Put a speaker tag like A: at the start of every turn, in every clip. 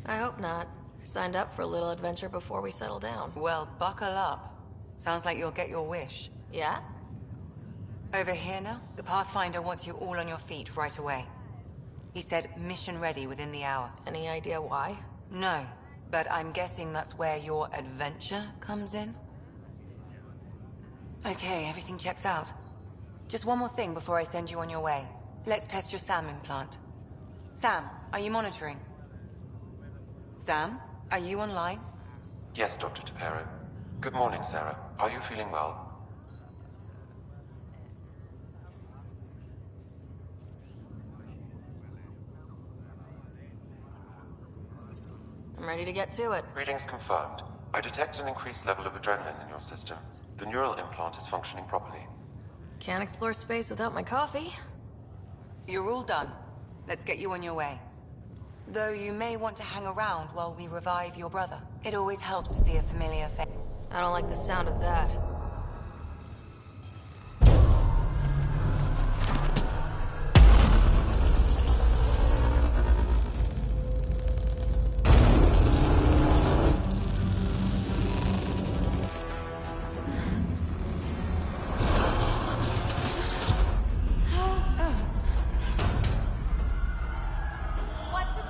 A: I hope not. I signed up for a little adventure before we settle down.
B: Well, buckle up. Sounds like you'll get your wish.
A: Yeah?
B: Over here now, the Pathfinder wants you all on your feet right away. He said mission ready within the hour.
A: Any idea why?
B: No, but I'm guessing that's where your adventure comes in. Okay, everything checks out. Just one more thing before I send you on your way. Let's test your SAM implant. Sam, are you monitoring? Sam, are you online?
C: Yes, Dr. Tapero. Good morning, Sarah. Are you feeling well?
A: I'm ready to get to it.
C: Readings confirmed. I detect an increased level of adrenaline in your system. The neural implant is functioning properly.
A: Can't explore space without my coffee.
B: You're all done. Let's get you on your way. Though you may want to hang around while we revive your brother. It always helps to see a familiar face.
A: I don't like the sound of that.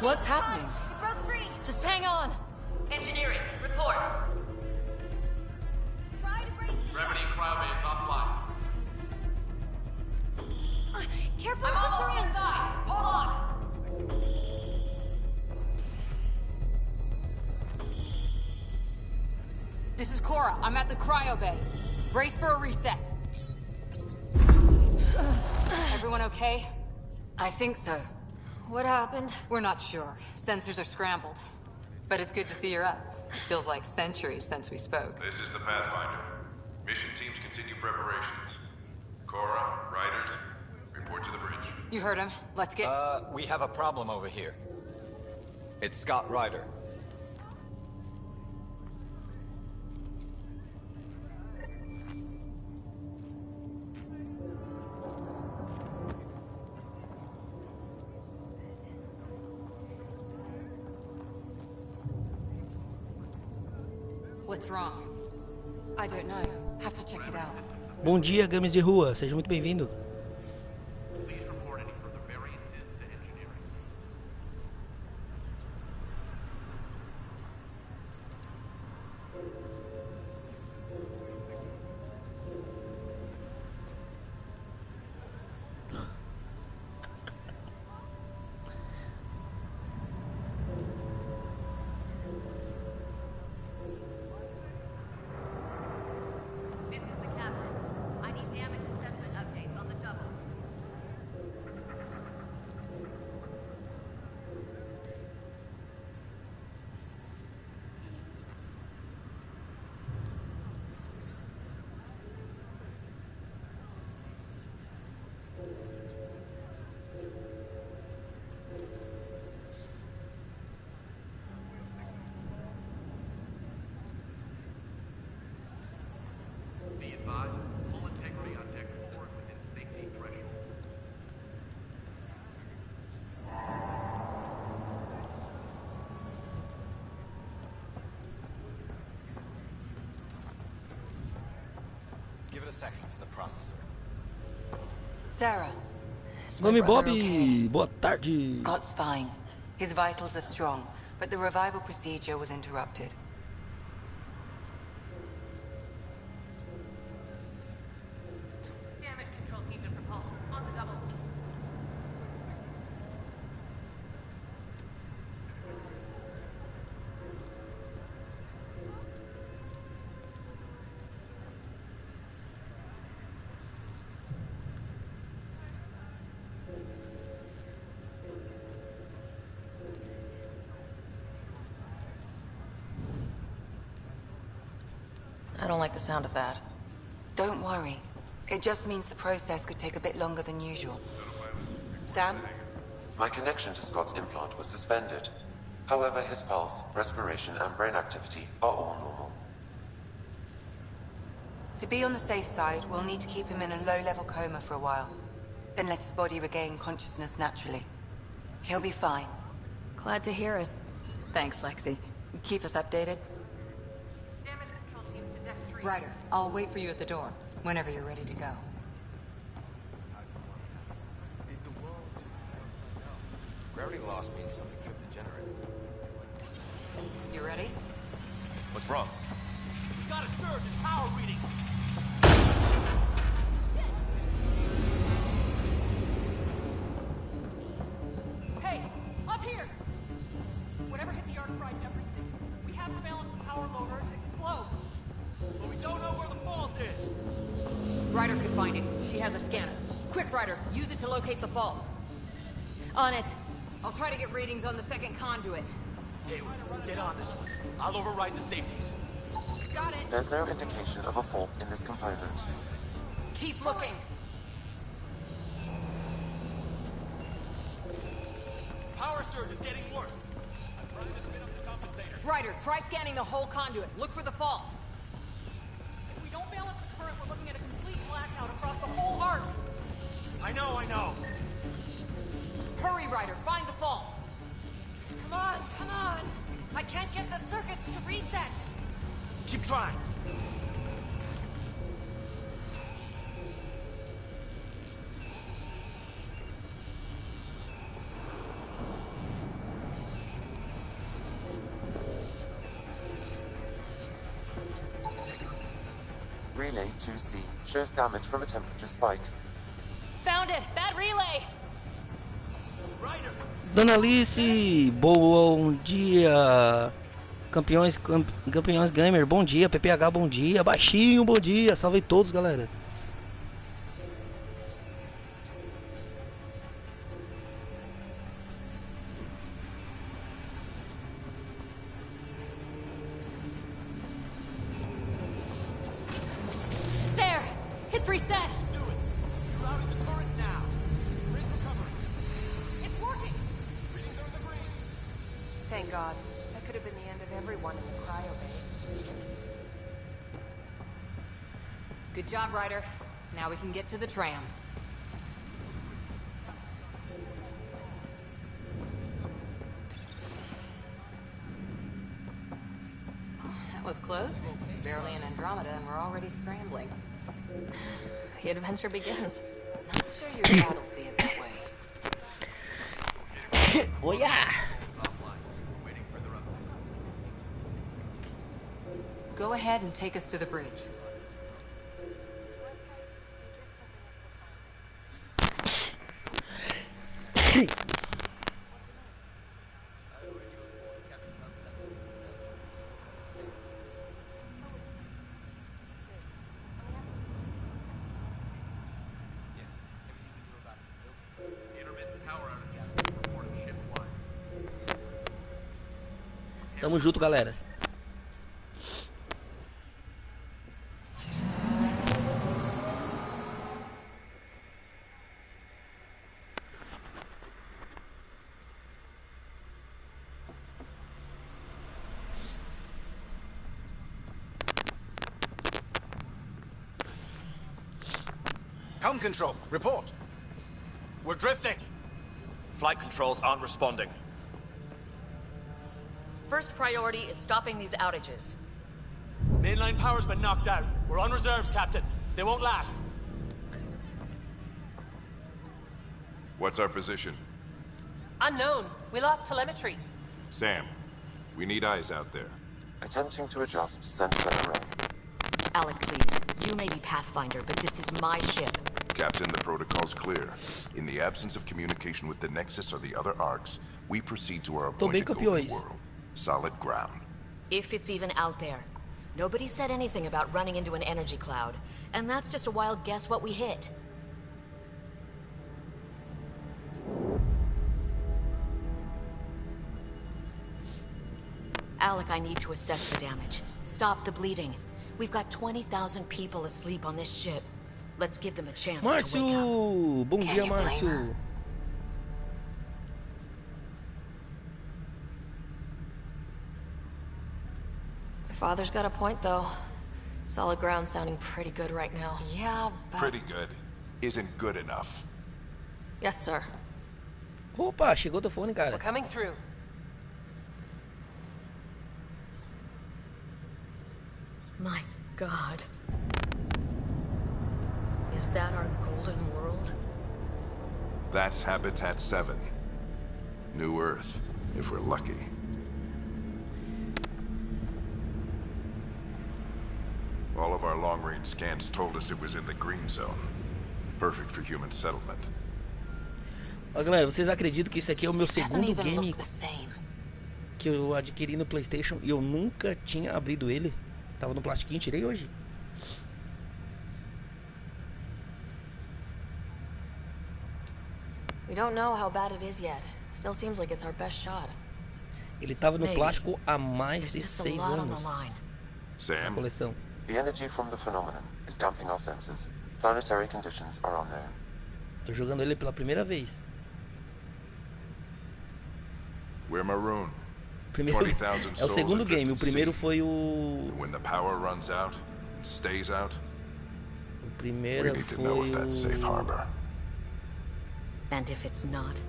B: What's happening?
A: It broke free! Just hang on! Engineering, report! Try to brace yourself.
D: Gravity cryobase offline.
A: Careful with the syringe! Hold on!
E: This is Cora. I'm at the cryo bay. Brace for a reset. Everyone okay?
B: I think so.
A: What happened?
E: We're not sure. Sensors are scrambled. But it's good to see you're up. Feels like centuries since we spoke.
D: This is the Pathfinder. Mission teams continue preparations. Cora, riders, report to the bridge.
E: You heard him. Let's get...
F: We have a problem over here. It's Scott Ryder.
E: What's wrong?
B: I don't know. Have to check it out.
G: Bom dia, games de rua. Seja muito bem-vindo.
D: Please report any further variances to engineering.
H: This is the captain. I need damage assessment updates on the double.
D: Be advised, full integrity on deck 4 is within safety threshold.
F: Give it a second for the processor.
B: Sarah,
A: Is my
G: Nome
A: brother
G: Bob,
A: okay?
G: boa tarde.
B: Scott's fine. His vitals are strong, but the revival procedure was interrupted.
H: Damage control teams and propulsion on the double.
A: I don't like the sound of that.
B: Don't worry. It just means the process could take a bit longer than usual. Sam?
C: My connection to Scott's implant was suspended. However, his pulse, respiration, and brain activity are all normal.
B: To be on the safe side, we'll need to keep him in a low-level coma for a while. Then let his body regain consciousness naturally. He'll be fine.
A: Glad to hear it.
B: Thanks, Lexi. Keep us updated.
H: Damage control team to deck 3.
E: Ryder, I'll wait for you at the door, whenever you're ready to go.
F: Gravity loss means something tripped the generators.
E: You ready?
F: What's wrong?
I: We've got a surge in power readings.
H: Hey, up here! Whatever hit the arc fried everything. We have to balance the power load or it's explode.
I: But we don't know where the fault is.
E: Ryder could find it. She has a scanner. Quick, Ryder, use it to locate the fault.
H: On it.
E: I'll try to get readings on the second conduit.
I: Hey, get on this one. I'll override the safeties.
E: Got it.
C: There's no indication of a fault in this component.
E: Keep looking.
I: Power surge is getting worse. I'm trying to spin up the compensator.
E: Ryder, try scanning the whole conduit. Look for the fault.
H: If we don't balance the current, we're looking at a complete blackout across the whole arc.
I: I know.
E: Hurry, Ryder, find the fault.
B: Come on! I can't get the circuits to reset!
I: Keep trying.
C: Relay 2C shows damage from a temperature spike.
H: Found it! Bad relay!
I: Ryder.
G: Dona Alice, bom dia. Campeões gamer, bom dia. PPH, bom dia. Baixinho, bom dia. Salve todos, galera.
H: There! It's reset!
I: Do it. You're out of the current now. Rig recovery.
H: It's working!
I: Readings are in the green.
B: Thank God. That could have been the end of everyone in the cryo bay.
E: Good job, Ryder. Now we can get to the tram. That was close. Barely in Andromeda, and we're already scrambling.
A: The adventure begins.
E: Not sure your dad'll see it that way.
G: Oh yeah.
E: Go ahead and take us to the bridge.
G: Tamo junto, galera.
F: Helm control, report.
I: We're drifting. Flight controls aren't responding.
A: First priority is stopping these outages.
I: Mainline power's been knocked out. We're on reserves, Captain. They won't last.
D: What's our position?
A: Unknown. We lost telemetry.
D: Sam, we need eyes out there.
C: Attempting to adjust sensor array.
J: Alec, please. You may be Pathfinder, but this is my ship.
D: Captain, the protocol's clear. In the absence of communication with the Nexus or the other arcs, we proceed to our appointed golden
G: campeões.
D: world. Solid ground.
J: If it's even out there. Nobody said anything about running into an energy cloud. And that's just a wild guess what we hit. Alec, I need to assess the damage. Stop the bleeding. We've got 20,000 people asleep on this ship. Let's give them a chance to wake up.
G: Márcio, bom dia, Márcio.
A: My father's got a point, though. Solid ground sounding pretty good right now.
B: Yeah, but...
D: Pretty good. Isn't good enough.
A: Yes, sir.
G: Opa, chegou o telefone,
A: We're
G: cara.
A: coming through.
J: My God. Is that our golden world?
D: That's Habitat 7. New Earth, if we're lucky. All of our long-range scans told us it was in the green zone. Perfect for human settlement.
G: Ó, galera, vocês acreditam que isso aqui é o meu segundo game que eu adquiri no PlayStation e eu nunca tinha abrido ele? Tava no plastiquinho, tirei hoje.
A: We don't know how bad it is yet. Still seems like it's our best shot.
G: Ele tava no plástico há mais de 6 anos.
C: Sam,
G: coleção.
C: The energy from the phenomenon is damping our senses. Planetary conditions are unknown.
G: Tô jogando ele pela primeira vez.
D: We're maroon.
G: Primeiro, é o segundo game. O primeiro foi o.
D: When the power runs out, it stays out.
G: O primeiro
D: We need to know if that's safe harbor.
J: And if it's not?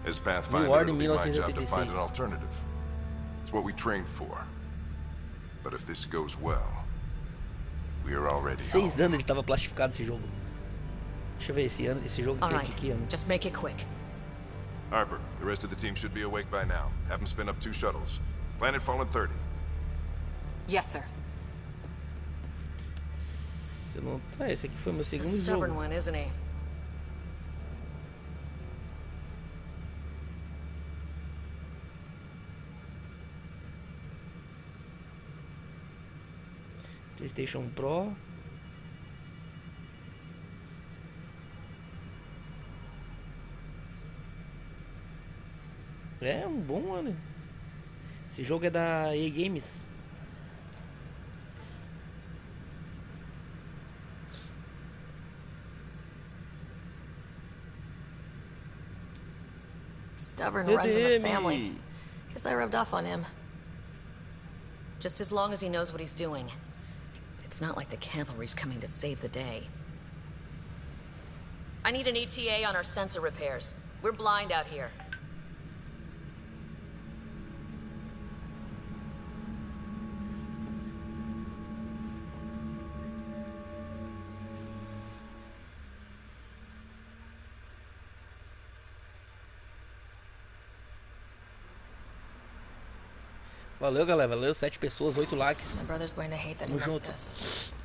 D: As Pathfinder, it'll be my job to find an alternative. It's what we trained for. But if this goes well, we are already home.
G: 6 anos ele tava plastificado esse jogo. Deixa eu ver esse jogo que tem aqui, ano.
J: Just make it quick.
D: Harper, the rest of the team should be awake by now. Have them spin up 2 shuttles. Planetfall in 30.
B: Yes, sir.
G: Se não tá, esse aqui foi meu segundo jogo.
J: Stubborn one, isn't he?
G: PlayStation Pro. É um bom ano. Esse jogo é da EA Games.
A: Stubborn runs in the family. Guess I rubbed off on him.
J: Just as long as he knows what he's doing. It's not like the cavalry's coming to save the day. I need an ETA on our sensor repairs. We're blind out here.
G: Valeu, galera. Valeu, 7 pessoas, 8 likes. Tamo junto.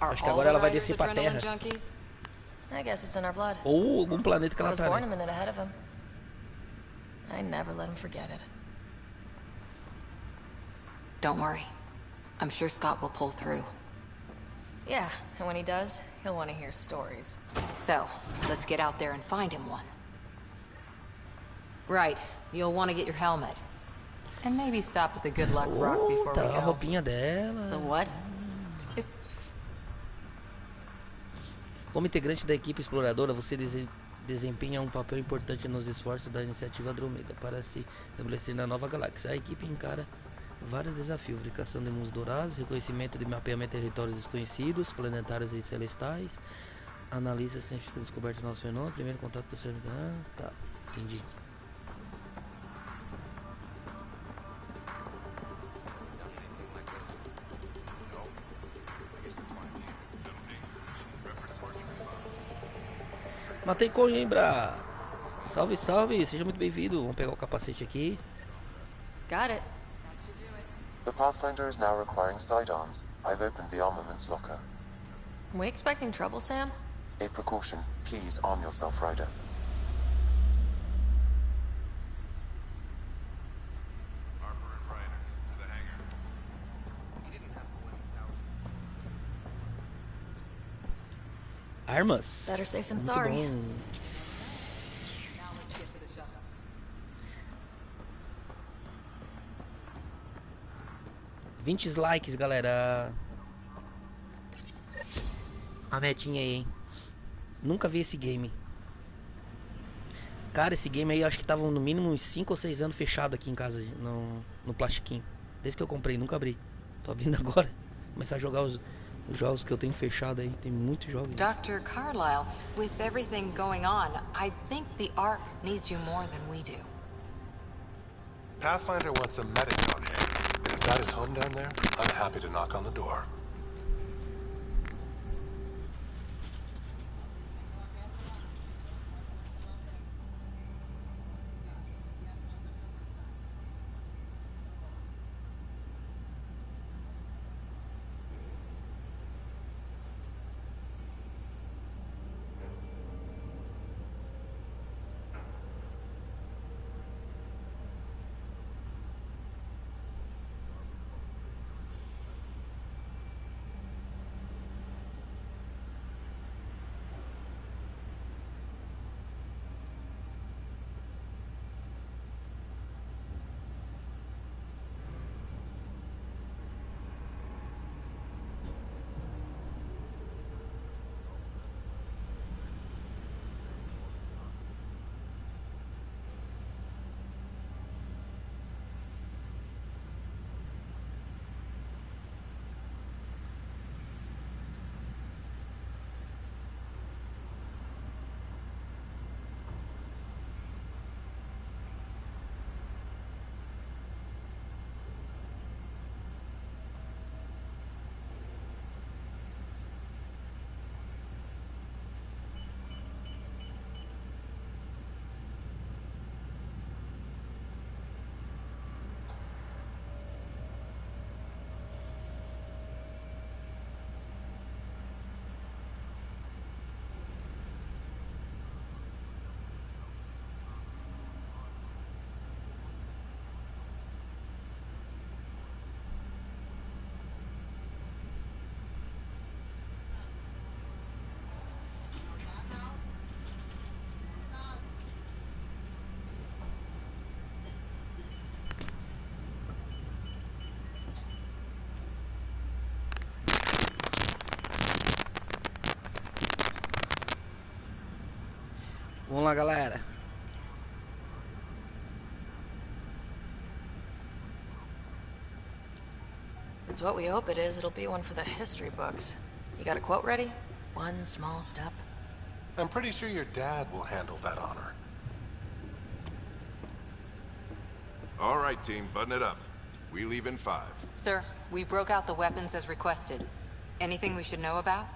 G: Acho que agora ela vai descer pra terra.
A: I guess it's in our blood.
G: Ou algum planeta que ela tá.
A: I was born a minute ahead of him. I never let him forget it.
B: Don't worry. I'm sure Scott will pull through.
A: Yeah, and when he does, he'll want to hear stories.
B: So, let's get out there and find him one. Right, you'll want to get your helmet. And maybe stop at the Good Luck Rock before we go.
G: A roupinha dela.
A: The what?
G: Como integrante da equipe exploradora, você desempenha um papel importante nos esforços da iniciativa Andromeda para se estabelecer na nova galáxia. A equipe encara vários desafios: fabricação de mundos dourados, reconhecimento de mapeamento de territórios desconhecidos, planetários e celestais, analisa a científica descoberta de novos fenômenos, primeiro contato com o ser. Tá, entendi. Matei Coimbra! Salve, salve! Seja muito bem-vindo. Vamos pegar o capacete aqui.
A: Got it.
C: The Pathfinder is now requiring sidearms. I've opened the armaments locker.
A: We expecting trouble, Sam?
C: A precaution. Please arm yourself, Ryder.
D: Harper and Ryder, to the hangar. He didn't have to let
G: Armas.
A: Better safe than
G: Muito
A: sorry.
G: Bom. $20 likes, galera. A metinha aí, hein? Nunca vi esse game. Cara, esse game aí acho que tava no mínimo uns 5 ou 6 anos fechado aqui em casa, no plastiquinho. Desde que eu comprei, nunca abri. Tô abrindo agora. Começar a jogar os jogos que eu tenho fechado aí. Tem muitos jogos.
B: Dr. Carlyle, with everything going on, I think the Ark needs you more than we do.
K: Pathfinder wants a medic on hand, and if that is home down there, I'm happy to knock on the door.
G: Vamos lá, galera.
A: If it's what we hope it is, it'll be one for the history books. You got a quote ready? One small step.
K: I'm pretty sure your dad will handle that honor.
D: All right, team, button it up. We leave in 5.
E: Sir, we broke out the weapons as requested. Anything we should know about?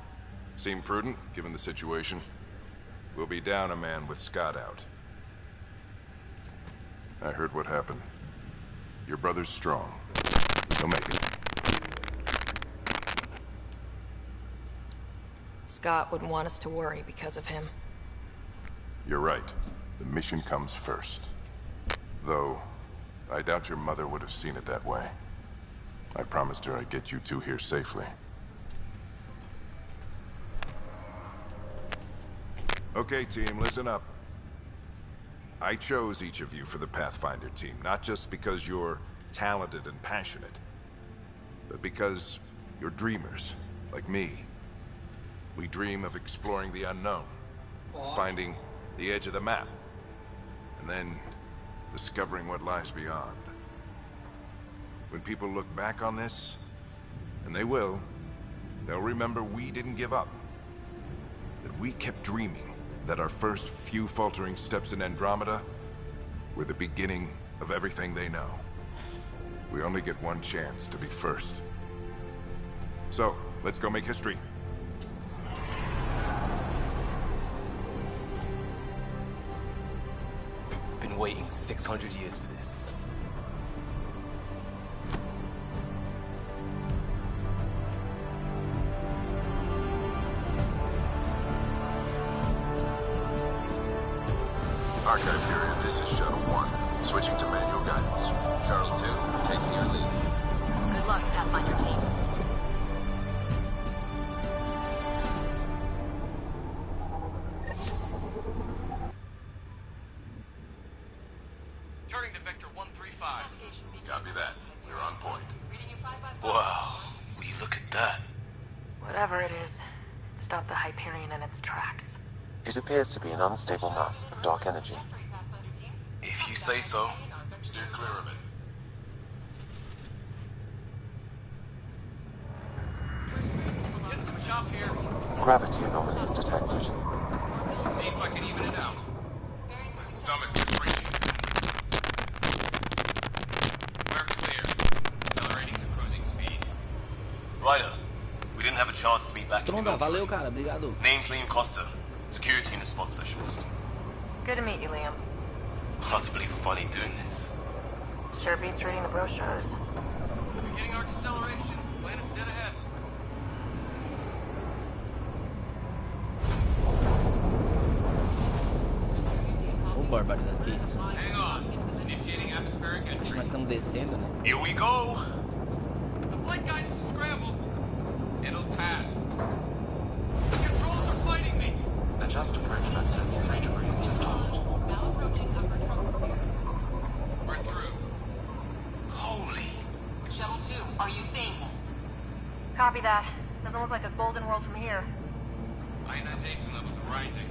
D: Seem prudent, given the situation. We'll be down a man with Scott out. I heard what happened. Your brother's strong. He'll make it.
A: Scott wouldn't want us to worry because of him.
D: You're right. The mission comes first. Though, I doubt your mother would have seen it that way. I promised her I'd get you two here safely. Okay, team, listen up. I chose each of you for the Pathfinder team, not just because you're talented and passionate, but because you're dreamers, like me. We dream of exploring the unknown, finding the edge of the map, and then discovering what lies beyond. When people look back on this, and they will, they'll remember we didn't give up, that we kept dreaming, that our first few faltering steps in Andromeda were the beginning of everything they know. We only get one chance to be first. So, let's go make history.
L: Been waiting 600 years for this.
D: Archive period, this is Shuttle 1. Switching to manual guidance.
F: Shuttle 2, taking your lead.
J: Good luck, Pathfinder team.
F: Turning to Vector 135.
D: Copy that. We're on point.
L: Wow, will you look at that?
A: Whatever it is, it stopped the Hyperion in its tracks.
C: It appears to be an unstable mass of dark energy.
L: If you say so.
D: Steer clear of it.
F: Getting some chop here.
C: Gravity anomalies detected.
F: See if I can even it out. My stomach is raging.
G: Stronda, valeu, cara, obrigado.
L: Name's Liam Costa, security and a spot specialist.
A: Good to meet you, Liam.
L: Hard to believe we're finally doing this.
A: Sure beats reading the brochures.
L: Beginning our deceleration. Planet's dead ahead.
G: Ô, barbaridade, que isso?
L: Hang on. Initiating atmospheric entry.
G: Nós estamos descendo, né?
L: Here we go. The flight guidance is scrambled. It'll pass. The controls are fighting me.
C: Adjust approach vector 3 degrees to start.
A: Now approaching upper troposphere.
L: We're through. Holy.
B: Shuttle 2, are you seeing this?
A: Copy that. Doesn't look like a golden world from here.
L: Ionization levels are rising.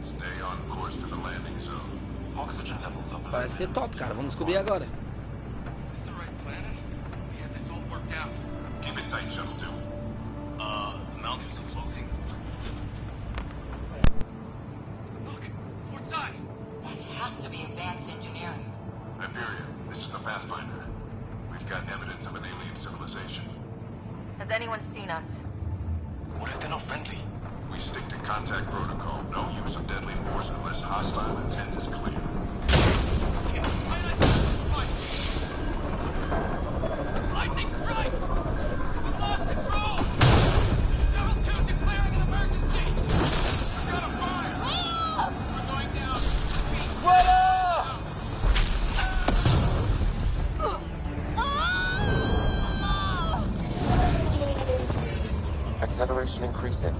D: Stay on course to the landing zone.
C: Oxygen levels are below.
G: Parece ser top, cara. Vamos descobrir agora.
L: Is this the right planet? We have this all worked out.
D: Keep it tight, Shuttle 2.
L: The mountains are floating. Look, port side.
B: That has to be advanced engineering.
D: Hyperion, this is the Pathfinder. We've got evidence of an alien civilization.
A: Has anyone seen us?
L: What if they're not friendly?
D: We stick to contact protocol. No use of deadly force unless hostile intent is clear.
L: Lightning strike! We lost control! Shuttle 2 declaring an emergency! We've got a fire! We're going down!
C: Acceleration increasing.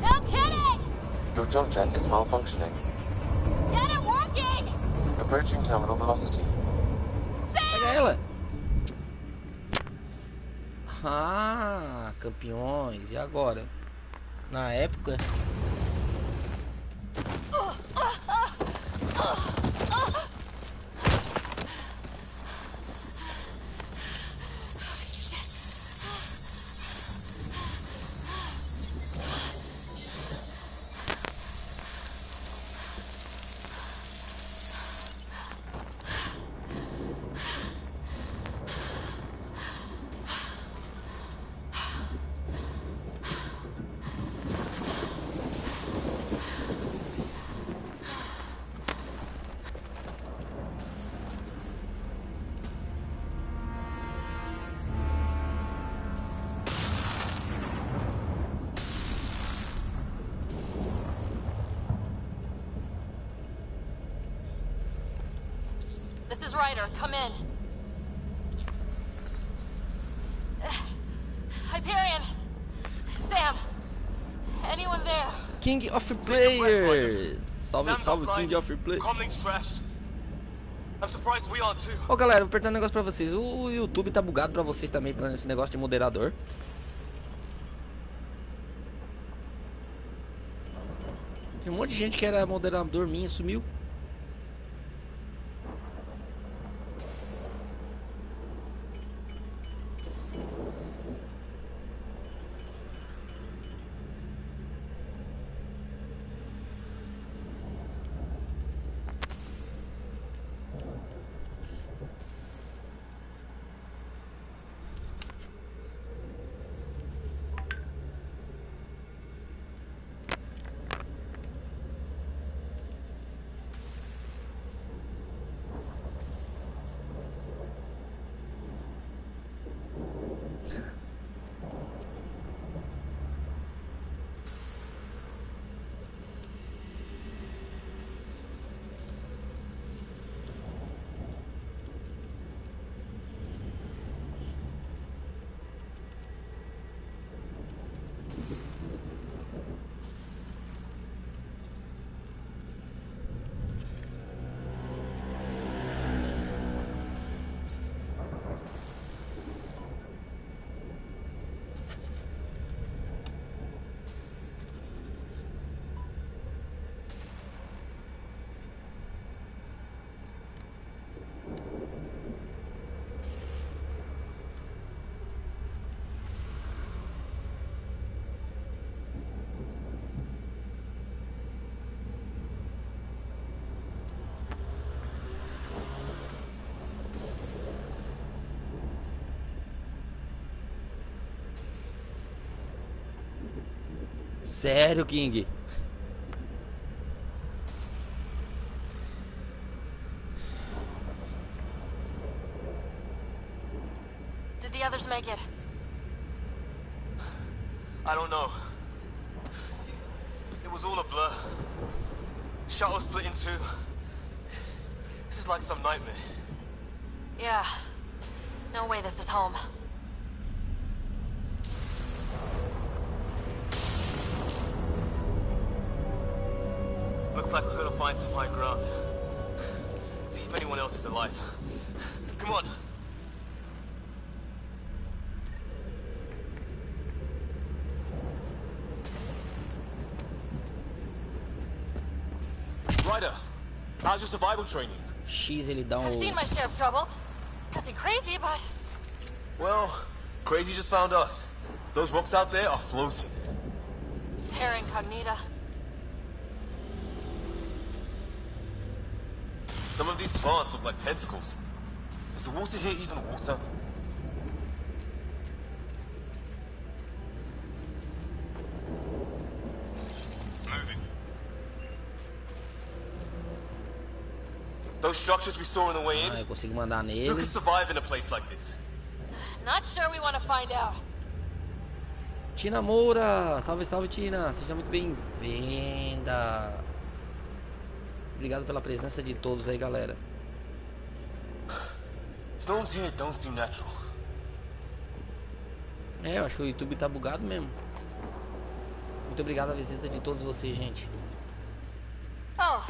A: No kidding!
C: Your jump jet is malfunctioning.
A: Get it working!
C: Approaching terminal velocity.
G: Pega ela. Ah, campeões. E agora? Na época...
A: This is Ryder. Come in. Hyperion. Sam. Anyone there?
G: King of Player. Salve, salve, King of Player.
I: Comlink's trashed. I'm surprised we aren't too.
G: Ô galera, vou apertar um negócio pra vocês. O YouTube tá bugado pra vocês também, pra esse negócio de moderador. Tem um monte de gente que era moderador minha, sumiu. Sério, King?
A: Did the others make it?
I: I don't know. It was all a blur. Shuttle split in two. This is like some nightmare.
A: Yeah. No way this is home.
I: Looks like we're gonna find some high ground. See if anyone else is alive. Come on. Ryder, how's your survival training?
G: X, ele dá
A: I've seen my share of troubles. Nothing crazy, but...
I: Well, crazy just found us. Those rocks out there are floating.
A: Terra Incognita.
I: Some of these plants look like tentacles. Is the water here even water? Moving. Those structures we saw on the way in?
G: eu consigo mandar
I: Who could
G: nele.
I: survive in a place like this?
A: Not sure we want to find out.
G: Tina Moura, salve, salve, Tina. Seja muito bem-vinda. Obrigado pela presença de todos aí, galera.
I: Storms here don't seem natural.
G: Eu acho que o YouTube tá bugado mesmo. Muito obrigado a visita de todos vocês, gente.
A: Oh,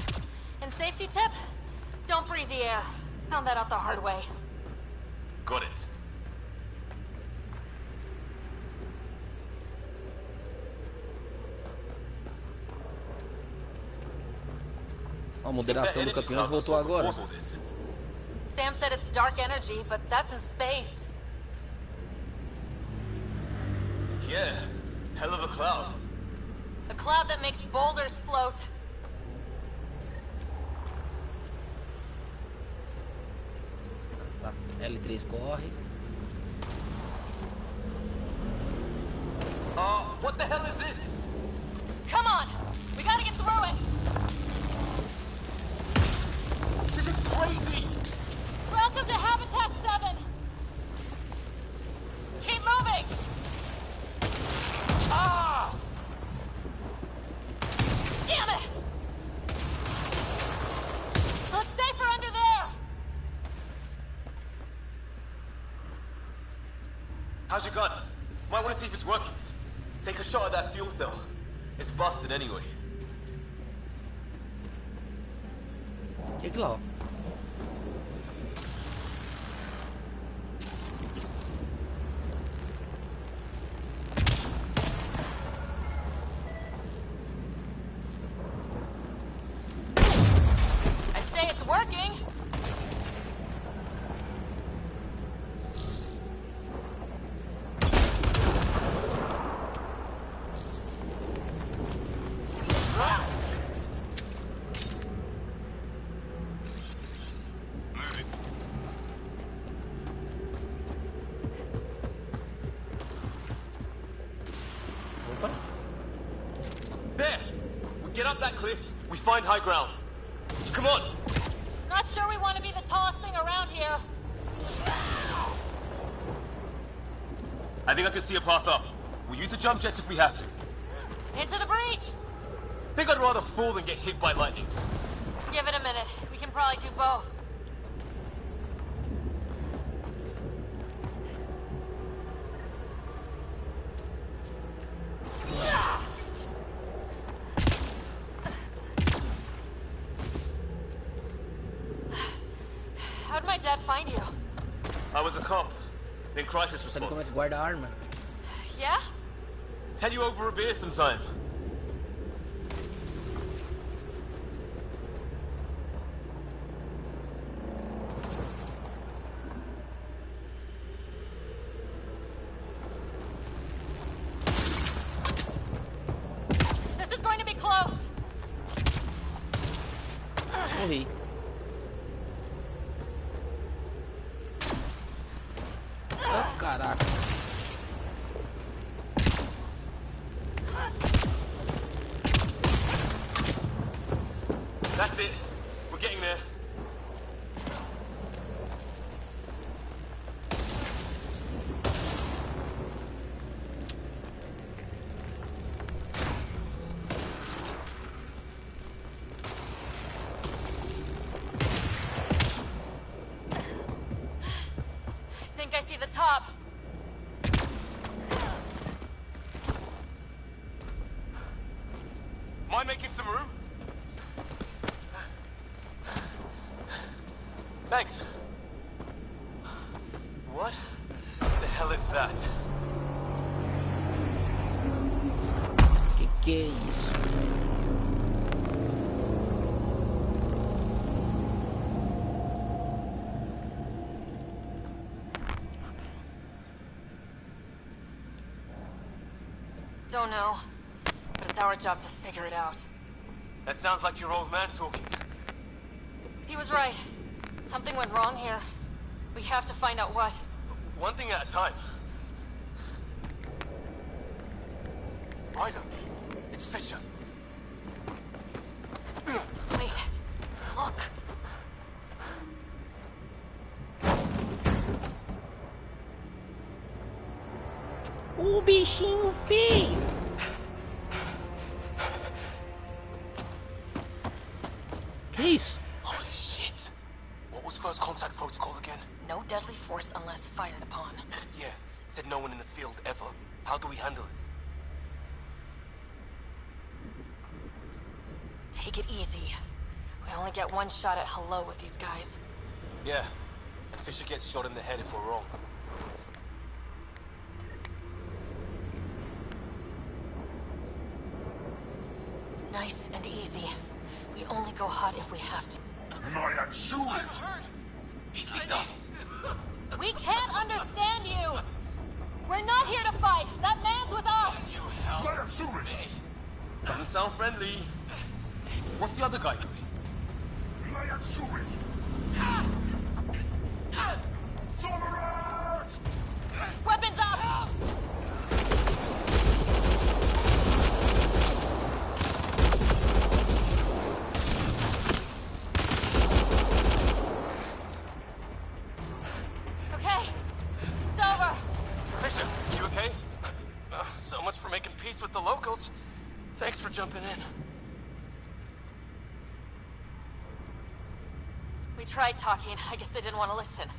A: and safety tip? Don't breathe the air. Found that out the hard way.
I: Got it.
G: A moderação do campeão voltou agora.
A: Sam said it's dark energy, but that's in space.
I: Yeah, hell of a cloud.
A: A cloud that makes boulders float.
G: Tá, L3 corre.
I: What the hell is this?
A: Come on, we gotta get through it.
I: This is crazy.
A: Welcome to Habitat 7. Keep moving.
I: Ah!
A: Damn it! Looks safer under there.
I: How's your gun? Might want to see if it's working. Take a shot at that fuel cell. It's busted anyway.
G: Take it off.
A: I'd say it's working.
I: There! We get up that cliff, we find high ground. Come on!
A: Not sure we want to be the tallest thing around here.
I: I think I can see a path up. We'll use the jump jets if we have to.
A: Into the breach.
I: Think I'd rather fall than get hit by lightning.
A: Give it a minute. We can probably do both. How'd my dad find you?
I: I was a cop, then crisis
G: Sabe como é
I: response.
G: que guarda a arma?
A: Yeah?
I: Tell you over a beer sometime.
A: This is going to be close.
G: Morri. Ah, caraca.
I: That's it. We're getting there.
A: I think I see the top.
I: Mind making some room? Thanks. What the hell is that?
G: Que é isso?
A: Don't know, but it's our job to figure it out.
I: That sounds like your old man talking.
A: He was right. Something went wrong here. We have to find out what.
I: One thing at a time. Ryder, it's Fisher.
A: Wait, look.
G: O bichinho feio. Que isso?
I: Holy shit! What was first contact protocol again?
A: No deadly force unless fired upon.
I: Yeah, said no one in the field ever. How do we handle it?
A: Take it easy. We only get one shot at hello with these guys.
I: Yeah, and Fisher gets shot in the head if we're wrong.
A: Nice and easy. We only go hot if we have to.
L: I shoot it!
I: He sees us!
A: We can't understand you! We're not here to fight! That man's with us!
I: You hell!
L: Let him shoot it!
I: Doesn't sound friendly. What's the other guy doing?
L: Let him shoot it! Tolerate!
A: Weapons up! Okay, it's over.
I: Fisher, you okay? So much for making peace with the locals. Thanks for jumping in.
A: We tried talking. I guess they didn't want to listen.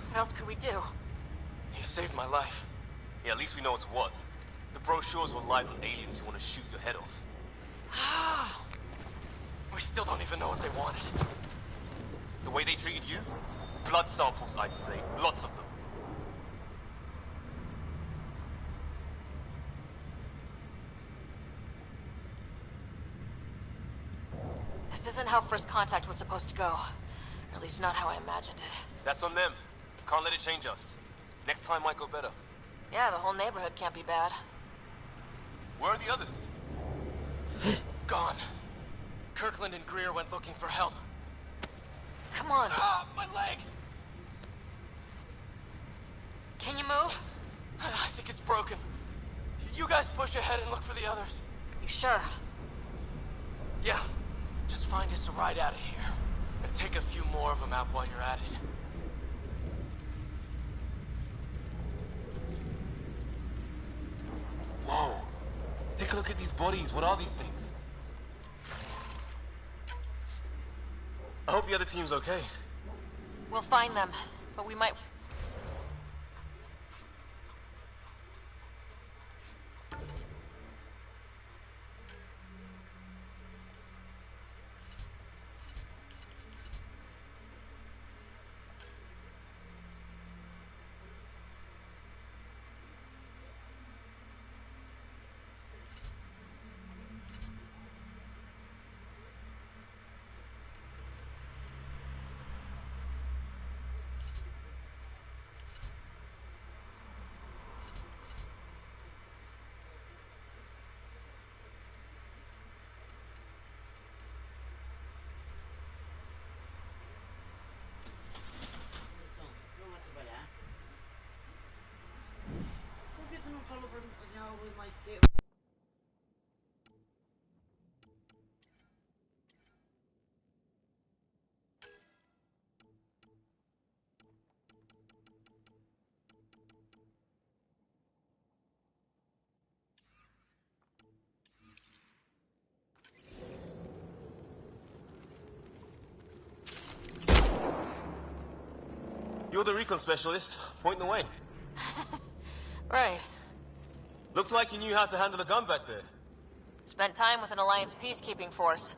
A: What else could we do?
I: You saved my life. Yeah, at least we know it's what. The brochures were light on aliens who want to shoot your head off. We still don't even know what they wanted. The way they treated you? Blood samples, I'd say. Lots of them.
A: This isn't how first contact was supposed to go. Or at least not how I imagined it.
I: That's on them. Can't let it change us. Next time might go better.
A: Yeah, the whole neighborhood can't be bad.
I: Where are the others? Gone. Kirkland and Greer went looking for help.
A: Come on.
I: Ah, my leg!
A: Can you move?
I: I think it's broken. You guys push ahead and look for the others.
A: You sure?
I: Yeah. Just find us a ride out of here. And take a few more of them out while you're at it. Whoa. Take a look at these bodies. What are these things? I hope the other team's okay.
A: We'll find them, but we might...
M: falou pra mim fazer algo mais cedo.
I: You're the recon specialist. Point the way.
A: Right.
I: Looks like you knew how to handle a gun back there.
A: Spent time with an Alliance peacekeeping force.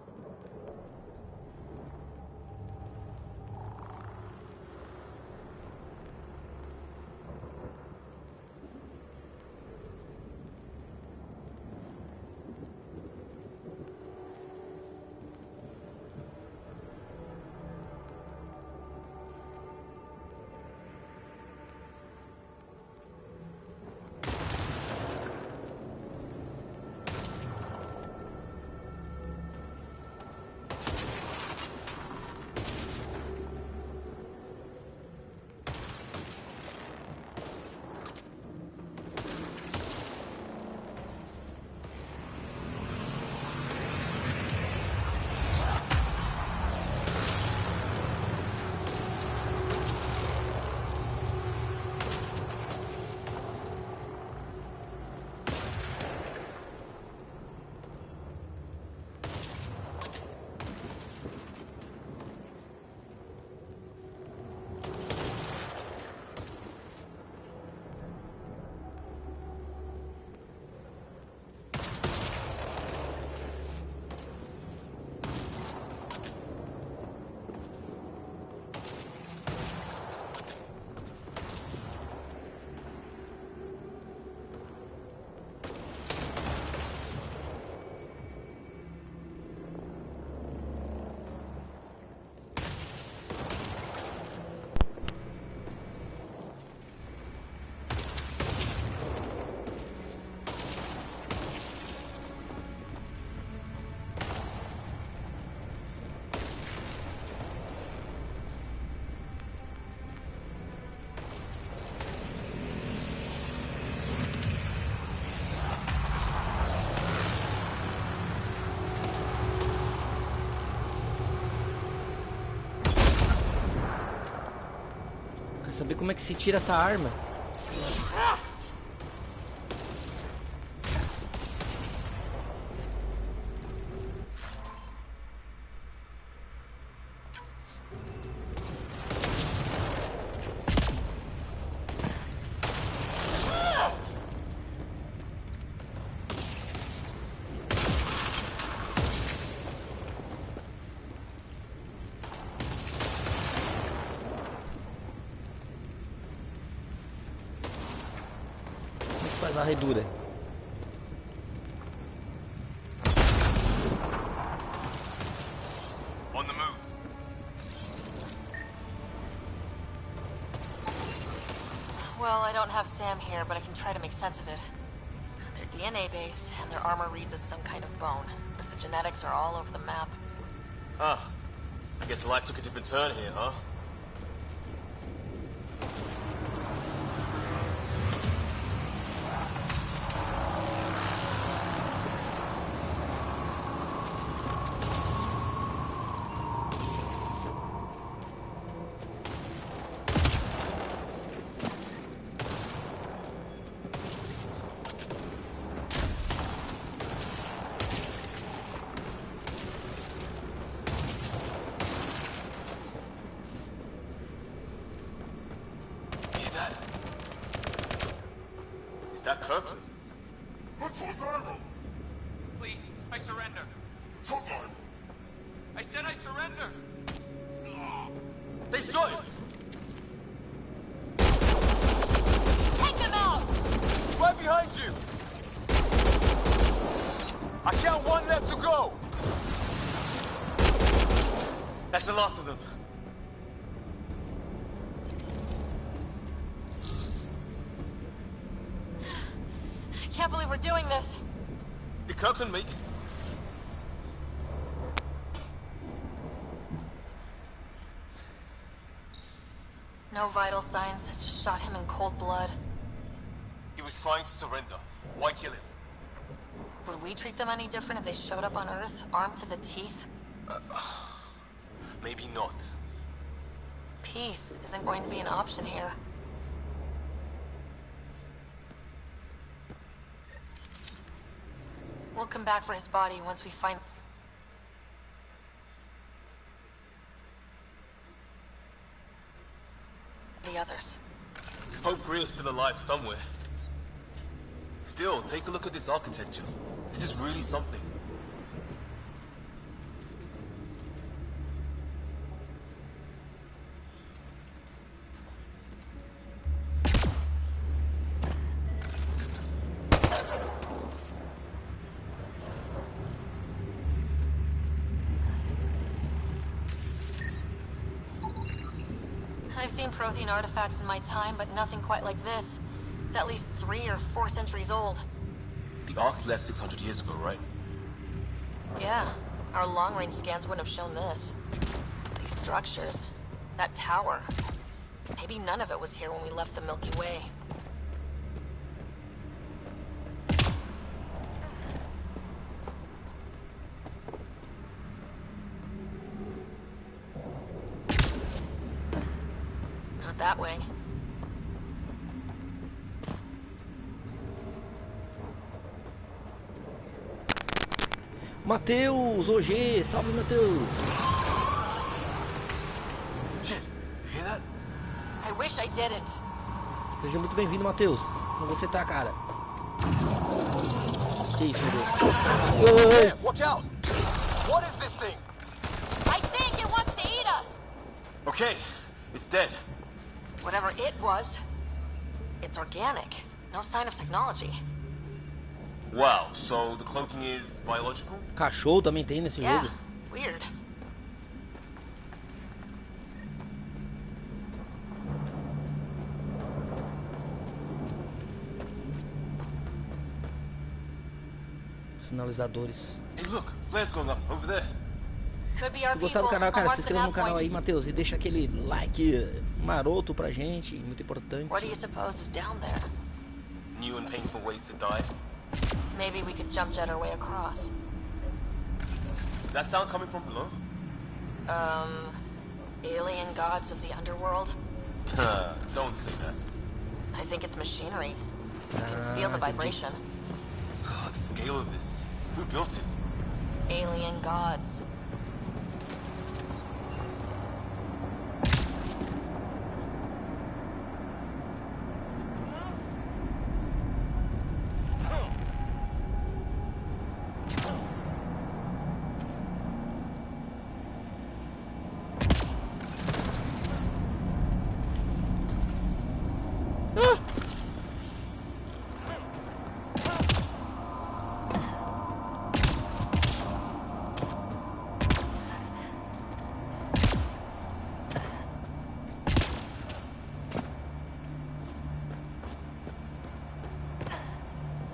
G: Saber como é que se tira essa arma. Varredura.
I: On the move.
A: Well, I don't have Sam here, but I can try to make sense of it. They're DNA based, and their armor reads as some kind of bone. The genetics are all over the map.
I: Ah, I guess life took a different turn here, huh?
L: Please, I surrender. I said I surrender.
I: They shot you.
A: Take them out!
I: Right behind you. I count one left to go. That's the last of them.
A: Can't believe we're doing this.
I: Did Kirkland make it?
A: No vital signs. Just shot him in cold blood.
I: He was trying to surrender. Why kill him?
A: Would we treat them any different if they showed up on Earth, armed to the teeth?
I: Maybe not.
A: Peace isn't going to be an option here. We'll come back for his body once we find... the others.
I: Hope Greer's still alive somewhere. Still, take a look at this architecture. This is really something.
A: I've seen Prothean artifacts in my time, but nothing quite like this. It's at least 3 or 4 centuries old.
I: The Ark's left 600 years ago, right?
A: Yeah, our long-range scans wouldn't have shown this. These structures, that tower. Maybe none of it was here when we left the Milky Way. Not that way.
G: Matheus, OG, salve Matheus.
I: Shit, you hear that?
A: I wish I didn't.
G: Seja muito bem-vindo, Matheus. Como você tá, cara? Que isso, meu Deus?
I: Hey, watch out! What is this thing?
A: I think it wants to eat us.
I: Okay, it's dead.
A: Whatever it was, it's organic. No sign of technology.
I: Wow, so the cloaking is biological?
G: Cachorro também tem nesse
A: Yeah,
G: jogo?
A: weird.
G: Sinalizadores.
I: Hey, look, flares going up over there.
A: Could be our
G: Se gostar do
A: people.
G: canal, cara,
A: I'll
G: se
A: mark the
G: inscreva no
A: nav
G: canal aí,
A: point.
G: Matheus, e deixa aquele like maroto pra gente, muito importante.
A: What do you suppose is down there?
I: New and painful ways to die.
A: Maybe we could jump jet our way across.
I: Is that sound coming from below?
A: Alien gods of the underworld?
I: Don't say that.
A: I think it's machinery. You can feel the vibration.
I: God, the scale of this. Who built it?
A: Alien gods.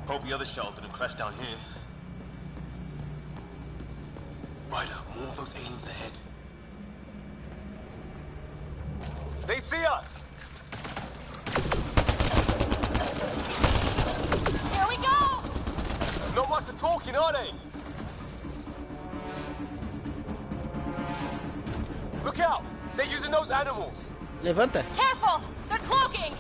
I: Hope the other shuttle didn't crash down here. Ryder, more of those aliens ahead. They see us!
A: Here we go!
I: Not much for talking, are they? Look out! They're using those animals!
G: Levanta!
A: Careful! They're cloaking!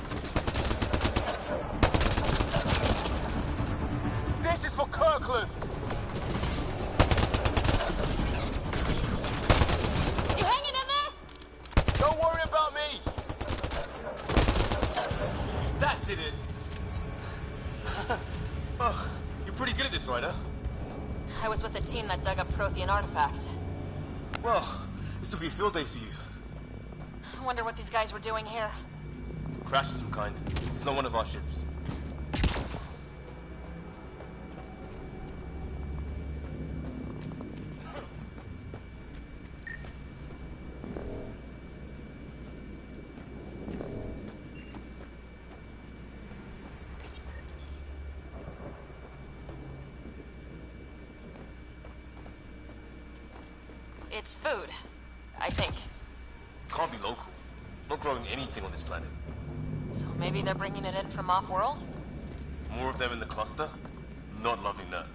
I: This is for Kirkland!
A: You hanging in there?
I: Don't worry about me! That did it! Oh, you're pretty good at this, Ryder.
A: I was with the team that dug up Prothean artifacts.
I: Well, this will be a field day for you.
A: I wonder what these guys were doing here.
I: Crash of some kind. It's not one of our ships.
A: It's food, I think.
I: Can't be local. Not growing anything on this planet.
A: So maybe they're bringing it in from off-world?
I: More of them in the cluster? Not loving that.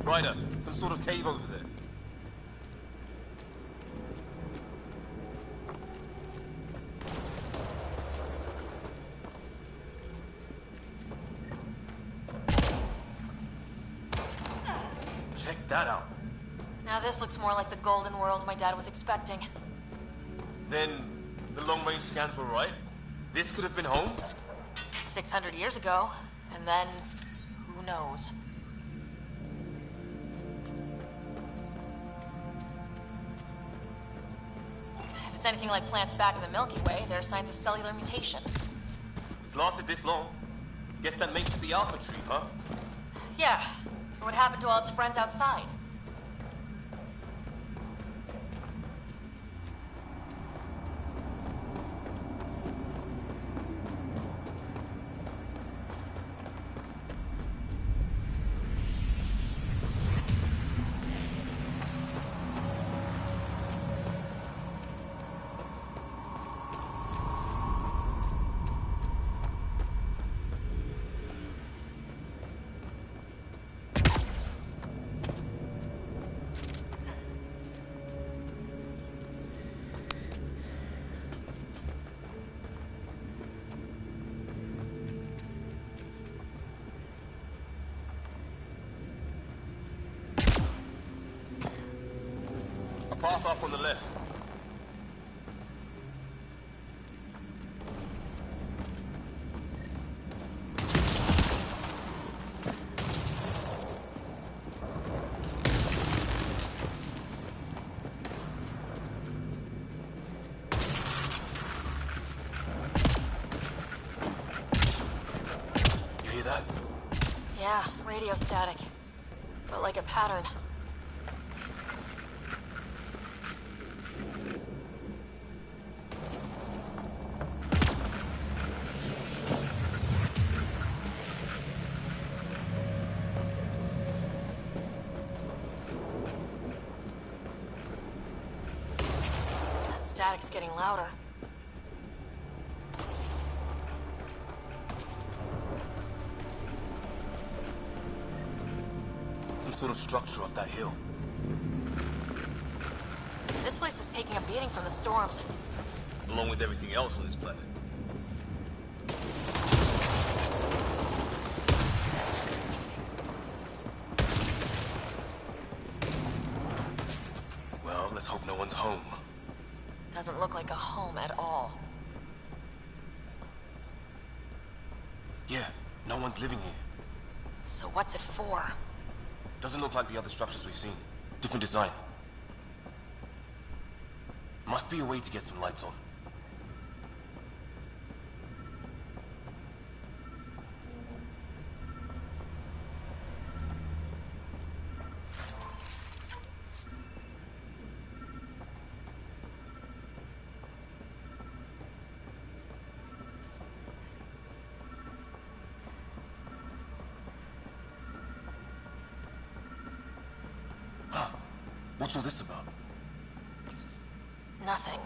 I: Ryder, some sort of cave over there. that out.
A: Now this looks more like the golden world my dad was expecting.
I: Then the long-range scans were right? This could have been home?
A: 600 years ago, and then who knows? If it's anything like plants back in the Milky Way, there are signs of cellular mutation.
I: It's lasted this long. Guess that makes it the Alpha Tree, huh?
A: Yeah. What happened to all its friends outside?
I: Path up on the left. You hear that?
A: Yeah, radio static. But like a pattern. Static's getting louder.
I: Some sort of structure up that hill.
A: This place is taking a beating from the storms.
I: Along with everything else on this planet. Well, let's hope no one's home.
A: Doesn't look like a home at all.
I: Yeah, no one's living here.
A: So what's it for?
I: Doesn't look like the other structures we've seen. Different design. Must be a way to get some lights on. What's all this about?
A: Nothing.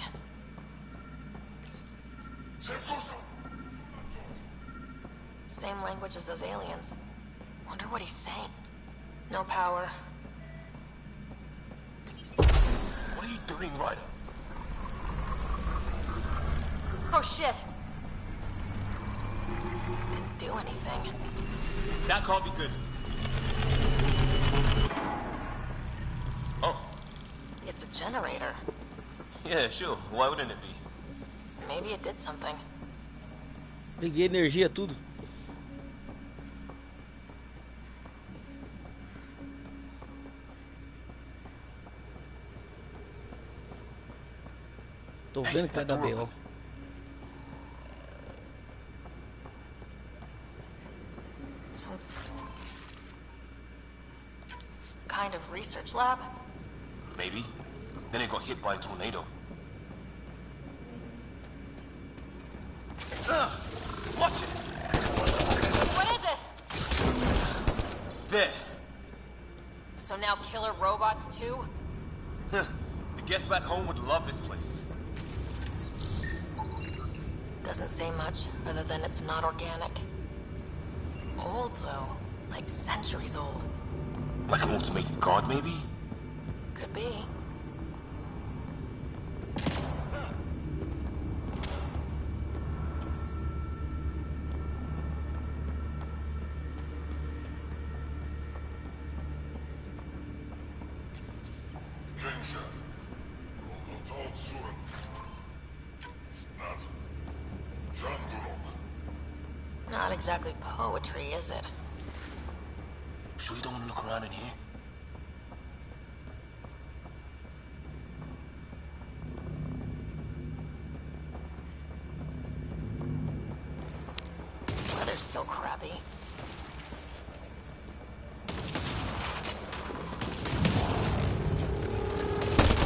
A: Same language as those aliens. Wonder what he's saying. No power.
I: What are you doing, Ryder?
A: Oh shit! Didn't do anything.
I: That can't be good. Oh.
A: It's a generator.
I: Yeah, sure. Why wouldn't it be?
A: Maybe it did something.
G: Liguei energia, tudo. Tô vendo que vai dar B.O.
A: Some kind of research lab?
I: Maybe. Then it got hit by a tornado. Watch it!
A: What is it?
I: There.
A: So now killer robots too?
I: Huh. The Geth back home would love this place.
A: Doesn't say much, other than it's not organic. Old, though. Like centuries old.
I: Like an automated guard, maybe?
A: Could be. Not exactly poetry, is it?
I: Sure you don't want to look around in here?
A: Weather's still crappy.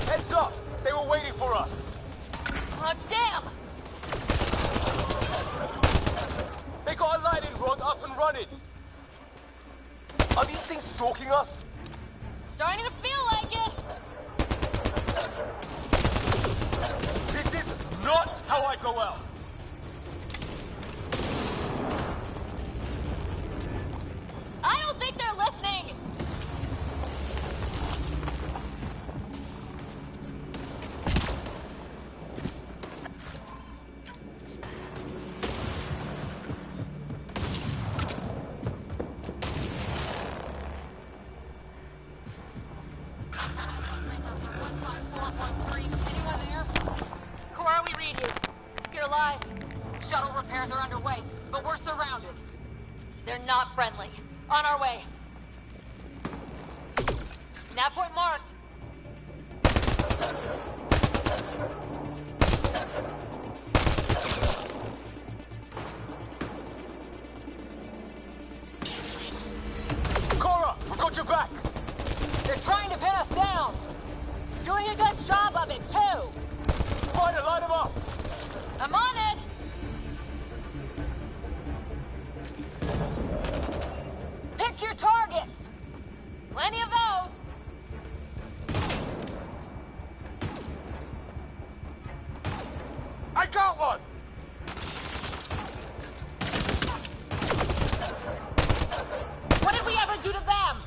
I: Heads up! They were waiting for us!
A: Oh, damn!
I: They got a lightning rod up and running! Are these things stalking us?
A: Starting to feel like it!
I: This is not how I go out!
A: I don't think they're listening! Cora, we read you. You're alive.
E: Shuttle repairs are underway, but we're surrounded.
A: They're not friendly. On our way. Nav point marked.
I: Cora, we got your back!
E: They're trying to pin us down! Doing a good job of it, too!
I: Ryder, line them up!
A: I'm on it!
E: Pick your targets!
A: Plenty of those!
I: I got one!
E: What did we ever do to them?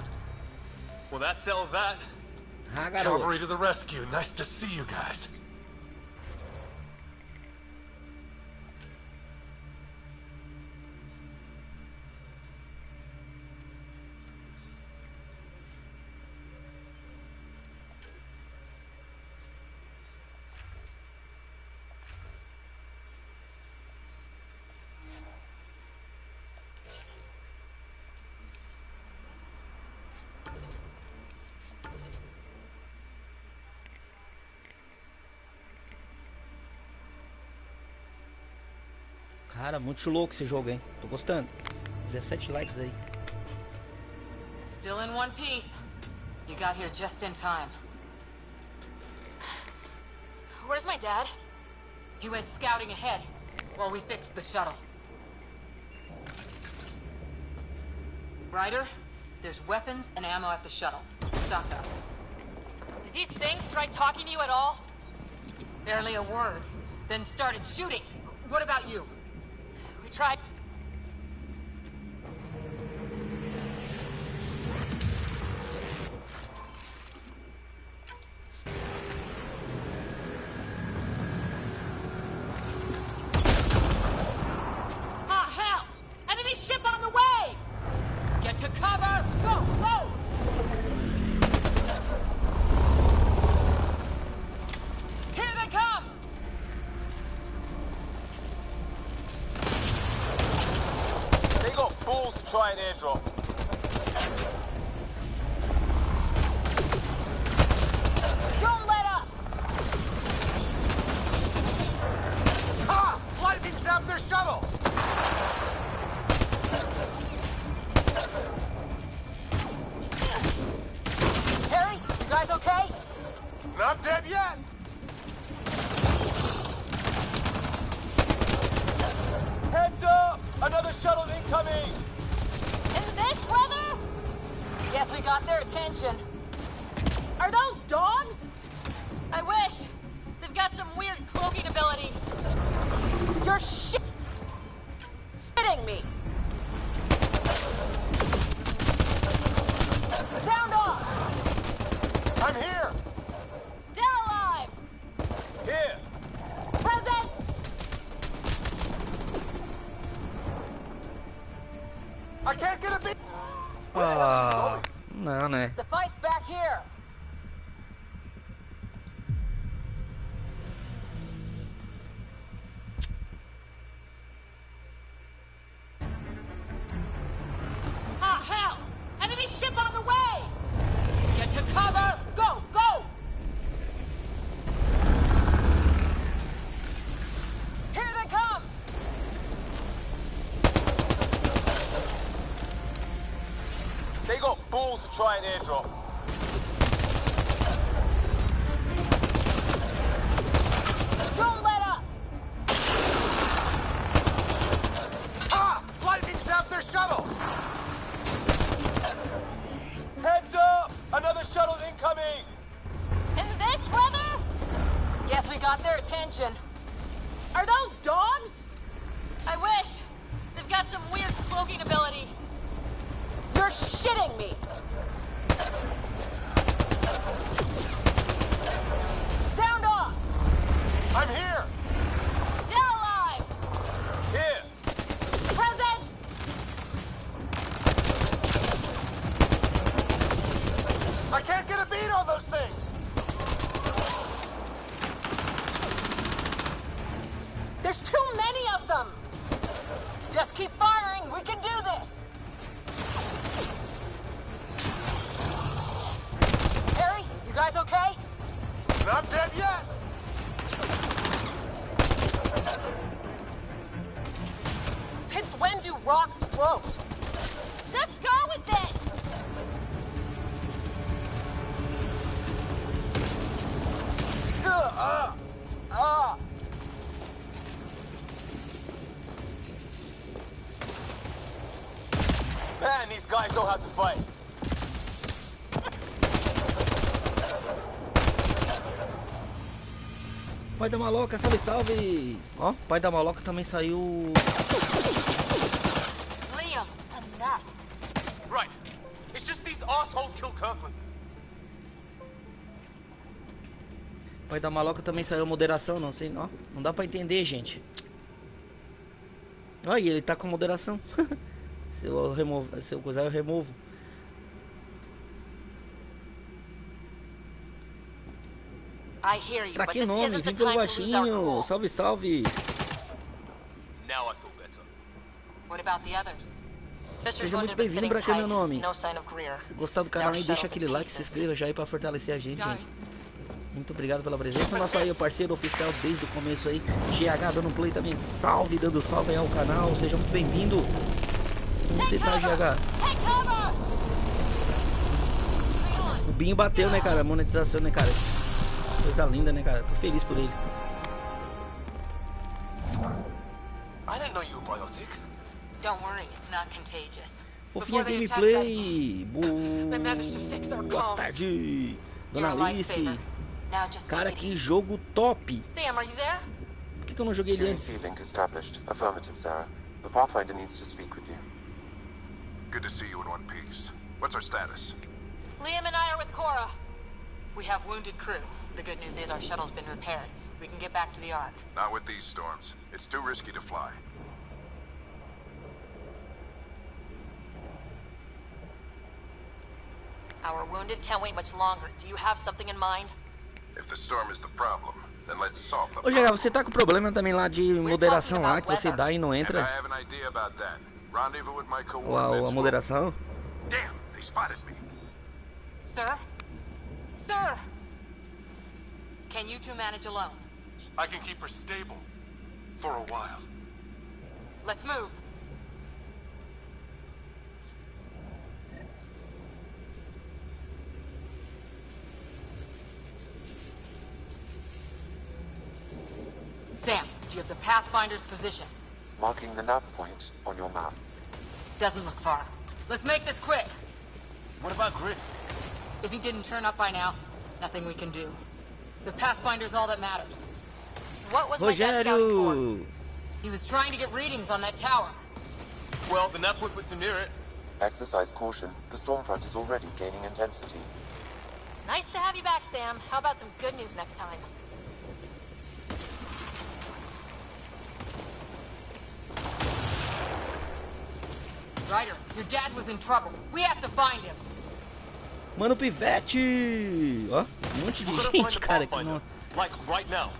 I: Well, that settled that.
K: Cavalry to the rescue. Nice to see you guys.
G: Cara, muito louco esse jogo, hein? Tô gostando. 17 likes aí.
E: Still in one piece. You got here just in time.
A: Where's my dad?
E: He went scouting ahead while we fixed the shuttle. Ryder, there's weapons and ammo at the shuttle. Stock up.
A: Did these things try talking to you at all?
E: Barely a word. Then started shooting. What about you?
A: We tried.
E: Ah, hell! Enemy ship on the way! Get to cover! Go, go! Here they come!
I: They got balls to try an airdrop.
E: Don't let up!
I: Ha! Lightning zapped their shuttle!
E: Harry, you guys okay?
I: Not dead yet! Heads up! Another shuttle incoming!
A: In this weather?
E: Guess we got their attention. Are those dogs?
A: I wish. They've got some weird cloaking ability.
E: You're shitting me! Sound off!
I: I'm here!
A: Still alive!
I: Here!
E: Present!
I: I can't get a beat!
G: Ah, não, né?
E: The fight's back here!
I: to try an airdrop.
L: Don't let up!
I: Ah! Lightning zapped their shuttle! Heads up! Another shuttle incoming!
A: In this weather?
J: Guess we got their attention.
L: Are those dogs?
A: I wish. They've got some weird cloaking ability.
L: You're shitting me! Sound off!
I: I'm here!
A: Still alive!
I: Here!
L: Present!
I: I can't get a beat on those things!
L: There's too many of them!
J: Just keep firing. We can do this. Harry, you guys okay?
I: Not dead yet!
L: Since when do rocks float?
A: Just go with it!
I: Man, these guys know how to fight.
G: Pai da Maloca, salve, salve! Ó, pai da Maloca também saiu.
J: Liam, enough.
I: Right. It's just these assholes kill Kirkland.
G: Pai da Maloca também saiu moderação, não sei, ó. Não dá pra entender, gente. Olha, ele tá com moderação. Se eu coisar, eu removo.
A: I hear you,
G: Pra
A: but
G: que
A: this
G: nome?
A: isn't the
G: Vim pelo
A: time to lose our
G: baixinho.
A: cool.
G: Salve, salve.
I: Now I feel better.
A: What about the others? Fisher's
G: Seja muito
A: wounded but
G: bem-vindo
A: sitting
G: pra cá, meu
A: tight.
G: nome.
A: No sign of Greer.
G: Se gostar do canal aí, deixa aquele like, se inscreva já aí pra fortalecer a gente, gente. Muito obrigado pela presença. Nosso aí, o parceiro oficial desde o começo aí. GH dando play também. Salve, dando salve aí ao canal. Seja muito bem-vindo. Como você tá, GH? O Binho bateu, né, cara? Monetização, né, cara? Coisa linda, né, cara? Tô feliz por ele.
I: I didn't know you were biotic.
E: Don't worry, it's not contagious.
G: Fofinha gameplay. Boa tarde. Dona Alice. Cara, que jogo top.
A: Sam, are you there?
G: Por que eu não joguei ele antes?
C: QAC link established. Affirmative, Sarah. The Pathfinder needs to speak with you.
D: Good to see you in one piece. What's our status?
A: Liam and I are with Cora.
E: We have wounded crew. The good news is our shuttle's been repaired. We can get back to the Ark.
D: Not with these storms. It's too risky to fly.
A: Our wounded can't wait much longer. Do you have something in mind?
D: If the storm is the problem, then let's solve the
G: Ô, GH, você tá com problema também lá de moderação lá, que você dá e não
D: And I
G: entra?
D: have an idea about that. Rendezvous with my
G: A
D: coordinates.
G: moderação?
D: Damn, they spotted me.
E: Sir? Sir! Can you two manage alone?
K: I can keep her stable. For a while.
E: Let's move. Sam, do you have the Pathfinder's position?
C: Marking the nav point on your map.
E: Doesn't look far. Let's make this quick.
I: What about Grit?
E: If he didn't turn up by now, nothing we can do. The Pathfinder's all that matters.
A: What was my dad scouting for?
G: Rogério!
E: He was trying to get readings on that tower.
I: Well, the nav point puts him near it.
C: Exercise caution. The storm front is already gaining intensity.
A: Nice to have you back, Sam. How about some good news next time?
E: Ryder, your dad was in trouble. We have to find him.
G: Mano Pivete! Ó, monte de
I: We're gonna find
G: gente,
I: the
G: cara. Que
I: Pathfinder.
G: não...
I: Like, right now.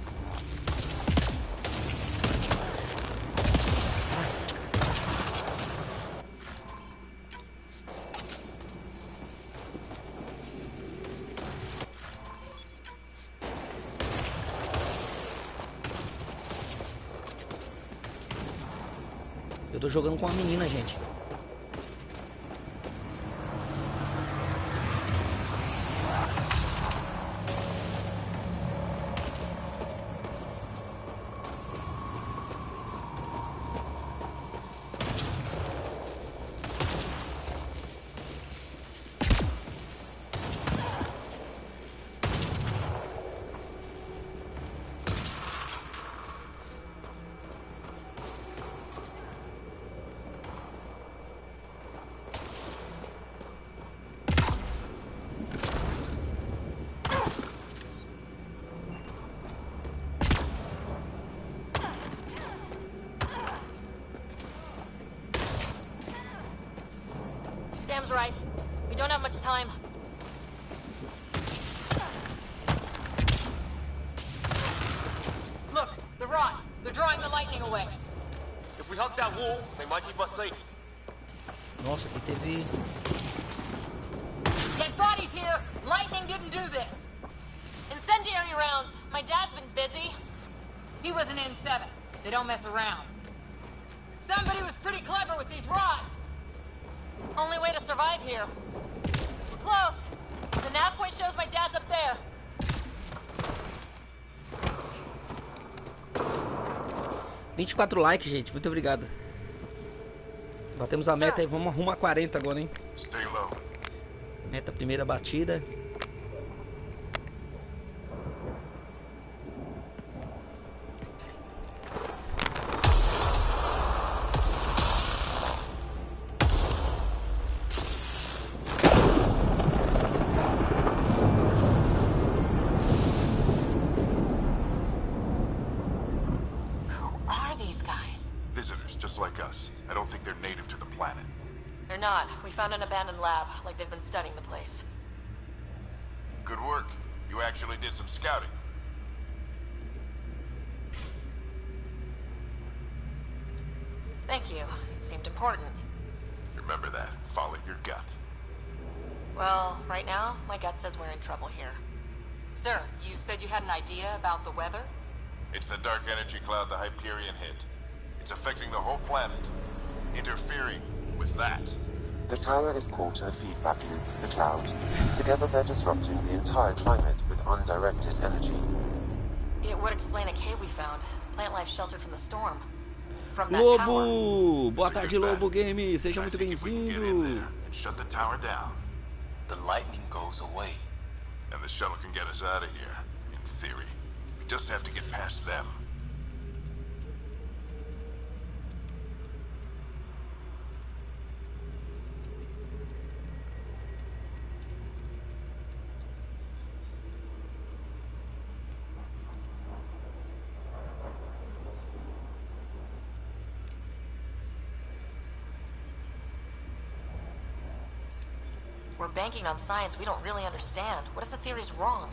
G: Eu tô jogando com uma menina, gente.
A: Sam's right. We don't have much time.
E: Look, the rods. They're drawing the lightning away.
I: If we hug that wall, they might keep us safe.
G: Nossa, aqui teve...
A: Dead bodies here! Lightning didn't do this! Incendiary rounds! My dad's been busy.
E: He was an N7. They don't mess around. Somebody was pretty clever with these rods.
A: Only way to survive here. We're close. The nav point shows my dad's up there.
G: likes, gente. Muito obrigado. Batemos a meta e vamos arrumar 40 agora, hein?
D: Stay low.
G: Meta primeira batida.
A: We found an abandoned lab, like they've been studying the place.
D: Good work. You actually did some scouting.
A: Thank you. It seemed important.
D: Remember that. Follow your gut.
A: Well, right now, my gut says we're in trouble here.
E: Sir, you said you had an idea about the weather?
D: It's the dark energy cloud the Hyperion hit. It's affecting the whole planet. Interfering with that.
C: The tower is caught in a feedback loop with the cloud. Together they're disrupting the entire climate with undirected energy.
A: It would explain a cave we found. Plant life sheltered from the storm. From that tower.
G: Lobo! Boa tarde, Lobo Game! Seja muito bem-vindo!
D: Shut the tower down.
F: The lightning goes away.
D: And the shuttle can get us out of here, in theory. We just have to get past them.
A: We're banking on science we don't really understand. What if the theory's wrong?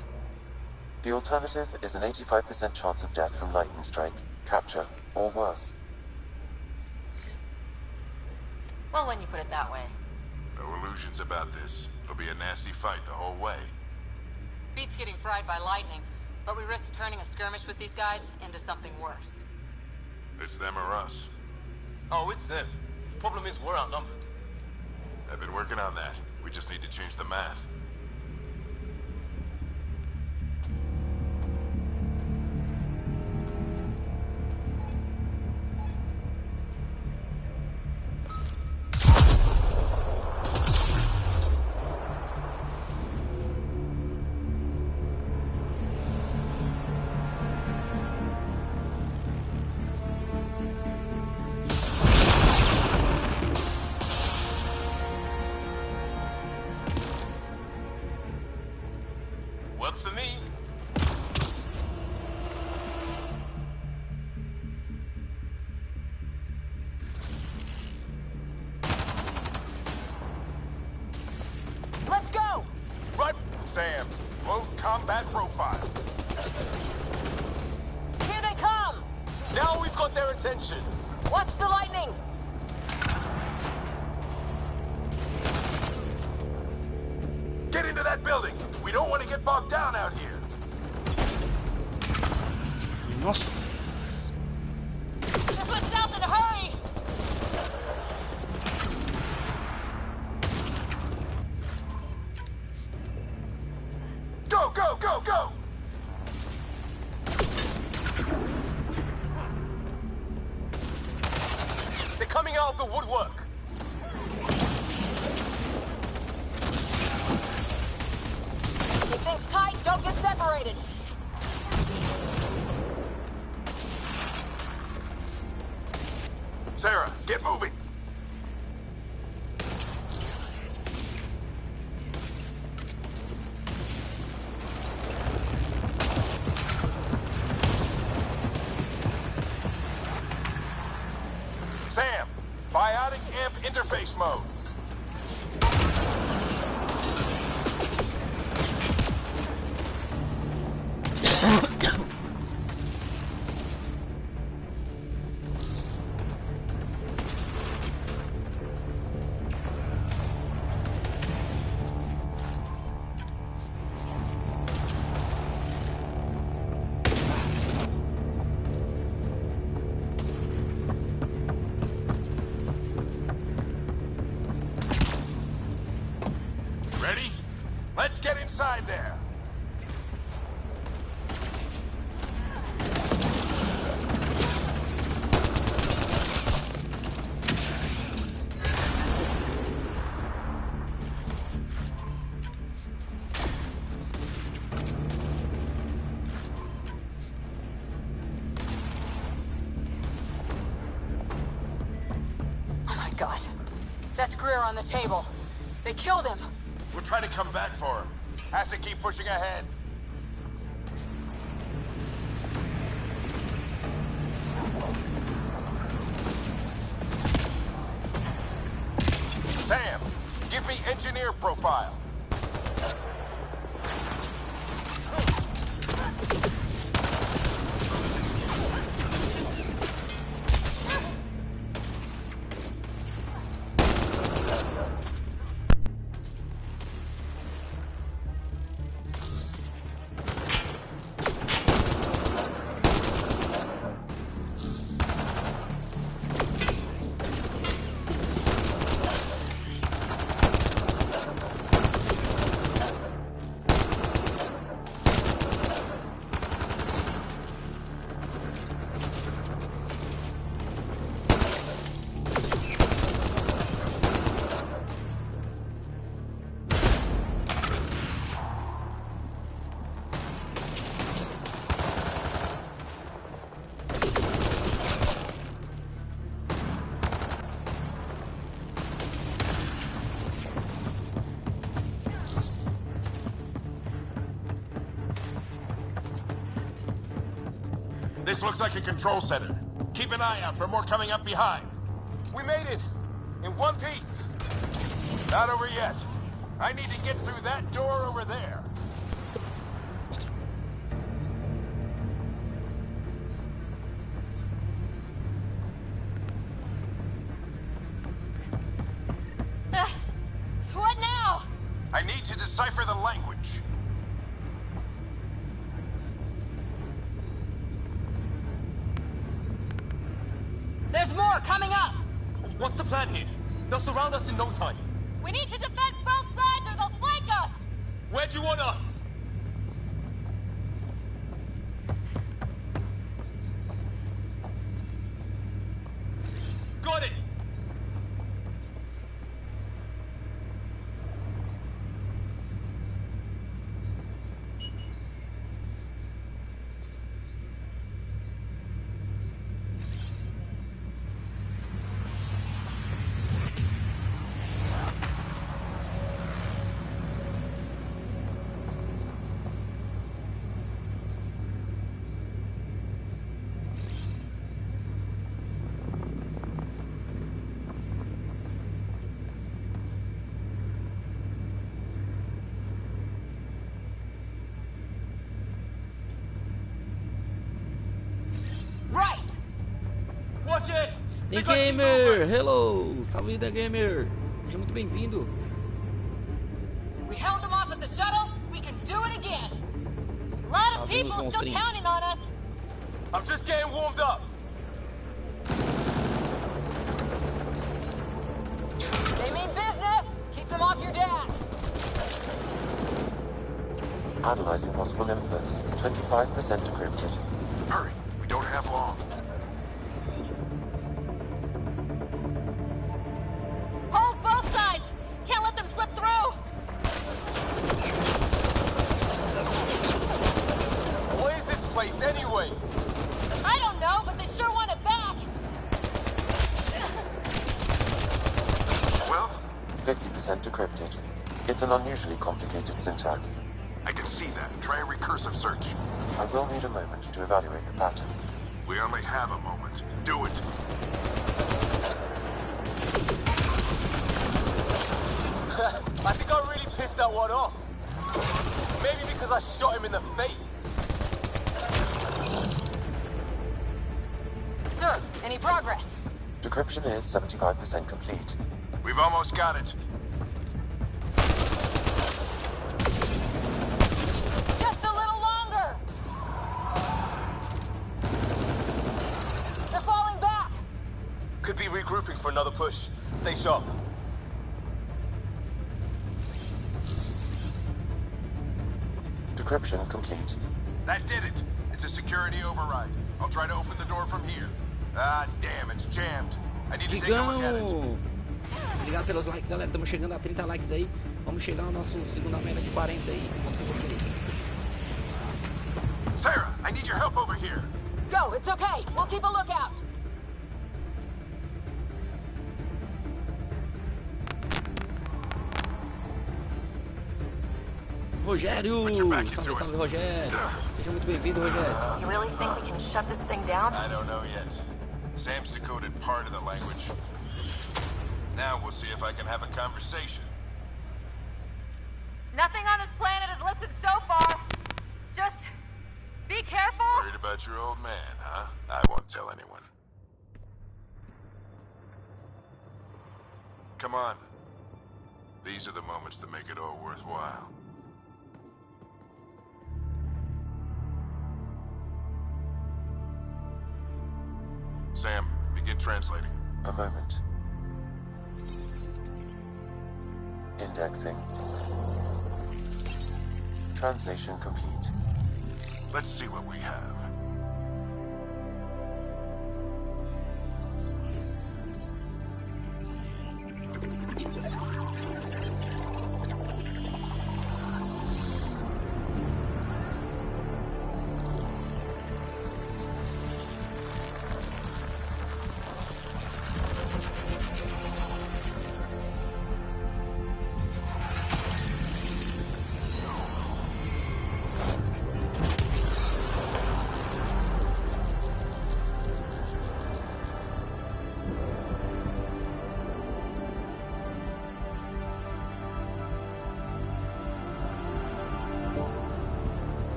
C: The alternative is an 85% chance of death from lightning strike, capture, or worse.
A: Well, when you put it that way.
D: No illusions about this. It'll be a nasty fight the whole way.
E: Beats getting fried by lightning, but we risk turning a skirmish with these guys into something worse.
D: It's them or us.
I: Oh, it's them. Problem is, we're outnumbered.
D: I've been working on that. We just need to change the math.
I: Works for me.
A: Let's go!
D: Right, Sam. Full combat profile.
A: Here they come!
I: Now we've got their attention.
A: Watch the lightning!
D: Get into that building. We don't want to get bogged down out here.
G: Nossa.
A: This one's south in a hurry!
D: Go, go, go, go!
I: They're coming out of the woodwork.
A: Keep things tight, don't get separated.
D: Sarah, get moving. Sam, biotic amp interface mode.
E: God. That's Greer on the table. They killed him.
D: We'll try to come back for him. Have to keep pushing ahead. Sam, give me engineer profile. This looks like a control center. Keep an eye out for more coming up behind. We made it! In one piece! Not over yet. I need to get through that door over there.
A: What now?
D: I need to decipher the language.
A: There's more coming up!
I: What's the plan here? They'll surround us in no time.
A: We need to defend both sides or they'll flank us!
I: Where do you want us? Got it! Watch it!
G: The Gamer! Hello! Salve da Gamer! Seja muito bem-vindo!
A: We held them off at the shuttle, we can do it again! A lot of people still counting on us!
I: I'm just getting warmed up!
E: They mean business! Keep them off your dad!
C: Analyzing possible inputs. 25% decrypted.
D: Hurry, we don't have long.
A: Hold both sides! Can't let them slip through!
I: What is this place anyway?
A: I don't know, but they sure want it back!
C: Well? 50% decrypted. It's an unusually complicated syntax.
D: I can see that. Try a recursive search.
C: I will need a moment to evaluate the pattern.
D: We only have a moment. Do it.
I: I think I really pissed that one off. Maybe because I shot him in the face.
E: Sir, any progress?
C: Decryption is 75% complete.
D: We've almost got it.
E: Just a little longer! They're falling back!
I: Could be regrouping for another push. Stay sharp.
C: Decryption complete.
D: That did it. It's a security override. I'll try to open the door from here. Ah, damn, it's jammed. I need to take a look at it.
G: Obrigado pelos likes, galera. Estamos chegando a 30 likes aí. Vamos chegar ao nosso segunda meta de 40 aí. Conto com vocês.
D: Sarah, I need your help over here.
E: Go, it's okay. We'll keep a lookout.
G: Rogério! Salve, salve, Rogério! Seja muito bem-vindo, Rogério.
A: You really think we can shut this thing down?
D: I don't know yet. Sam's decoded part of the language. Now we'll see if I can have a conversation.
A: Nothing on this planet has listened so far. Just be careful.
D: Worried about your old man, huh? I won't tell anyone. Come on. These are the moments that make it all worthwhile. Sam, begin translating.
C: A moment. Indexing. Translation complete.
D: Let's see what we have.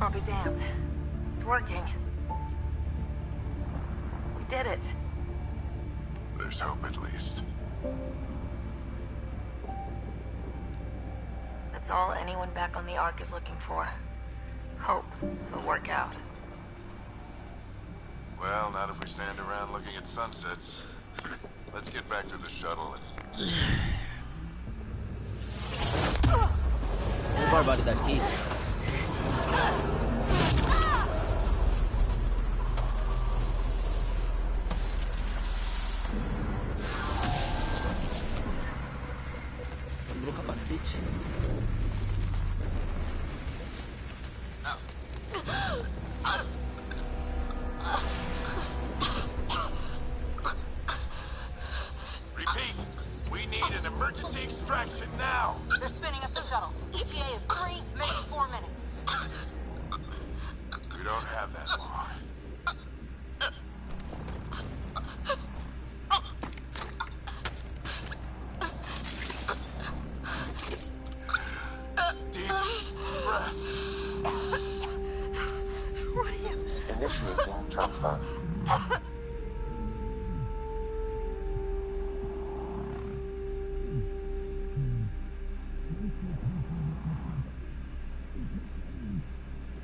A: I'll be damned. It's working. We did it.
D: There's hope at least.
A: That's all anyone back on the Ark is looking for. Hope it'll work out.
D: Well, not if we stand around looking at sunsets. Let's get back to the shuttle and...
G: Barbaridade, que isso? Quebrou o capacete.
D: Repeat, we need an emergency extraction now.
E: They're spinning up the shuttle. ETA is 3, maybe 4 minutes.
D: We don't have that long. Deep breath.
A: What are you?
C: Initiating transfer.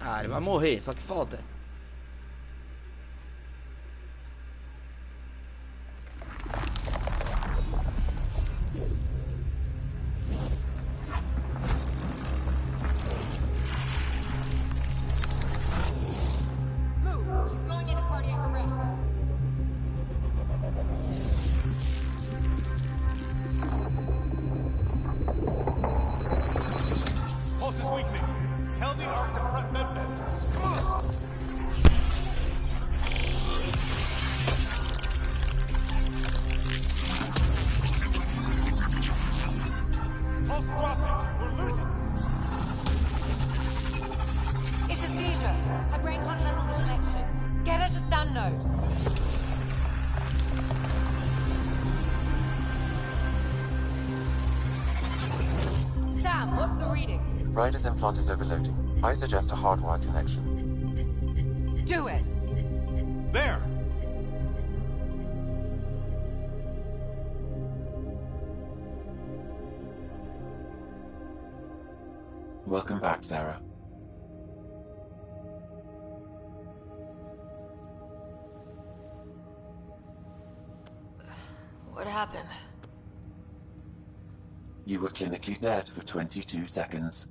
G: Ah, ele vai morrer, só que falta.
E: Move! She's going into cardiac arrest.
K: Pulse is weakening. Tell the Ark to prep medbed. Come on! Pulse dropping. We're losing.
E: It's a seizure. Her brain can't handle the connection. Get her to Sun Node. Sam, what's the reading?
C: Rider's implant is overloading. I suggest a hardwire connection.
E: Do it!
K: There!
C: Welcome back, Sarah.
A: What happened?
C: You were clinically dead for 22 seconds.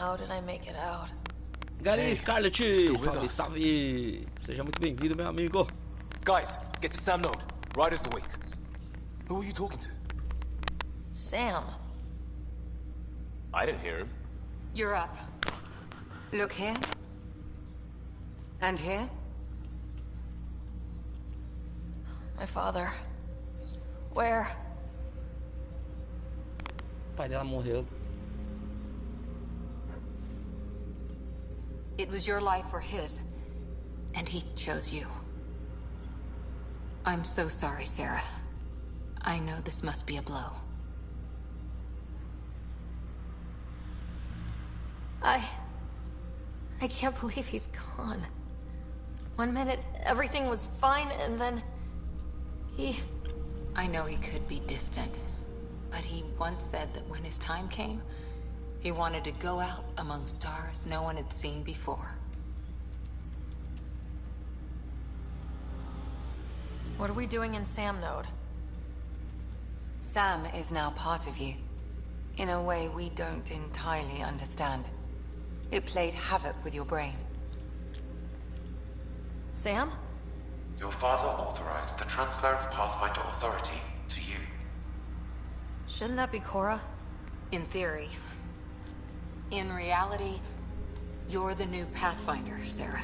A: How did I make it out?
G: Galera, Scarlet,
K: still with
G: salve,
K: us.
G: salve. Seja muito bem-vindo, meu amigo.
K: Guys, get to Sam Node. Ryder's awake. Who are you talking to?
A: Sam.
K: I didn't hear him.
B: You're up. Look here. And here.
A: My father. Where?
G: O pai dela morreu.
E: It was your life or his, and he chose you. I'm so sorry, Sarah. I know this must be a blow.
A: I can't believe he's gone. One minute, everything was fine, and then...
E: I know he could be distant, but he once said that when his time came, he wanted to go out among stars no one had seen before.
A: What are we doing in Sam Node?
B: Sam is now part of you. In a way we don't entirely understand. It played havoc with your brain.
A: Sam?
C: Your father authorized the transfer of Pathfinder authority to you.
A: Shouldn't that be Cora?
E: In theory. In reality, you're the new Pathfinder, Sarah.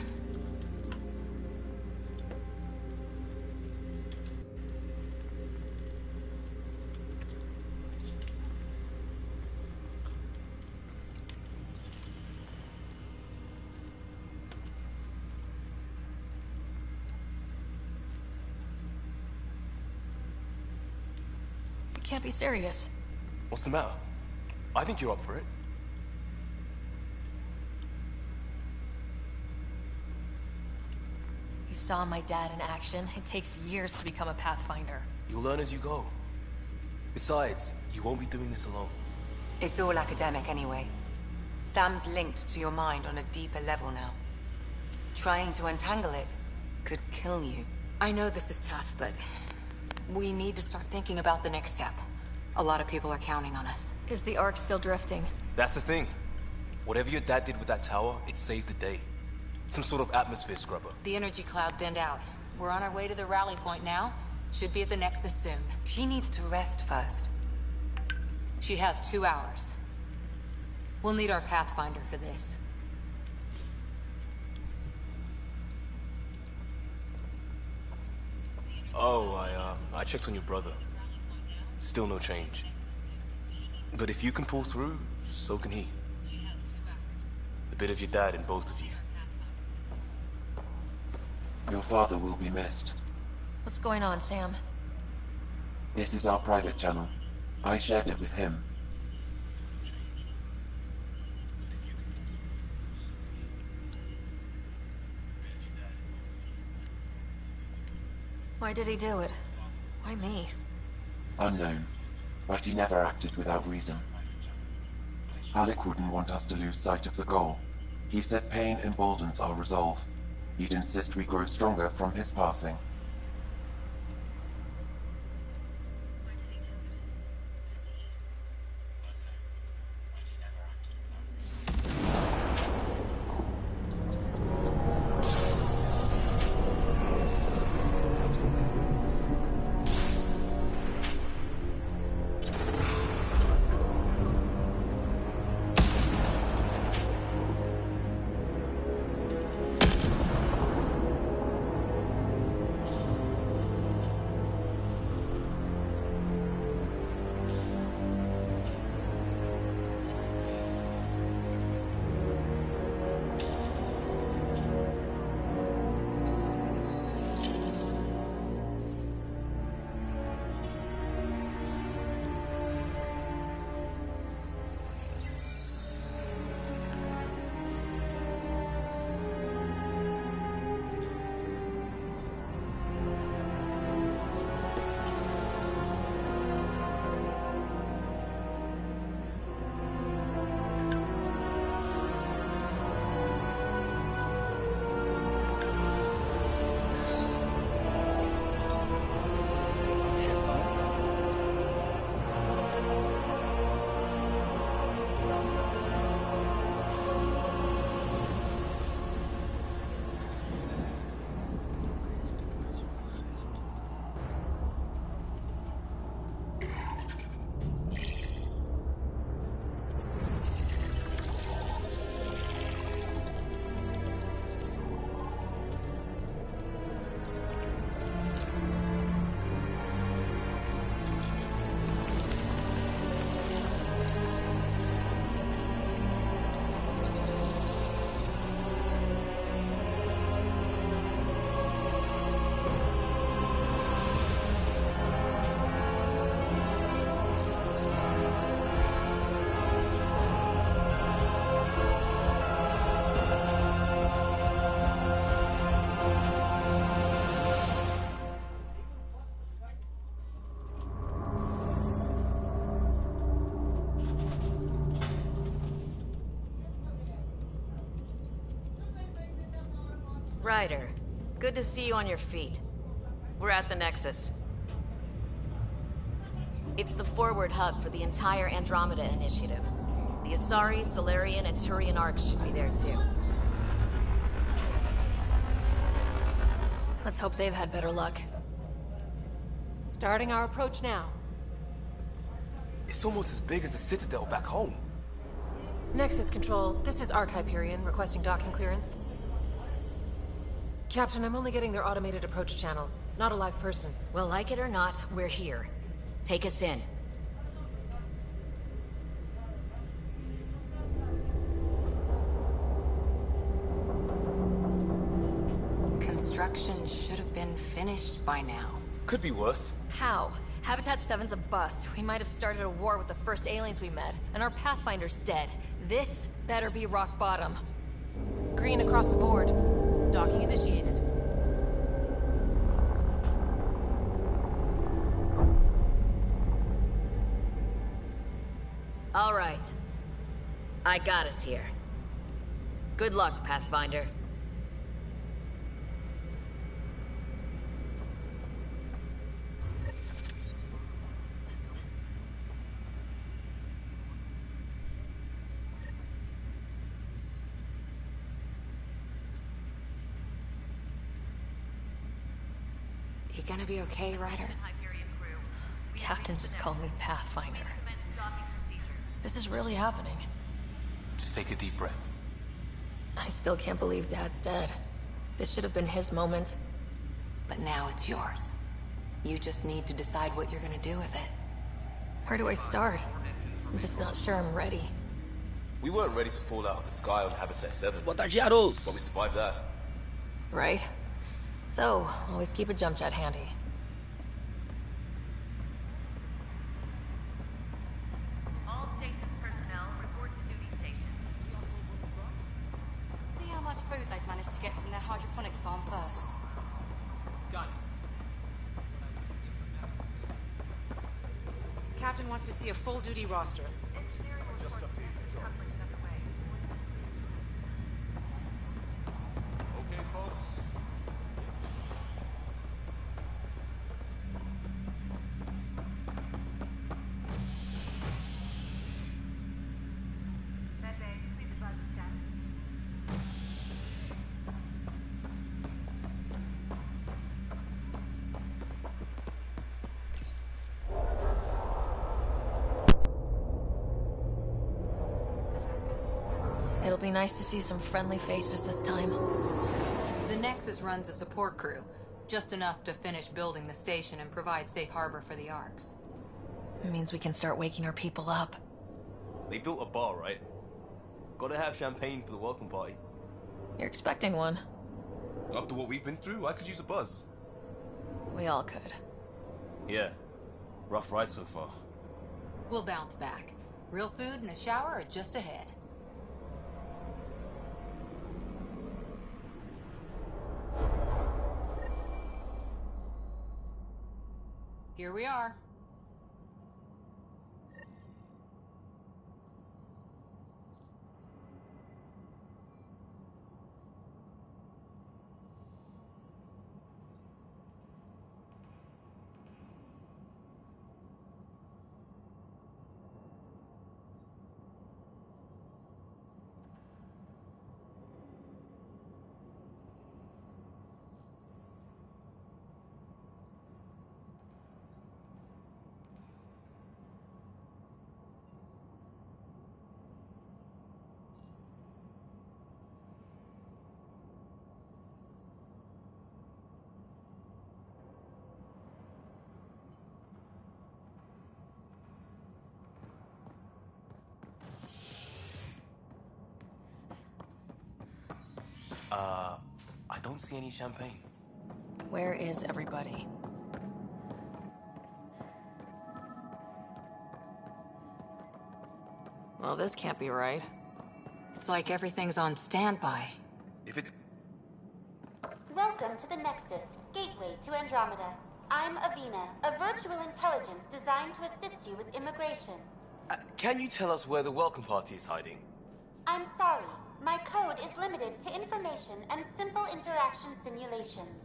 A: You can't be serious.
K: What's the matter? I think you're up for it.
A: You saw my dad in action. It takes years to become a Pathfinder.
K: You'll learn as you go. Besides, you won't be doing this alone.
B: It's all academic anyway. Sam's linked to your mind on a deeper level now. Trying to untangle it could kill you.
E: I know this is tough, but we need to start thinking about the next step. A lot of people are counting on us.
A: Is the Ark still drifting?
K: That's the thing. Whatever your dad did with that tower, it saved the day. Some sort of atmosphere scrubber.
E: The energy cloud thinned out. We're on our way to the rally point now. Should be at the Nexus soon.
B: She needs to rest first.
E: She has 2 hours. We'll need our Pathfinder for this.
K: Oh, I checked on your brother. Still no change. But if you can pull through, so can he. A bit of your dad in both of you.
C: Your father will be missed.
A: What's going on, Sam?
C: This is our private channel. I shared it with him.
A: Why did he do it? Why me?
C: Unknown, but he never acted without reason. Alec wouldn't want us to lose sight of the goal. He said pain emboldens our resolve. He'd insist we grow stronger from his passing.
J: Ryder, good to see you on your feet. We're at the Nexus. It's the forward hub for the entire Andromeda initiative. The Asari, Solarian, and Turian arcs should be there too.
A: Let's hope they've had better luck.
H: Starting our approach now.
K: It's almost as big as the Citadel back home.
H: Nexus Control, this is Arc Hyperion requesting docking clearance. Captain, I'm only getting their automated approach channel, not a live person.
J: Well, like it or not, we're here. Take us in.
E: Construction should have been finished by now.
K: Could be worse.
A: How? Habitat 7's a bust. We might have started a war with the first aliens we met, and our Pathfinder's dead. This better be rock bottom.
H: Green across the board. Docking initiated.
J: All right. I got us here. Good luck, Pathfinder.
E: You gonna be okay, Ryder?
A: Captain just called me Pathfinder. This is really happening.
K: Just take a deep breath.
A: I still can't believe Dad's dead. This should have been his moment.
E: But now it's yours. You just need to decide what you're gonna do with it.
A: Where do I start? I'm just not sure I'm ready.
K: We weren't ready to fall out of the sky on Habitat 7.
G: Boa tarde, Aros.
K: But we survived that.
A: Right? So, always keep a jump jet handy.
N: All stasis personnel report to duty station.
O: See how much food they've managed to get from their hydroponics farm first.
N: Got it.
H: Captain wants to see a full-duty roster.
N: Just up here.
K: Okay, folks.
N: Medbay, please advise the status.
A: It'll be nice to see some friendly faces this time.
E: The Nexus runs a support crew, just enough to finish building the station and provide safe harbor for the arcs.
A: It means we can start waking our people up.
K: They built a bar, right? Gotta have champagne for the welcome party.
A: You're expecting one.
K: After what we've been through, I could use a buzz.
A: We all could.
K: Yeah. Rough ride so far.
E: We'll bounce back. Real food and a shower are just ahead. Here we are.
K: I don't see any champagne.
A: Where is everybody? Well, this can't be right.
E: It's like everything's on standby.
K: If it's...
P: Welcome to the Nexus, gateway to Andromeda. I'm Avina, a virtual intelligence designed to assist you with immigration.
K: Can you tell us where the welcome party is hiding?
P: I'm sorry, my code is limited to information and simple interaction simulations.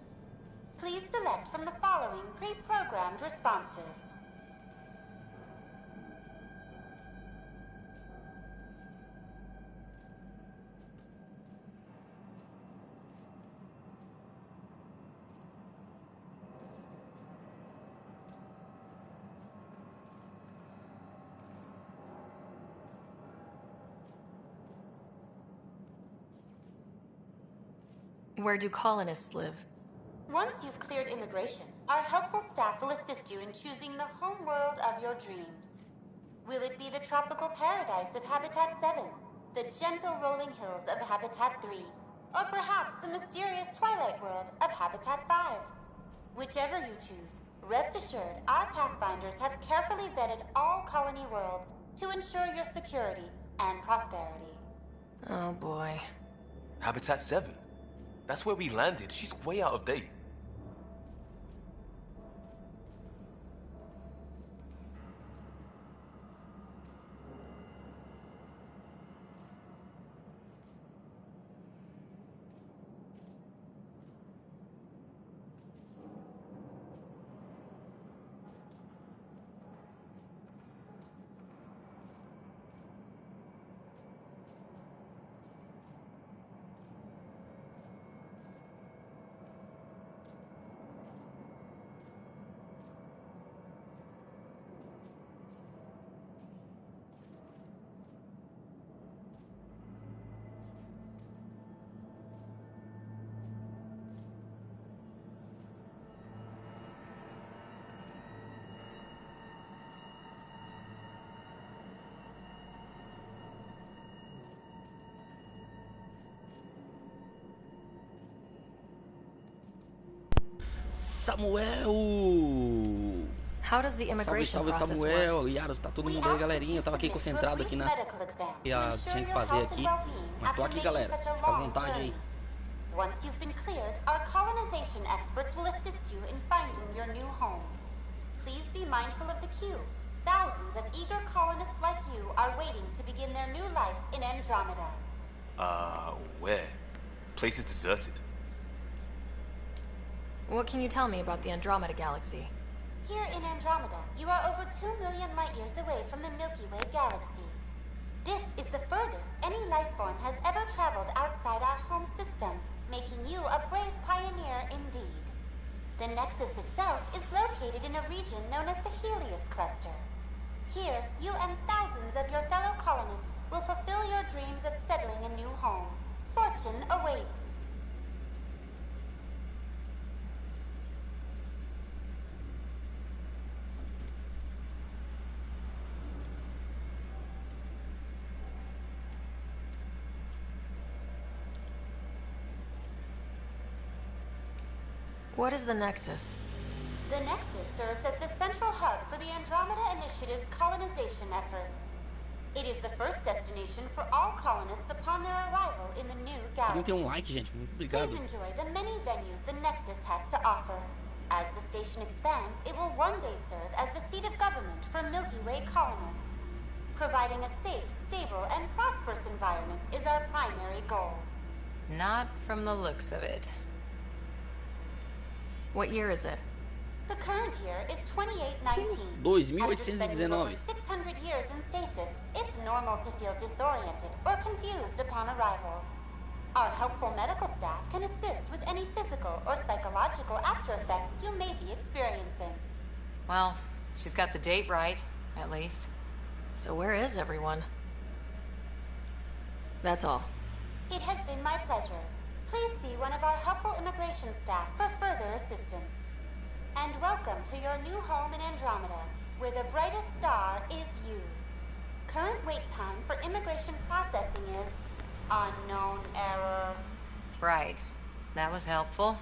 P: Please select from the following pre-programmed responses.
A: Where do colonists live?
P: Once you've cleared immigration, our helpful staff will assist you in choosing the home world of your dreams. Will it be the tropical paradise of Habitat 7, the gentle rolling hills of Habitat 3, or perhaps the mysterious twilight world of Habitat 5? Whichever you choose, rest assured our Pathfinders have carefully vetted all colony worlds to ensure your security and prosperity.
A: Oh boy.
K: Habitat 7? That's where we landed. She's way out of date.
G: Samuel!
A: How does the immigration
G: Salve,
A: process
G: Samuel,
A: work?
G: Yaros, tá todo mundo aí, galerinha. Eu tava aqui concentrado aqui na que tinha que fazer aqui, mas tô aqui, galera. Fica à vontade aí.
P: Once you've been cleared, our colonization experts will assist you in finding your new home. Please be mindful of the queue. Thousands of eager colonists like you are waiting to begin their new life in Andromeda.
K: Where? Place is deserted.
A: What can you tell me about the Andromeda galaxy?
P: Here in Andromeda, you are over 2 million light-years away from the Milky Way galaxy. This is the furthest any life form has ever traveled outside our home system, making you a brave pioneer indeed. The Nexus itself is located in a region known as the Helios Cluster. Here, you and thousands of your fellow colonists will fulfill your dreams of settling a new home. Fortune awaits.
A: What is the Nexus?
P: The Nexus serves as the central hub for the Andromeda Initiative's colonization efforts. It is the first destination for all colonists upon their arrival in the new galaxy.
G: Tem like, gente. Muito obrigado.
P: Please enjoy the many venues the Nexus has to offer. As the station expands, it will one day serve as the seat of government for Milky Way colonists. Providing a safe, stable, and prosperous environment is our primary goal.
E: Not from the looks of it.
A: What year is it?
P: The current year is 2819.
G: 2819.
P: Over 600 years in stasis, it's normal to feel disoriented or confused upon arrival. Our helpful medical staff can assist with any physical or psychological after effects you may be experiencing.
E: Well, she's got the date right, at least.
A: So where is everyone? That's all.
P: It has been my pleasure. Please see one of our helpful immigration staff for further assistance. And welcome to your new home in Andromeda, where the brightest star is you. Current wait time for immigration processing is unknown error.
E: Right. That was helpful.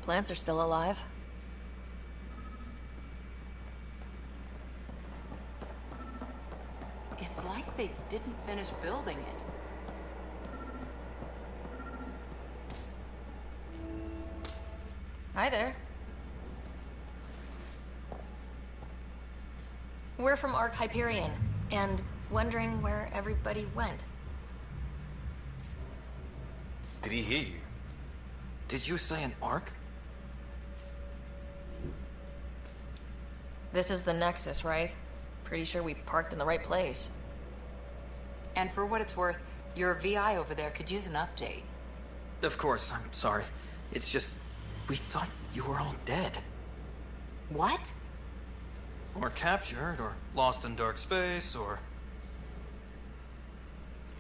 A: Plants are still alive.
E: It's like they didn't finish building it.
A: Hi there. We're from Ark Hyperion, and wondering where everybody went.
K: Did he hear you?
Q: Did you say an arc?
A: This is the Nexus, right? Pretty sure we parked in the right place.
E: And for what it's worth, your VI over there could use an update.
Q: Of course, I'm sorry. It's just, we thought you were all dead.
E: What?
Q: Or captured, or lost in dark space, or...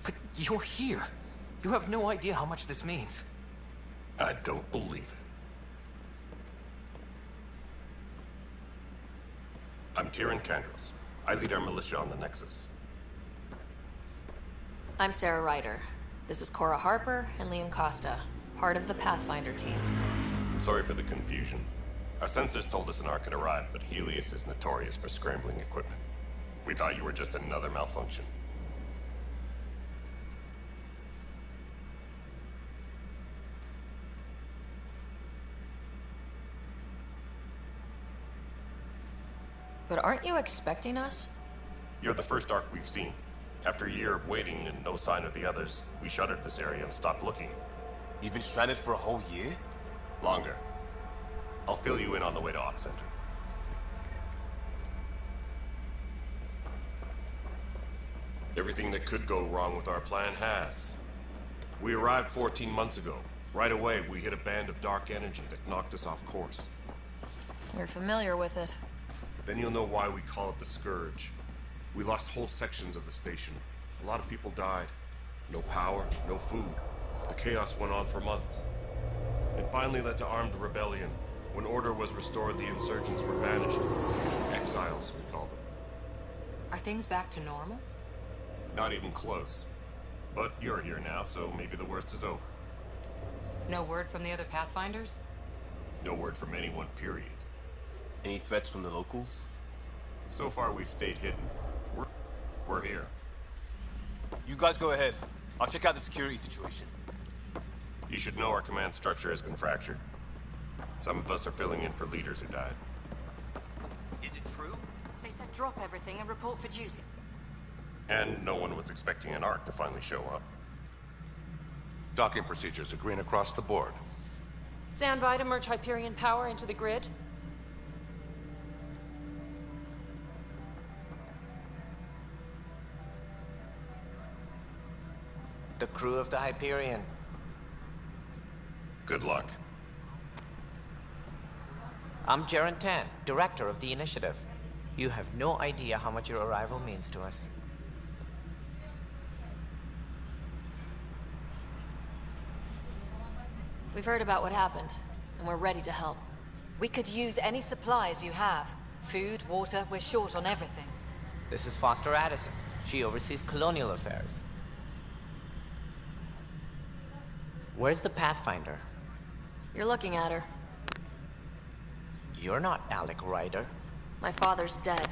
Q: But you're here. You have no idea how much this means.
R: I don't believe it. I'm Tyrion Kandros. I lead our militia on the Nexus.
A: I'm Sarah Ryder. This is Cora Harper and Liam Costa, part of the Pathfinder team.
R: Sorry for the confusion. Our sensors told us an Ark had arrived, but Helios is notorious for scrambling equipment. We thought you were just another malfunction.
A: But aren't you expecting us?
R: You're the first Ark we've seen. After a year of waiting and no sign of the others, we shuttered this area and stopped looking.
K: You've been stranded for a whole year?
R: Longer. I'll fill you in on the way to Op Center. Everything that could go wrong with our plan has. We arrived 14 months ago. Right away, we hit a band of dark energy that knocked us off course.
A: We're familiar with it.
R: Then you'll know why we call it the Scourge. We lost whole sections of the station. A lot of people died. No power, no food. The chaos went on for months. It finally led to armed rebellion. When order was restored, the insurgents were banished. Exiles, we call them.
E: Are things back to normal?
R: Not even close. But you're here now, so maybe the worst is over.
E: No word from the other Pathfinders?
R: No word from anyone, period.
K: Any threats from the locals?
R: So far, we've stayed hidden. We're here.
K: You guys go ahead. I'll check out the security situation.
R: You should know our command structure has been fractured. Some of us are filling in for leaders who died.
Q: Is it true?
O: They said drop everything and report for duty.
R: And no one was expecting an Ark to finally show up.
D: Docking procedures are green across the board.
H: Stand by to merge Hyperion power into the grid.
S: The crew of the Hyperion.
R: Good luck.
S: I'm Jaren Tan, director of the initiative. You have no idea how much your arrival means to us.
A: We've heard about what happened, and we're ready to help.
J: We could use any supplies you have. Food, water, we're short on everything.
S: This is Foster Addison. She oversees colonial affairs. Where's the Pathfinder?
A: You're looking at her.
S: You're not Alec Ryder.
A: My father's dead.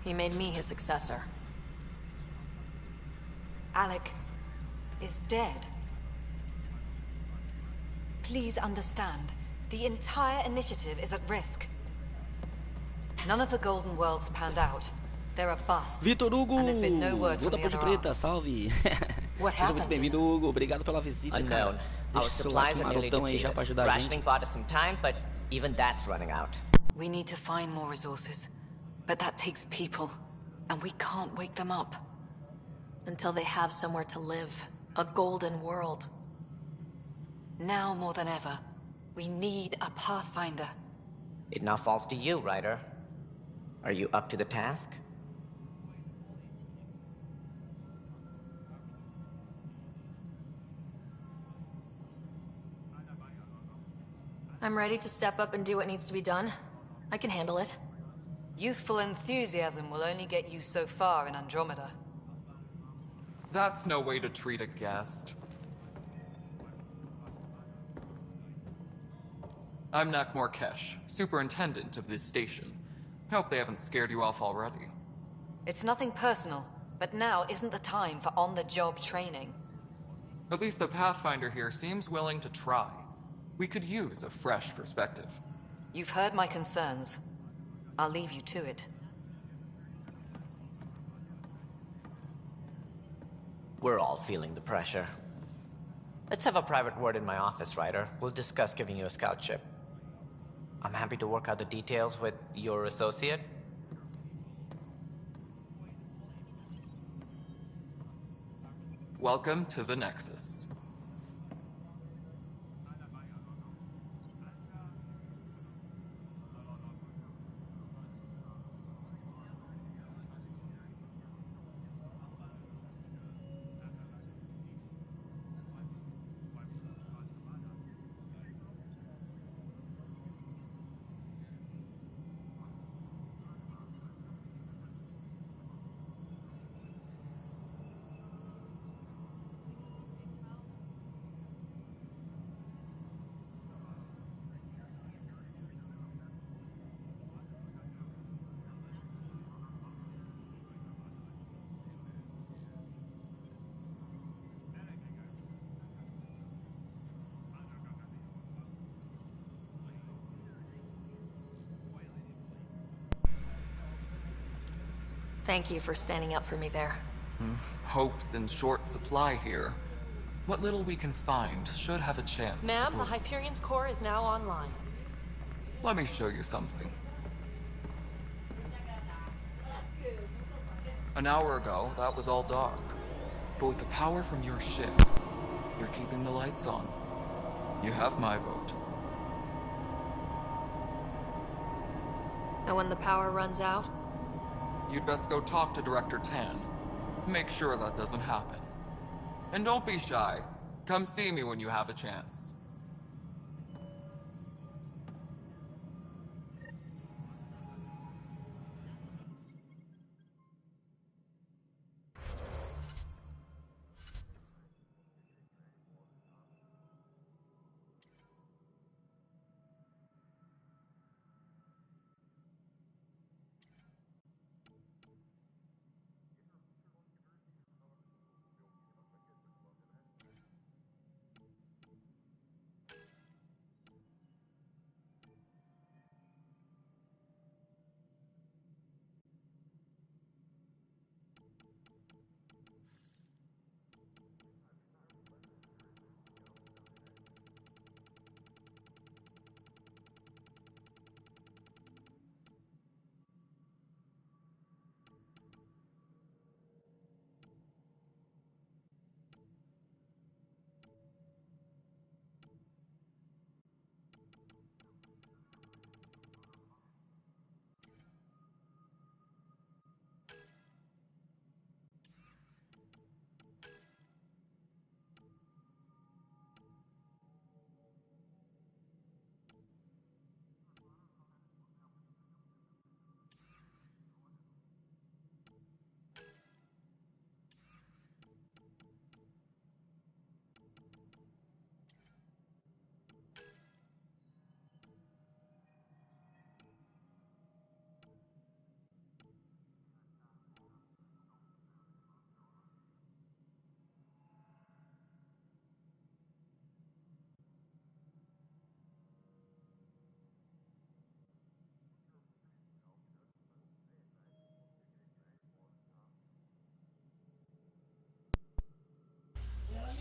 A: He made me his successor.
J: Alec is dead. Please understand, the entire initiative is at risk. None of the Golden Worlds panned out. They're a bust.
G: Vitor Hugo,
J: and there's been no word from
G: Vuda
J: the
G: Ponte
J: other
G: Preta,
J: arms.
G: salve.
J: What
G: Seja muito
J: happened?
G: bem-vindo, Hugo. Obrigado pela visita, cara.
S: Unknown. Our
G: Deixa o celular
S: supplies
G: com
S: are nearly
G: marotão aí já pra
S: depleted.
G: ajudar a
S: Rationing
G: gente.
S: bought us some time, but even that's running out.
J: We need to find more resources. But that takes people. And we can't wake them up.
A: Until they have somewhere to live. A golden world.
J: Now more than ever, we need a Pathfinder.
S: It now falls to you, Ryder. Are you up to the task?
A: I'm ready to step up and do what needs to be done. I can handle it.
J: Youthful enthusiasm will only get you so far in Andromeda.
T: That's no way to treat a guest. I'm Nak Morkesh, superintendent of this station. Hope they haven't scared you off already.
J: It's nothing personal, but now isn't the time for on-the-job training.
T: At least the Pathfinder here seems willing to try. We could use a fresh perspective.
J: You've heard my concerns. I'll leave you to it.
S: We're all feeling the pressure. Let's have a private word in my office, Ryder. We'll discuss giving you a scout ship. I'm happy to work out the details with your associate.
T: Welcome to the Nexus.
A: Thank you for standing up for me there.
T: Hope's in short supply here. What little we can find should have a chance.
H: Ma'am, the Hyperion's core is now online.
T: Let me show you something. An hour ago, that was all dark. But with the power from your ship, you're keeping the lights on. You have my vote.
A: And when the power runs out?
T: You'd best go talk to Director Tan. Make sure that doesn't happen. And don't be shy. Come see me when you have a chance.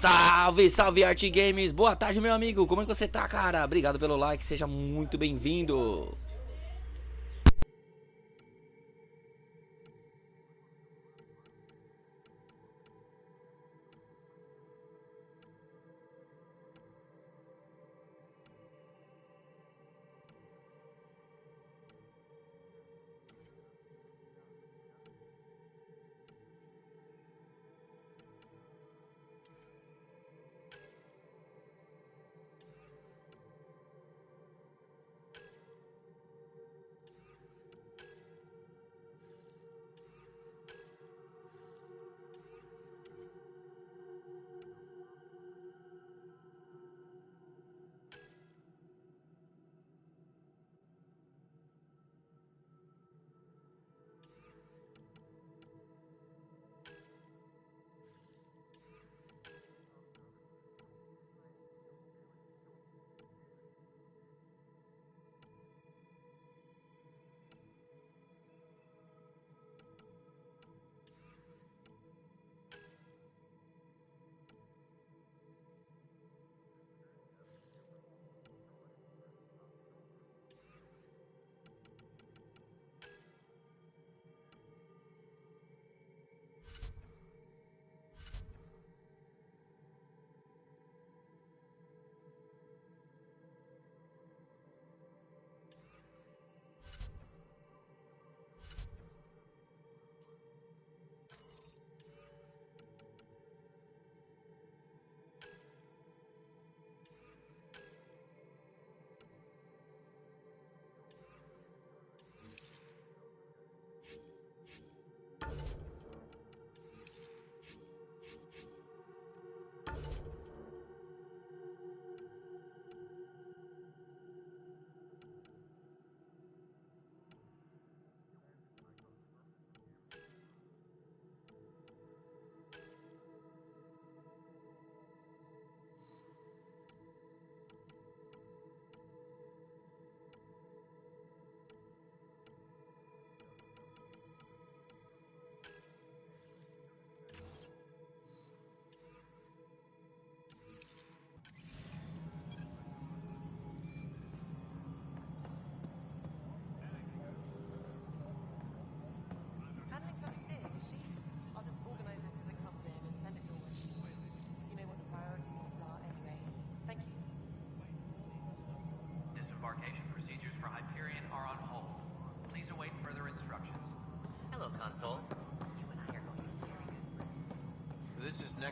G: Salve, salve Arte Games! Boa tarde, meu amigo! Como é que você tá, cara? Obrigado pelo like, seja muito bem-vindo!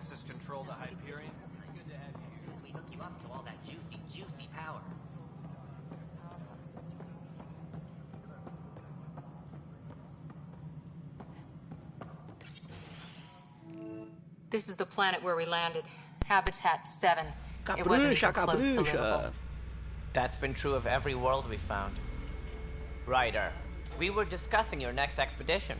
F: Nexus control the Hyperion?
U: It's good to have you here. As soon as we hook you up to all that juicy power.
E: This is the planet where we landed. Habitat 7. It wasn't even close to livable.
S: That's been true of every world we found. Ryder, we were discussing your next expedition.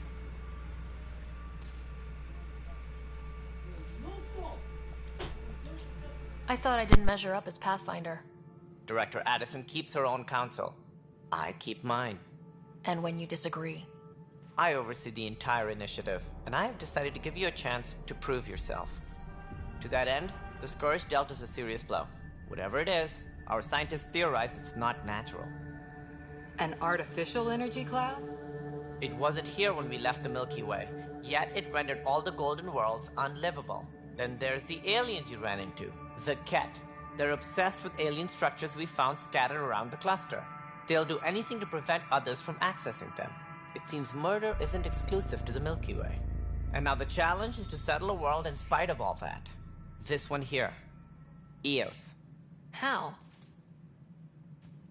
A: I thought I didn't measure up as Pathfinder.
S: Director Addison keeps her own counsel. I keep mine.
A: And when you disagree?
S: I oversee the entire initiative, and I have decided to give you a chance to prove yourself. To that end, the Scourge dealt us a serious blow. Whatever it is, our scientists theorize it's not natural.
E: An artificial energy cloud?
S: It wasn't here when we left the Milky Way, yet it rendered all the Golden Worlds unlivable. Then there's the aliens you ran into, the Ket. They're obsessed with alien structures we found scattered around the cluster. They'll do anything to prevent others from accessing them. It seems murder isn't exclusive to the Milky Way. And now the challenge is to settle a world in spite of all that. This one here. Eos.
A: How?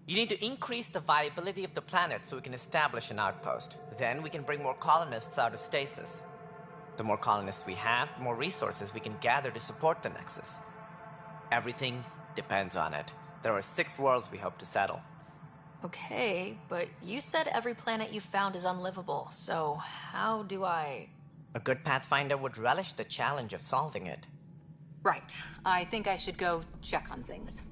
S: You need to increase the viability of the planet so we can establish an outpost. Then we can bring more colonists out of stasis. The more colonists we have, the more resources we can gather to support the Nexus. Everything depends on it. There are 6 worlds we hope to settle.
A: Okay, but you said every planet you found is unlivable, so how do I...
S: A good Pathfinder would relish the challenge of solving it.
E: Right. I think I should go check on things.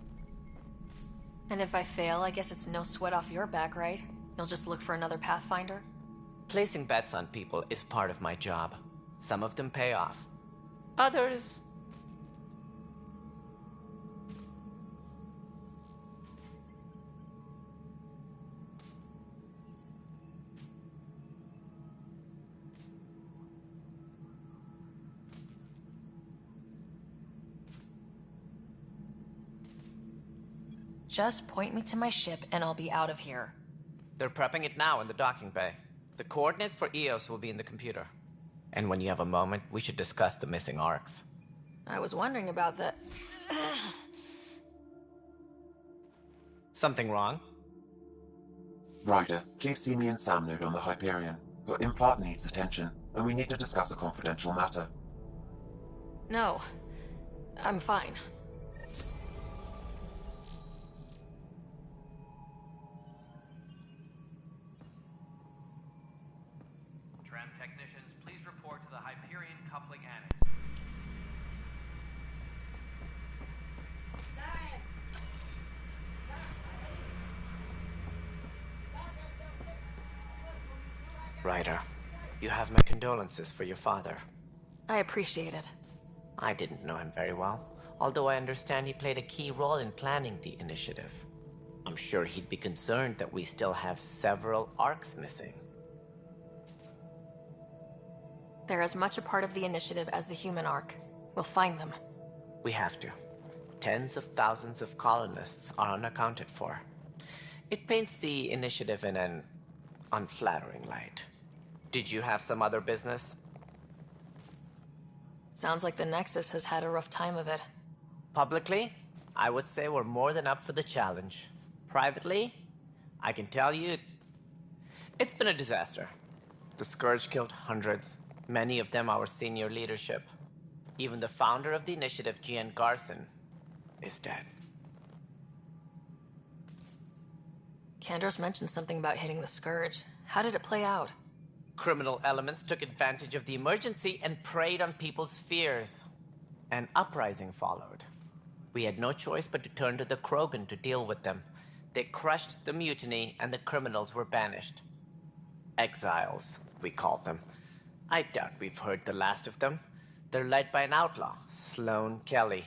A: And if I fail, I guess it's no sweat off your back, right? You'll just look for another Pathfinder?
S: Placing bets on people is part of my job. Some of them pay off. Others...
A: Just point me to my ship and I'll be out of here.
S: They're prepping it now in the docking bay. The coordinates for Eos will be in the computer. And when you have a moment, we should discuss the missing arcs.
A: I was wondering about that.
S: Something wrong?
C: Ryder, please see me and Sam node on the Hyperion. Your implant needs attention, and we need to discuss a confidential matter.
A: No. I'm fine.
V: Tram technicians, please report to the Hyperion coupling annex.
S: Ryder, you have my condolences for your father.
A: I appreciate it.
S: I didn't know him very well, although I understand he played a key role in planning the initiative. I'm sure he'd be concerned that we still have several arcs missing.
A: They're as much a part of the initiative as the human arc. We'll find them.
S: We have to. Tens of thousands of colonists are unaccounted for. It paints the initiative in an unflattering light. Did you have some other business?
A: Sounds like the Nexus has had a rough time of it.
S: Publicly, I would say we're more than up for the challenge. Privately, I can tell you, it's been a disaster. The Scourge killed hundreds, many of them our senior leadership. Even the founder of the initiative, Gian Garson, is dead.
A: Kandros mentioned something about hitting the Scourge. How did it play out?
S: Criminal elements took advantage of the emergency and preyed on people's fears. An uprising followed. We had no choice but to turn to the Krogan to deal with them. They crushed the mutiny and the criminals were banished. Exiles, we call them. I doubt we've heard the last of them. They're led by an outlaw, Sloane Kelly.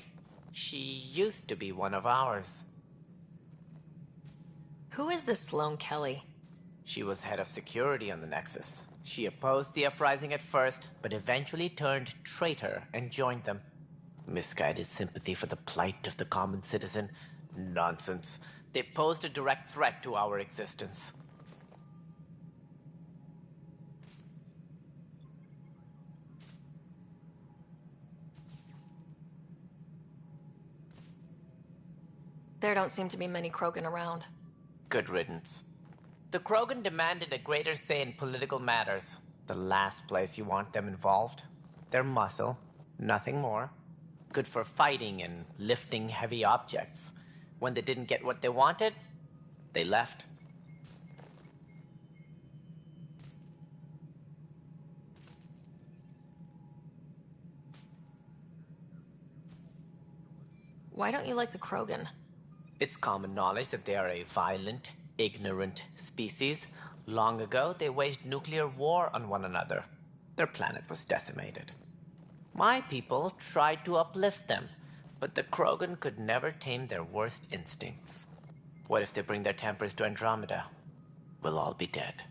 S: She used to be one of ours.
A: Who is this Sloane Kelly?
S: She was head of security on the Nexus. She opposed the uprising at first, but eventually turned traitor and joined them. Misguided sympathy for the plight of the common citizen? Nonsense. They posed a direct threat to our existence.
A: There don't seem to be many Krogan around.
S: Good riddance. The Krogan demanded a greater say in political matters. The last place you want them involved. They're muscle, nothing more. Good for fighting and lifting heavy objects. When they didn't get what they wanted, they left.
A: Why don't you like the Krogan?
S: It's common knowledge that they are a violent, ignorant species. Long ago, they waged nuclear war on one another. Their planet was decimated. My people tried to uplift them, but the Krogan could never tame their worst instincts. What if they bring their tempers to Andromeda? We'll all be dead.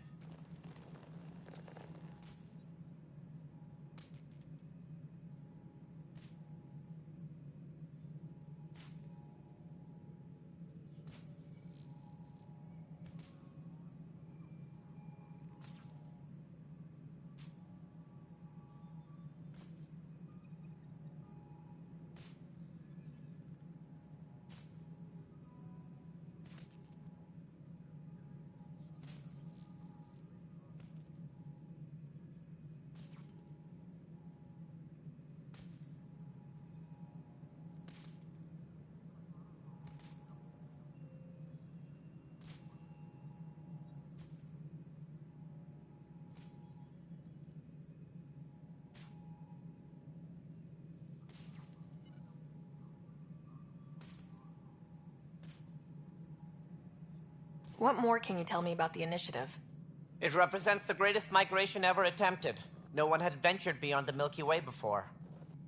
A: What more can you tell me about the initiative?
S: It represents the greatest migration ever attempted. No one had ventured beyond the Milky Way before.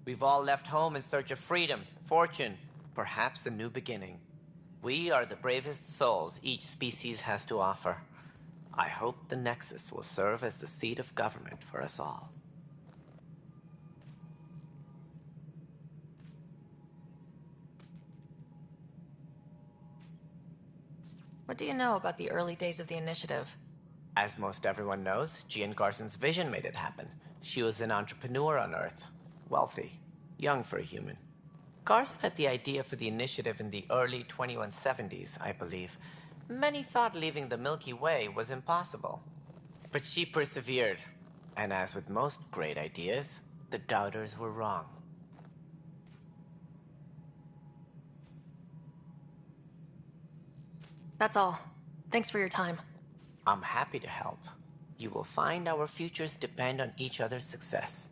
S: We've all left home in search of freedom, fortune, perhaps a new beginning. We are the bravest souls each species has to offer. I hope the Nexus will serve as the seat of government for us all.
A: What do you know about the early days of the initiative?
S: As most everyone knows, Jean Garson's vision made it happen. She was an entrepreneur on Earth. Wealthy. Young for a human. Garson had the idea for the initiative in the early 2170s, I believe. Many thought leaving the Milky Way was impossible. But she persevered. And as with most great ideas, the doubters were wrong.
A: That's all. Thanks for your time.
S: I'm happy to help. You will find our futures depend on each other's success.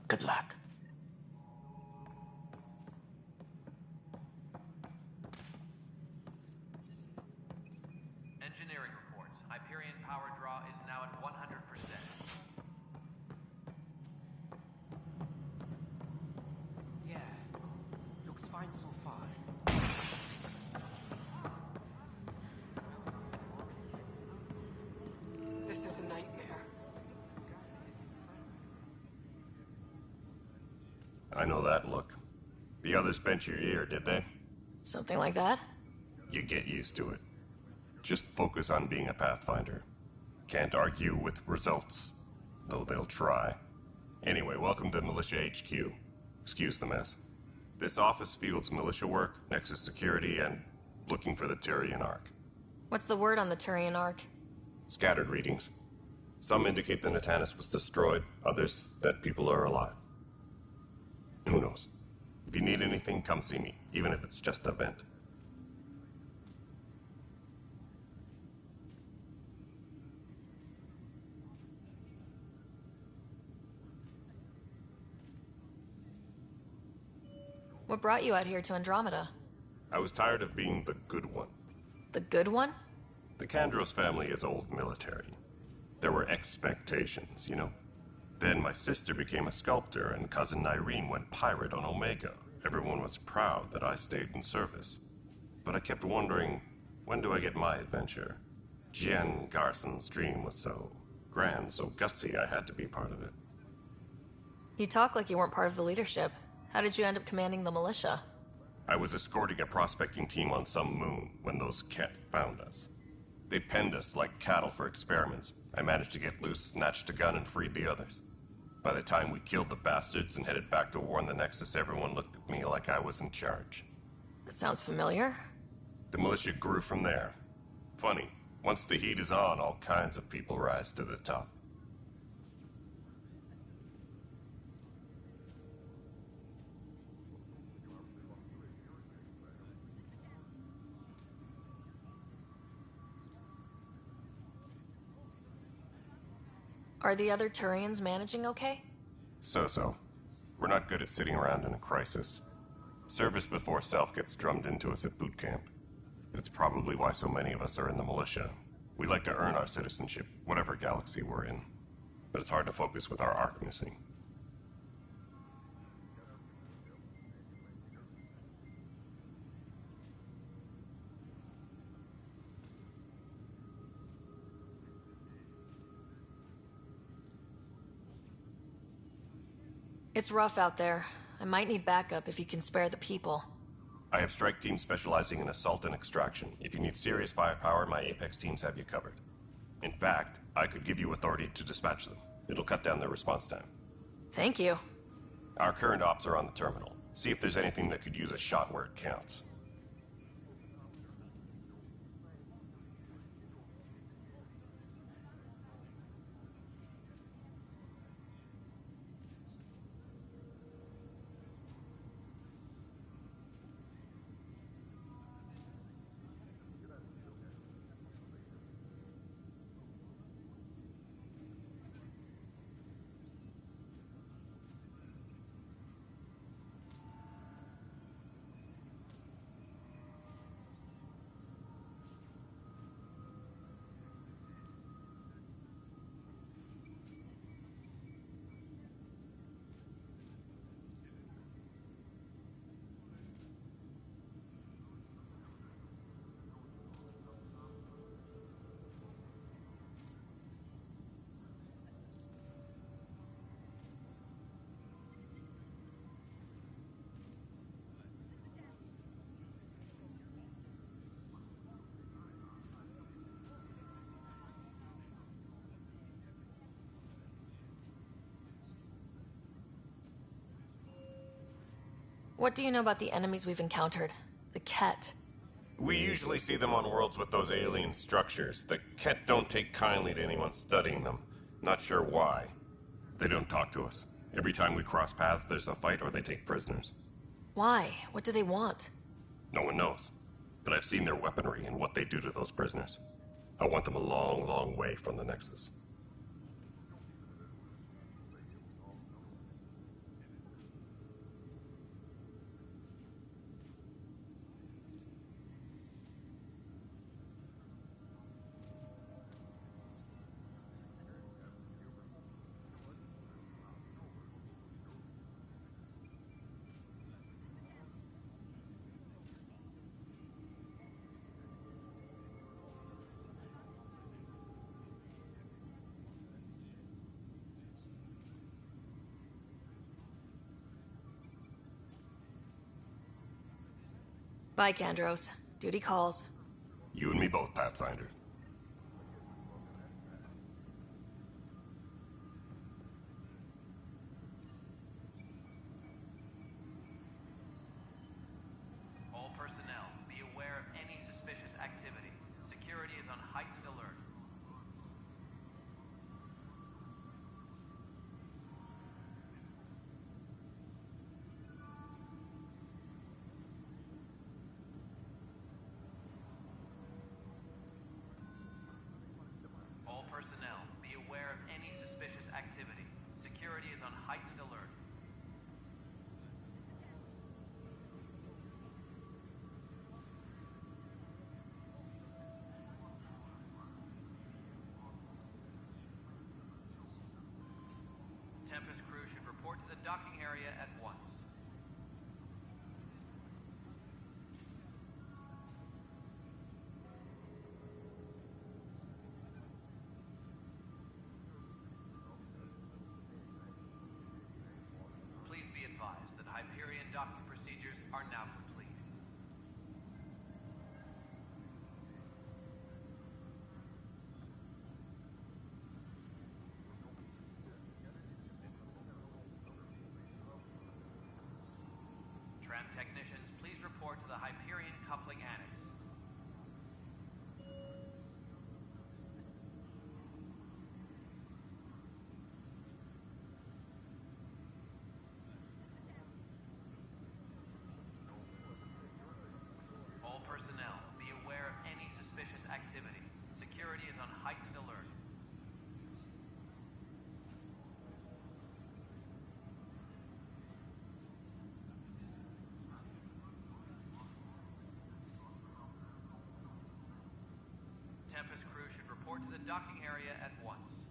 S: Good luck.
V: Engineering reports. Hyperion power draw is now at 100%.
L: Yeah, looks fine so far. This is a nightmare.
R: I know that look. The others bent your ear, did they?
A: Something like that?
R: You get used to it. Just focus on being a Pathfinder. Can't argue with results, though they'll try. Anyway, welcome to Militia HQ. Excuse the mess. This office fields militia work, Nexus security, and looking for the Turian Ark.
A: What's the word on the Turian Ark?
R: Scattered readings. Some indicate the Natanus was destroyed, others that people are alive. Who knows? If you need anything, come see me, even if it's just a vent.
A: What brought you out here to Andromeda?
R: I was tired of being the good one.
A: The good one?
R: The Kandros family is old military. There were expectations, you know. Then my sister became a sculptor and cousin Irene went pirate on Omega. Everyone was proud that I stayed in service. But I kept wondering, when do I get my adventure? Jen Garson's dream was so grand, so gutsy, I had to be part of it.
A: You talk like you weren't part of the leadership. How did you end up commanding the militia?
R: I was escorting a prospecting team on some moon when those Ket found us. They penned us like cattle for experiments. I managed to get loose, snatched a gun, and freed the others. By the time we killed the bastards and headed back to warn the Nexus, everyone looked at me like I was in charge.
A: That sounds familiar.
R: The militia grew from there. Funny, once the heat is on, all kinds of people rise to the top.
A: Are the other Turians managing okay?
R: So-so. We're not good at sitting around in a crisis. Service before self gets drummed into us at boot camp. That's probably why so many of us are in the militia. We like to earn our citizenship, whatever galaxy we're in. But it's hard to focus with our arc missing.
A: It's rough out there. I might need backup if you can spare the people.
R: I have strike teams specializing in assault and extraction. If you need serious firepower, my Apex teams have you covered. In fact, I could give you authority to dispatch them. It'll cut down their response time.
A: Thank you.
R: Our current ops are on the terminal. See if there's anything that could use a shot where it counts.
A: What do you know about the enemies we've encountered? The Ket.
R: We usually see them on worlds with those alien structures. The Ket don't take kindly to anyone studying them. Not sure why. They don't talk to us. Every time we cross paths, there's a fight or they take prisoners.
A: Why? What do they want?
R: No one knows. But I've seen their weaponry and what they do to those prisoners. I want them a long, long way from the Nexus.
A: Bye, Kandros. Duty calls.
R: You and me both, Pathfinder.
V: All personnel, be aware of any suspicious activity. Security is on heightened alert. All personnel, be aware of any suspicious activity. Security is on heightened alert. Tempest crew should report to the docking area at once. Please be advised that Hyperion docking procedures are now complete. Tram technicians, please report to the Hyperion coupling annex. Tempest crew should report to the docking area at once.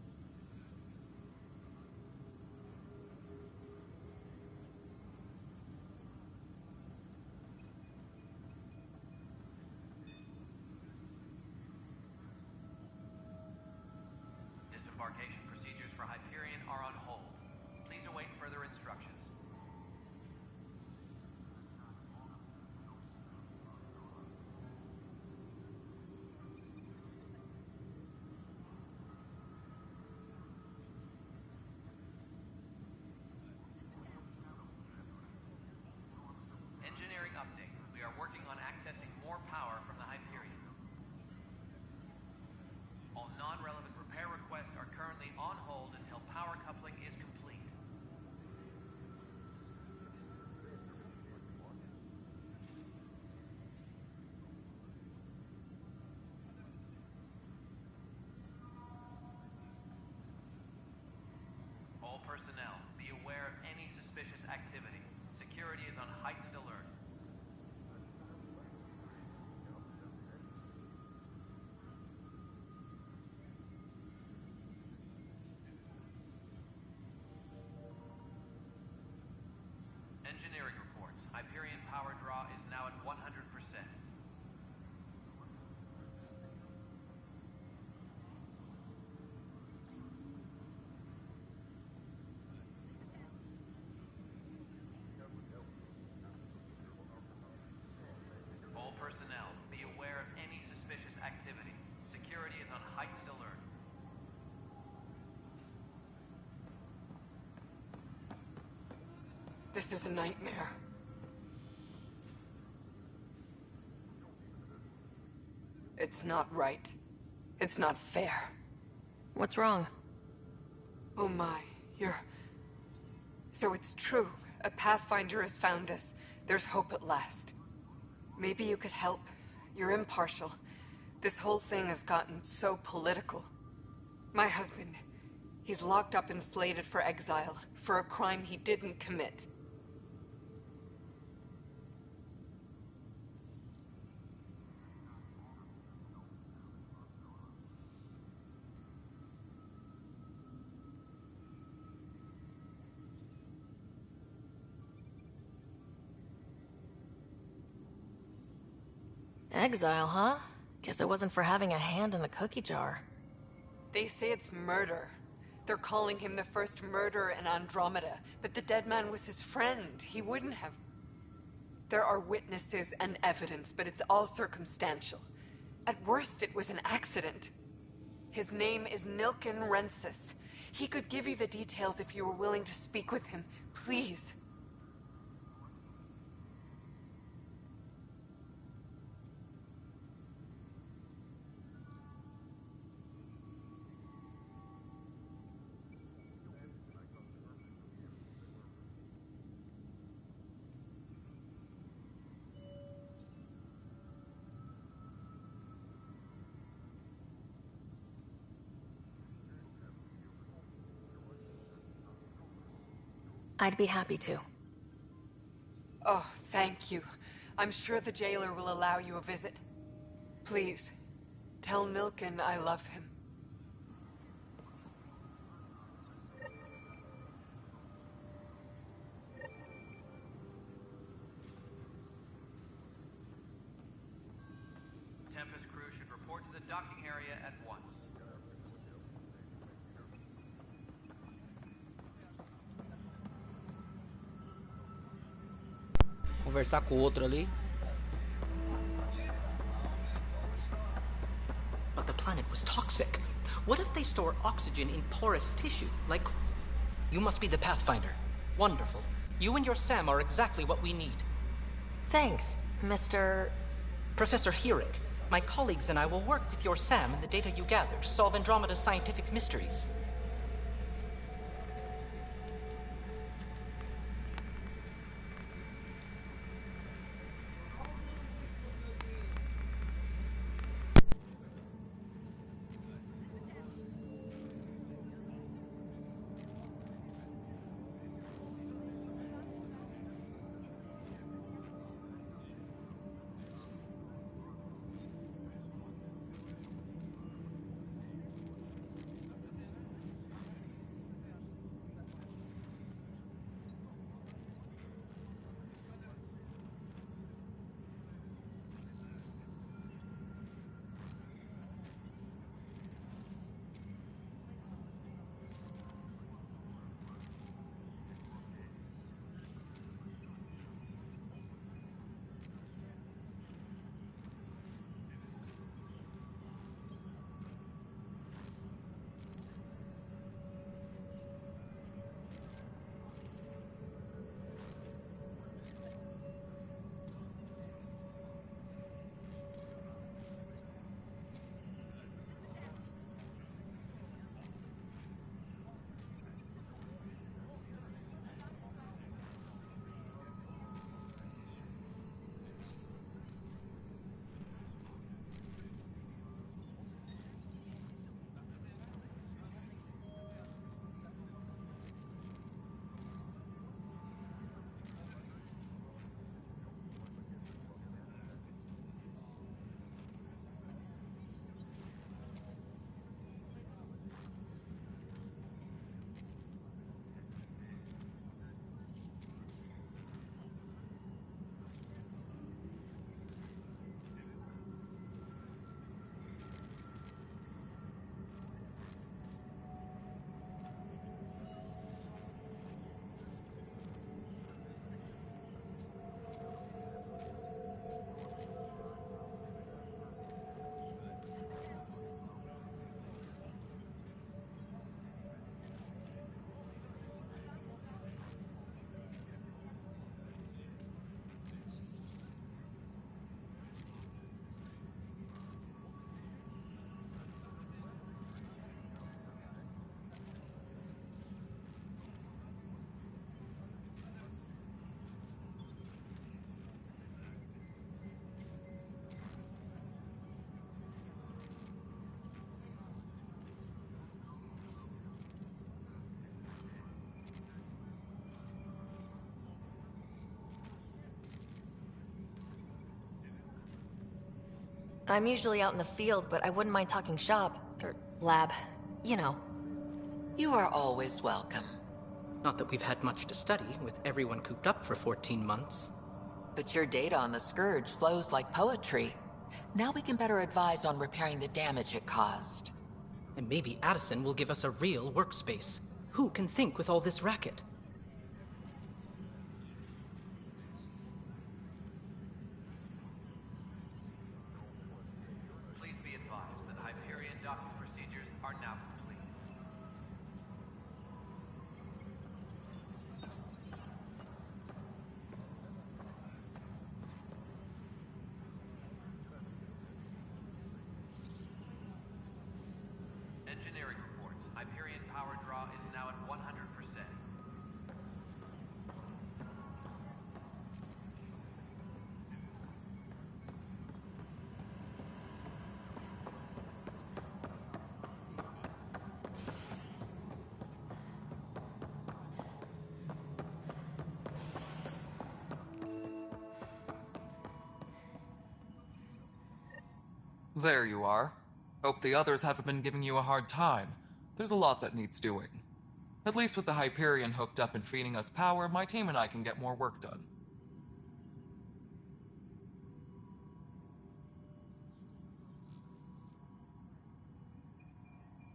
V: Disembarkation procedures for Hyperion are on hold. Please await further instructions. Engineering update. We are working on accessing more power from the Hyperion. All non-relevant repair requests are currently on hold until power coupling is complete. All personnel, be aware of any suspicious activity. Security is on heightened alert. Engineering reports. Hyperion power draw is now at 100%. All personnel, be aware of any suspicious activity. Security is on heightened alert.
L: This is a nightmare. It's not right. It's not fair.
A: What's wrong?
L: Oh my, you're... So it's true. A Pathfinder has found us. There's hope at last. Maybe you could help. You're impartial. This whole thing has gotten so political. My husband, he's locked up and slated for exile for a crime he didn't commit.
A: Exile, huh? Guess it wasn't for having a hand in the cookie jar.
L: They say it's murder. They're calling him the first murderer in Andromeda, but the dead man was his friend. He wouldn't have... There are witnesses and evidence, but it's all circumstantial. At worst, it was an accident. His name is Nilken Rensis. He could give you the details if you were willing to speak with him. Please.
A: I'd be happy to.
L: Oh, thank you. I'm sure the jailer will allow you a visit. Please, tell Nilken I love him.
V: Tempest crew should report to the docking area at once.
G: Conversar com o outro ali.
I: But the planet was toxic. What if they store oxygen in porous tissue, like... You must be the Pathfinder. Wonderful. You and your Sam are exactly what we need.
A: Thanks, Mr...
I: Professor Herrick. My colleagues and I will work with your Sam and the data you gather to solve Andromeda's scientific mysteries.
A: I'm usually out in the field, but I wouldn't mind talking shop. Or lab. You know.
I: You are always welcome. Not that we've had much to study, with everyone cooped up for 14 months.
B: But your data on the Scourge flows like poetry. Now we can better advise on repairing the damage it caused.
I: And maybe Addison will give us a real workspace. Who can think with all this racket?
V: Please be advised that Hyperion docking procedures are now complete. Engineering reports. Hyperion power draw is now at 100%.
T: There you are. Hope the others haven't been giving you a hard time. There's a lot that needs doing. At least with the Hyperion hooked up and feeding us power, my team and I can get more work done.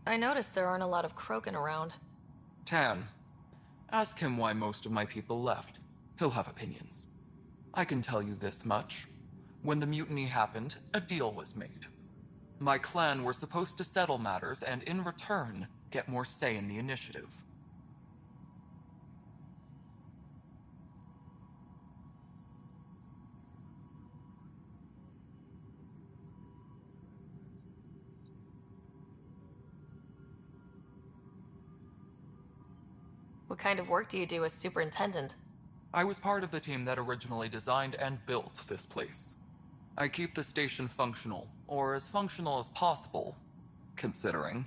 A: I noticed there aren't a lot of Krogan around.
T: Tan. Ask him why most of my people left. He'll have opinions. I can tell you this much. When the mutiny happened, a deal was made. My clan were supposed to settle matters and, in return, get more say in the initiative.
A: What kind of work do you do as superintendent?
T: I was part of the team that originally designed and built this place. I keep the station functional, or as functional as possible, considering.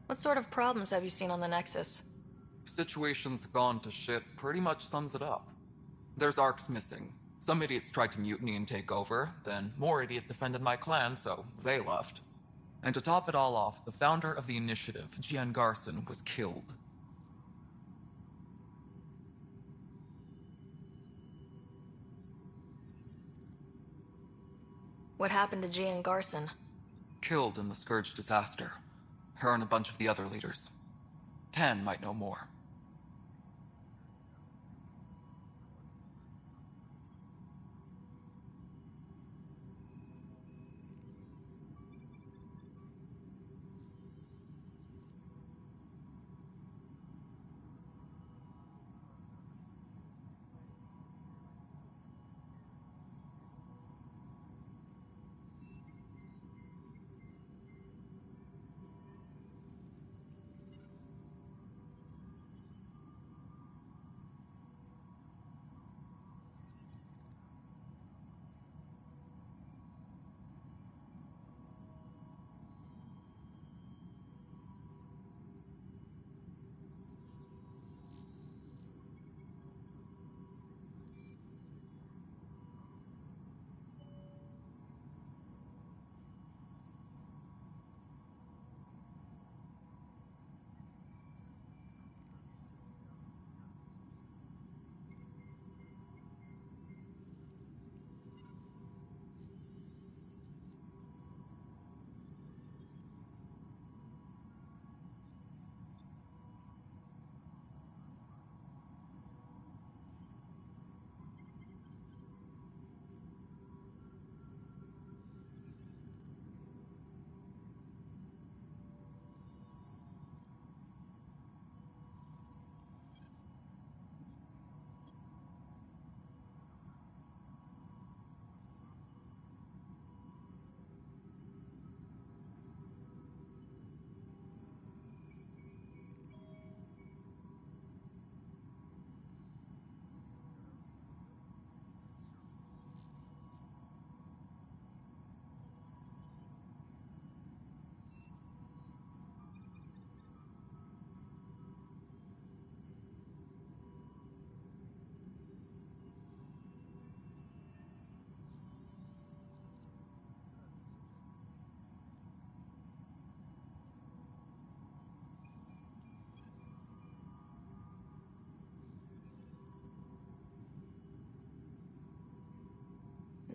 A: What sort of problems have you seen on the Nexus?
T: Situation's gone to shit pretty much sums it up. There's arcs missing. Some idiots tried to mutiny and take over, then more idiots offended my clan, so they left. And to top it all off, the founder of the initiative, Gian Garson, was killed.
A: What happened to Gian Garson?
T: Killed in the Scourge disaster. Her and a bunch of the other leaders. Tan might know more.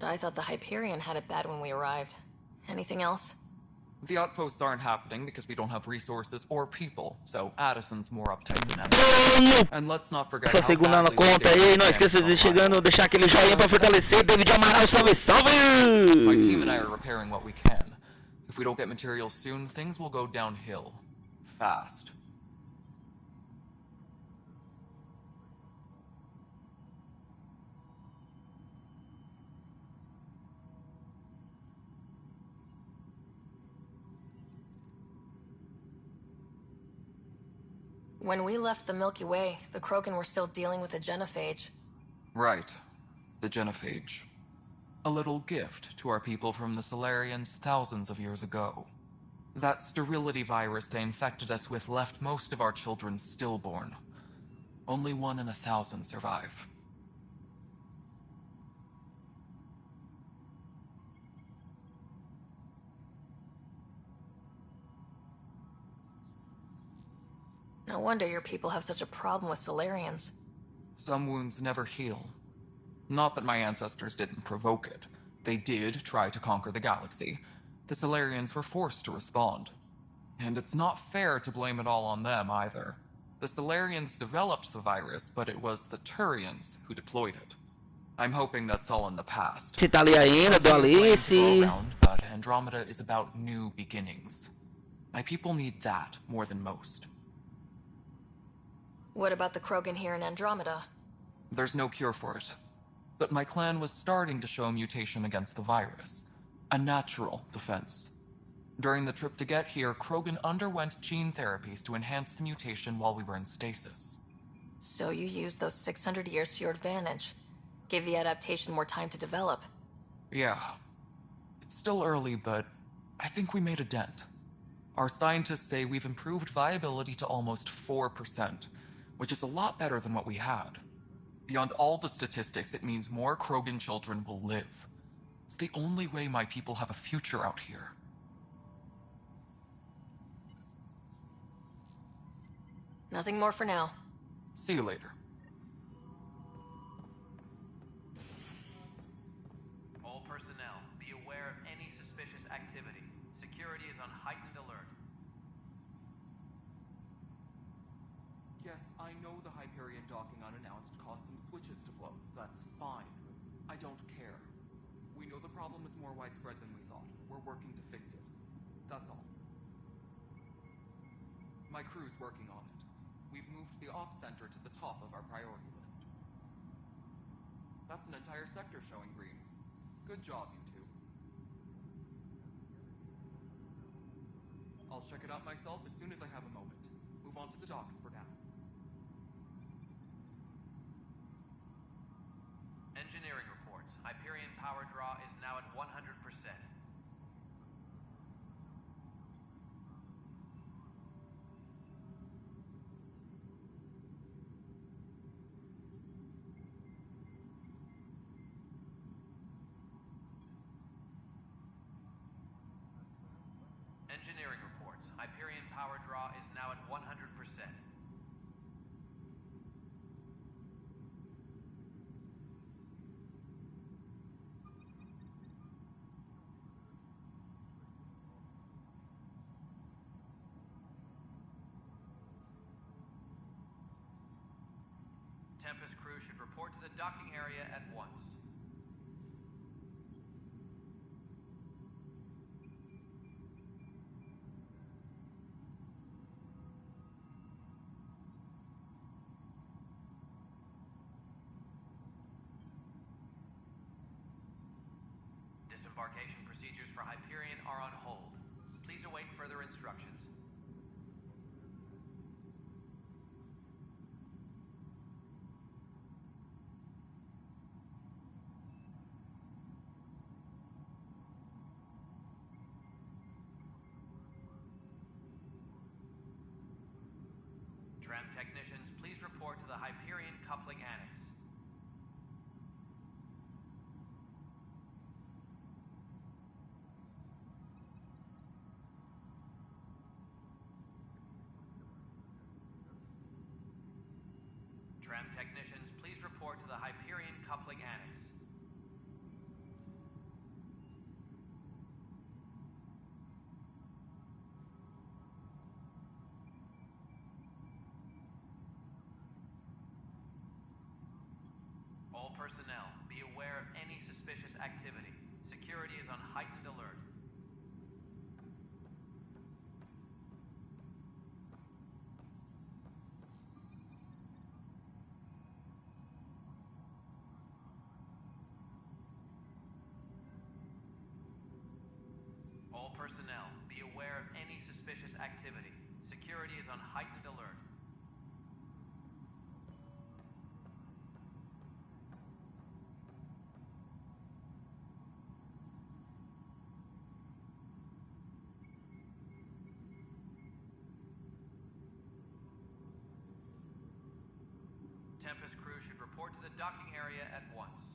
A: And I thought the Hyperion had it bad when we arrived. Anything else?
T: The outposts aren't happening because we don't have resources or people, so Addison's more uptight than ever. And let's not forget
G: Sua segunda conta aí, não esqueça de chegando, deixar aquele joinha pra fortalecer. David Amaral, salve, salve!
T: My team and I are repairing what we can. If we don't get materials soon, things will go downhill. Fast.
A: When we left the Milky Way, the Krogan were still dealing with the genophage.
T: Right. The genophage. A little gift to our people from the Solarians thousands of years ago. That sterility virus they infected us with left most of our children stillborn. Only 1 in 1,000 survive.
A: No wonder your people have such a problem with Solarians.
T: Some wounds never heal. Not that my ancestors didn't provoke it. They did try to conquer the galaxy. The Solarians were forced to respond. And it's not fair to blame it all on them, either. The Solarians developed the virus, but it was the Turians who deployed it. I'm hoping that's all in the past.
G: Você tá ali ainda, do Alice?
T: But Andromeda is about new beginnings. My people need that more than most.
A: What about the Krogan here in Andromeda?
T: There's no cure for it. But my clan was starting to show mutation against the virus. A natural defense. During the trip to get here, Krogan underwent gene therapies to enhance the mutation while we were in stasis.
A: So you used those 600 years to your advantage. Gave the adaptation more time to develop.
T: Yeah. It's still early, but I think we made a dent. Our scientists say we've improved viability to almost 4%, which is a lot better than what we had. Beyond all the statistics, it means more Krogan children will live. It's the only way my people have a future out here.
A: Nothing more for now.
T: See you later.
V: All personnel, be aware of any suspicious activity. Security is on heightened alert.
T: Yes, I know the Hyperion docking unannounced caused some switches to blow. That's fine. I don't care. We know the problem is more widespread than we thought. We're working to fix it. That's all. My crew's working on it. We've moved the ops center to the top of our priority list. That's an entire sector showing green. Good job, you two. I'll check it out myself as soon as I have a moment. Move on to the docks for now.
V: Engineering reports. Hyperion power draw is now at 100%. Engineering reports. Hyperion power draw is now at 100%. Tempest crew should report to the docking area at once. Disembarkation procedures for Hyperion are on hold. Please await further instructions. Tram technicians, please report to the Hyperion coupling annex. Tram technicians, please report to the Hyperion coupling annex. suspicious activity. Security is on heightened alert. All personnel, be aware of any suspicious activity. Security is on heightened alert. Tempest crew should report to the docking area at once.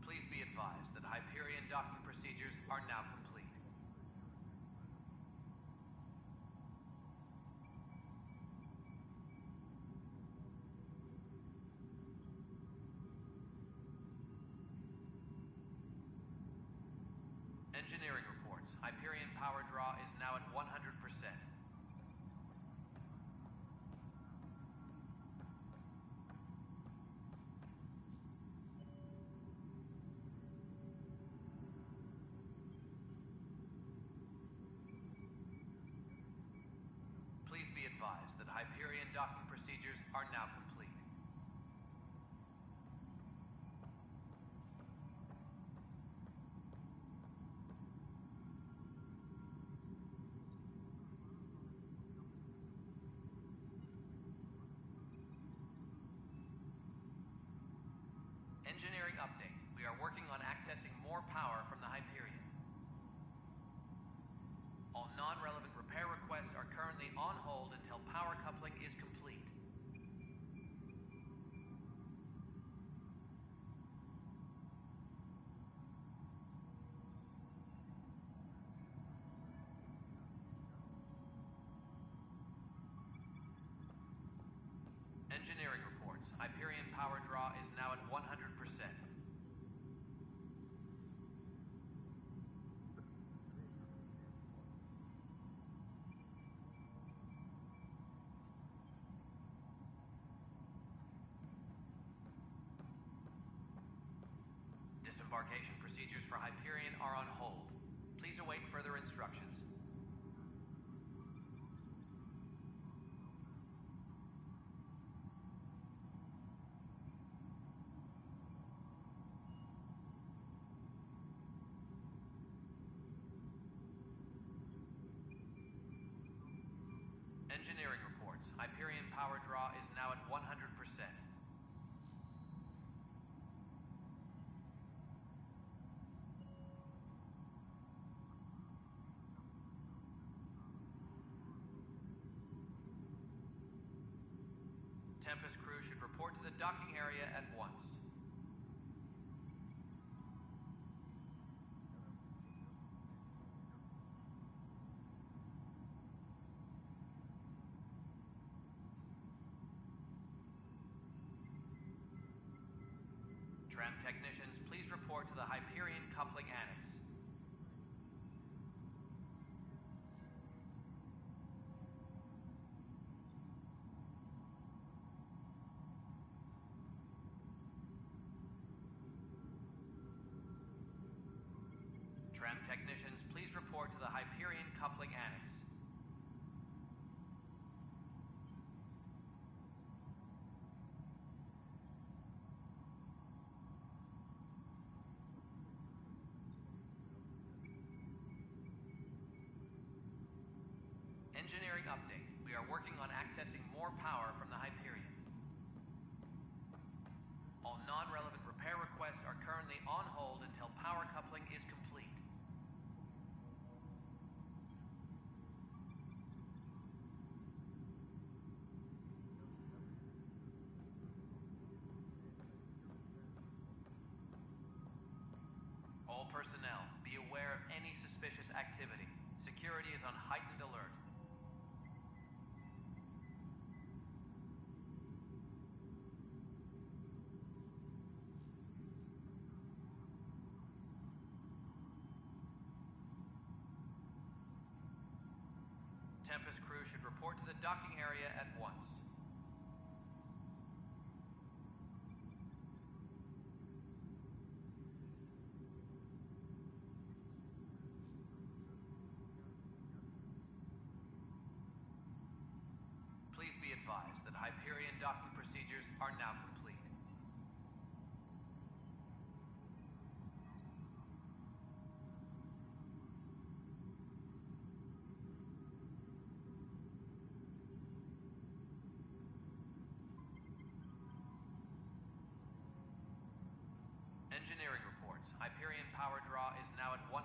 V: Please be advised that Hyperion docking procedures are now complete. Engineering reports. Hyperion power draw is now at 100%. Please be advised that Hyperion docking procedures are now complete. Engineering update. We are working on accessing more power from the Hyperion. All non-relevant repair requests are currently on hold until power coupling is complete. Engineering reports. Hyperion power draw is now at 100%. Disembarkation procedures for Hyperion are on hold. Please await further instructions. Engineering reports. Hyperion power draw is now at 100%. Tempest crew should report to the docking area at once. Tram technicians, please report to the Hyperion coupling annex. Tram technicians, please report to the Hyperion coupling annex. Engineering update. We are working on accessing more power from the Hyperion. All non-relevant repair requests are currently on hold until power coupling is complete. All personnel, be aware of any suspicious activity. Security is on heightened alert. Tempest crew should report to the docking area at once. Please be advised that Hyperion docking procedures are now complete. Engineering reports. Hyperion power draw is now at 100%.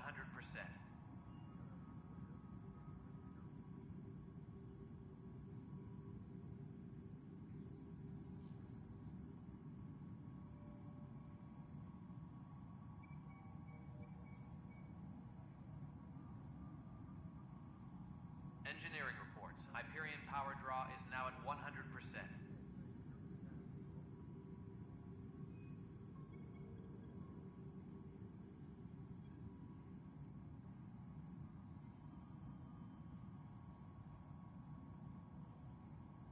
V: Engineering reports. Hyperion power draw is now at 100%.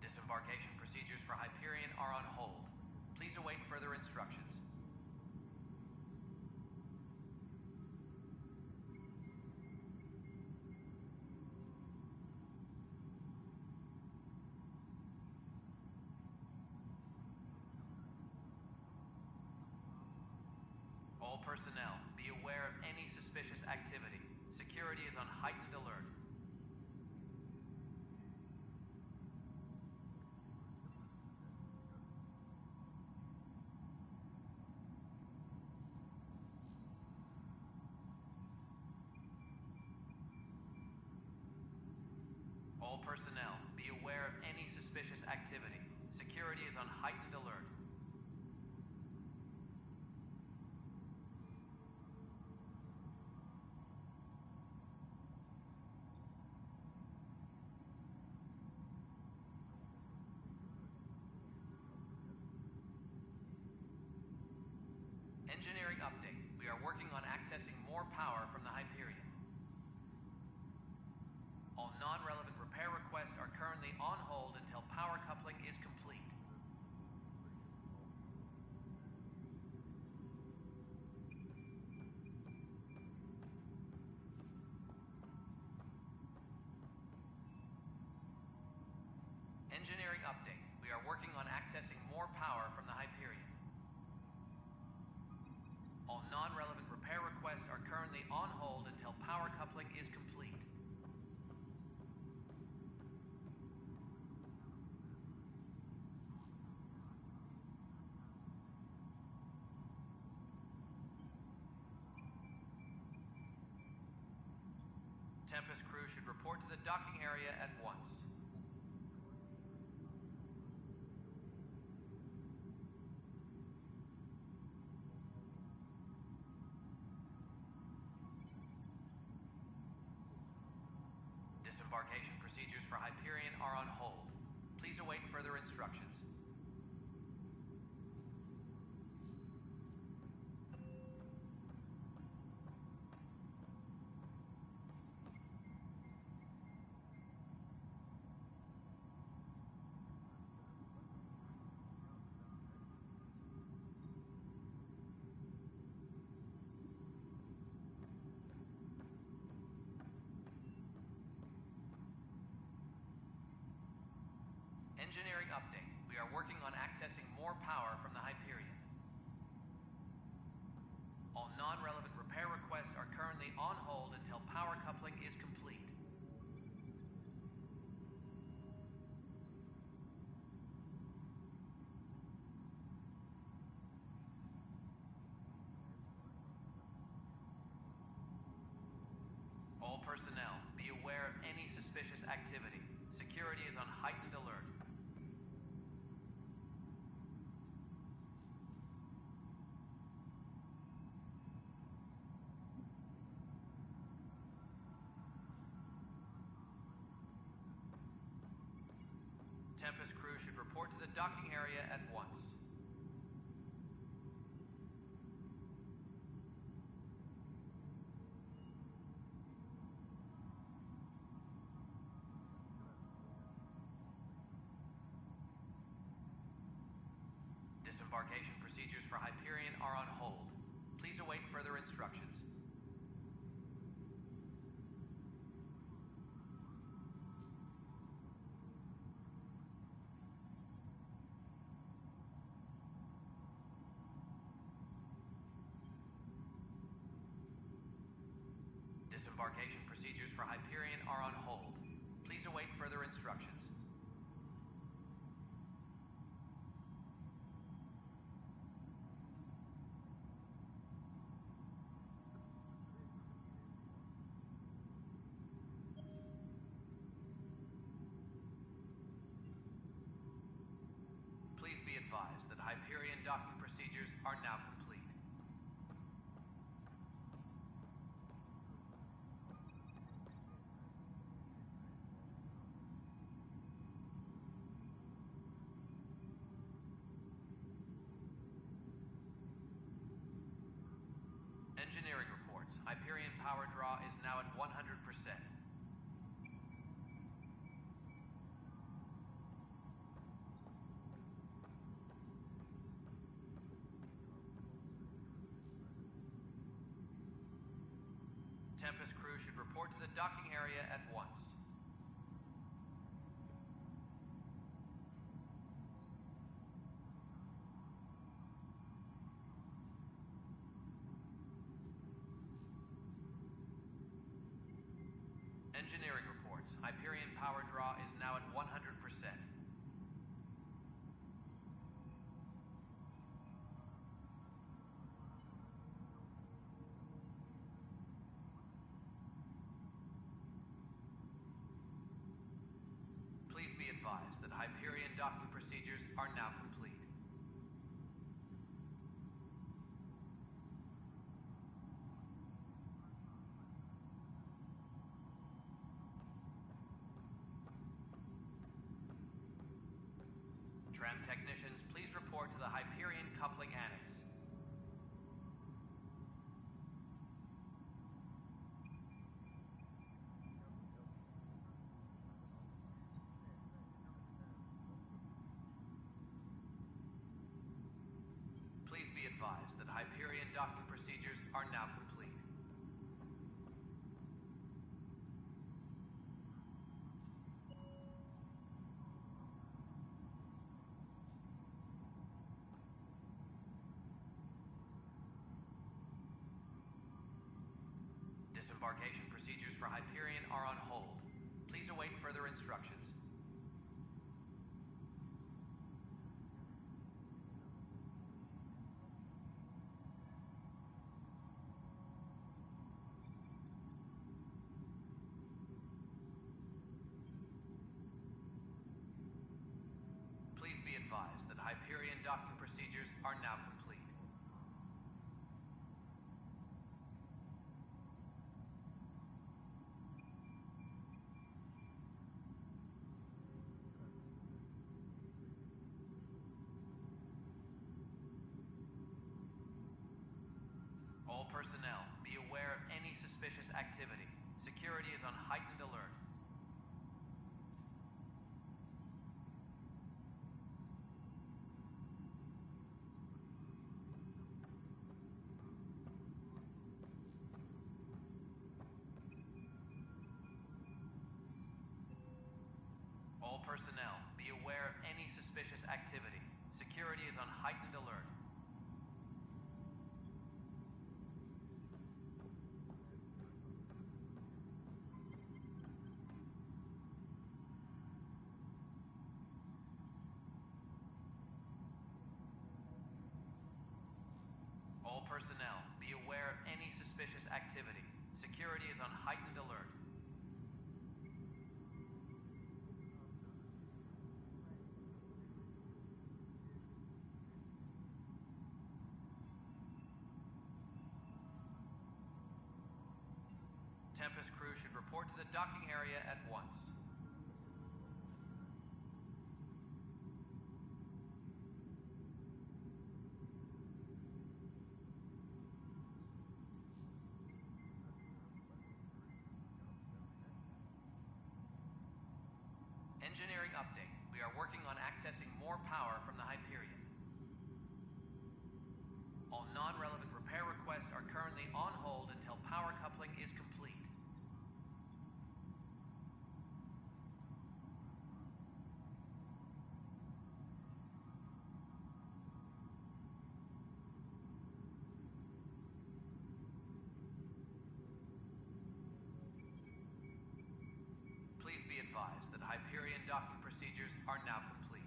V: Disembarkation procedures for Hyperion are on hold. Please await further instructions. All personnel, be aware of any suspicious activity. Security is on heightened alert. All personnel, be aware of any suspicious activity. Security is on heightened alert. Engineering update. We are working on accessing more power from the Hyperion. All non-relevant repair requests are currently on hold until power coupling is complete. Engineering update. We are working on accessing more power from the Hyperion. All non-relevant repair requests are currently on hold until power coupling is complete. Tempest crew should report to the docking area at once. Disembarkation procedures for Hyperion are on hold. Please await further instructions. Engineering update. We are working on accessing more power from the Hyperion. All non-relevant repair requests are currently on hold until power coupling is complete. All personnel, be aware of any suspicious activity. Security is on heightened alert. Tempest crew should report to the docking area at once. Disembarkation procedures for Hyperion are on hold. Please await further instructions. Disembarkation procedures for Hyperion are on hold. Please await further instructions. Please be advised that Hyperion docking procedures are now complete. Engineering reports. Hyperion power draw is now at 100%. Tempest crew should report to the docking area at once. Engineering reports. Hyperion power draw is now at 100%. Please be advised that Hyperion docking procedures are now complete. Tram technicians, please report to the Hyperion coupling annex. Please be advised that Hyperion docking procedures are now complete. Disembarkation procedures for Hyperion are on hold. Please await further instructions. Please be advised that Hyperion docking procedures are now complete. All personnel, be aware of any suspicious activity. Security is on heightened alert. All personnel, be aware of any suspicious activity. Security is on heightened alert. All personnel, be aware of any suspicious activity. Security is on heightened alert. Tempest crew should report to the docking area at once. Engineering update. We are working on accessing more power from the Hyperion. currently on hold until power coupling is complete. Please be advised that Hyperion docking procedures are now complete.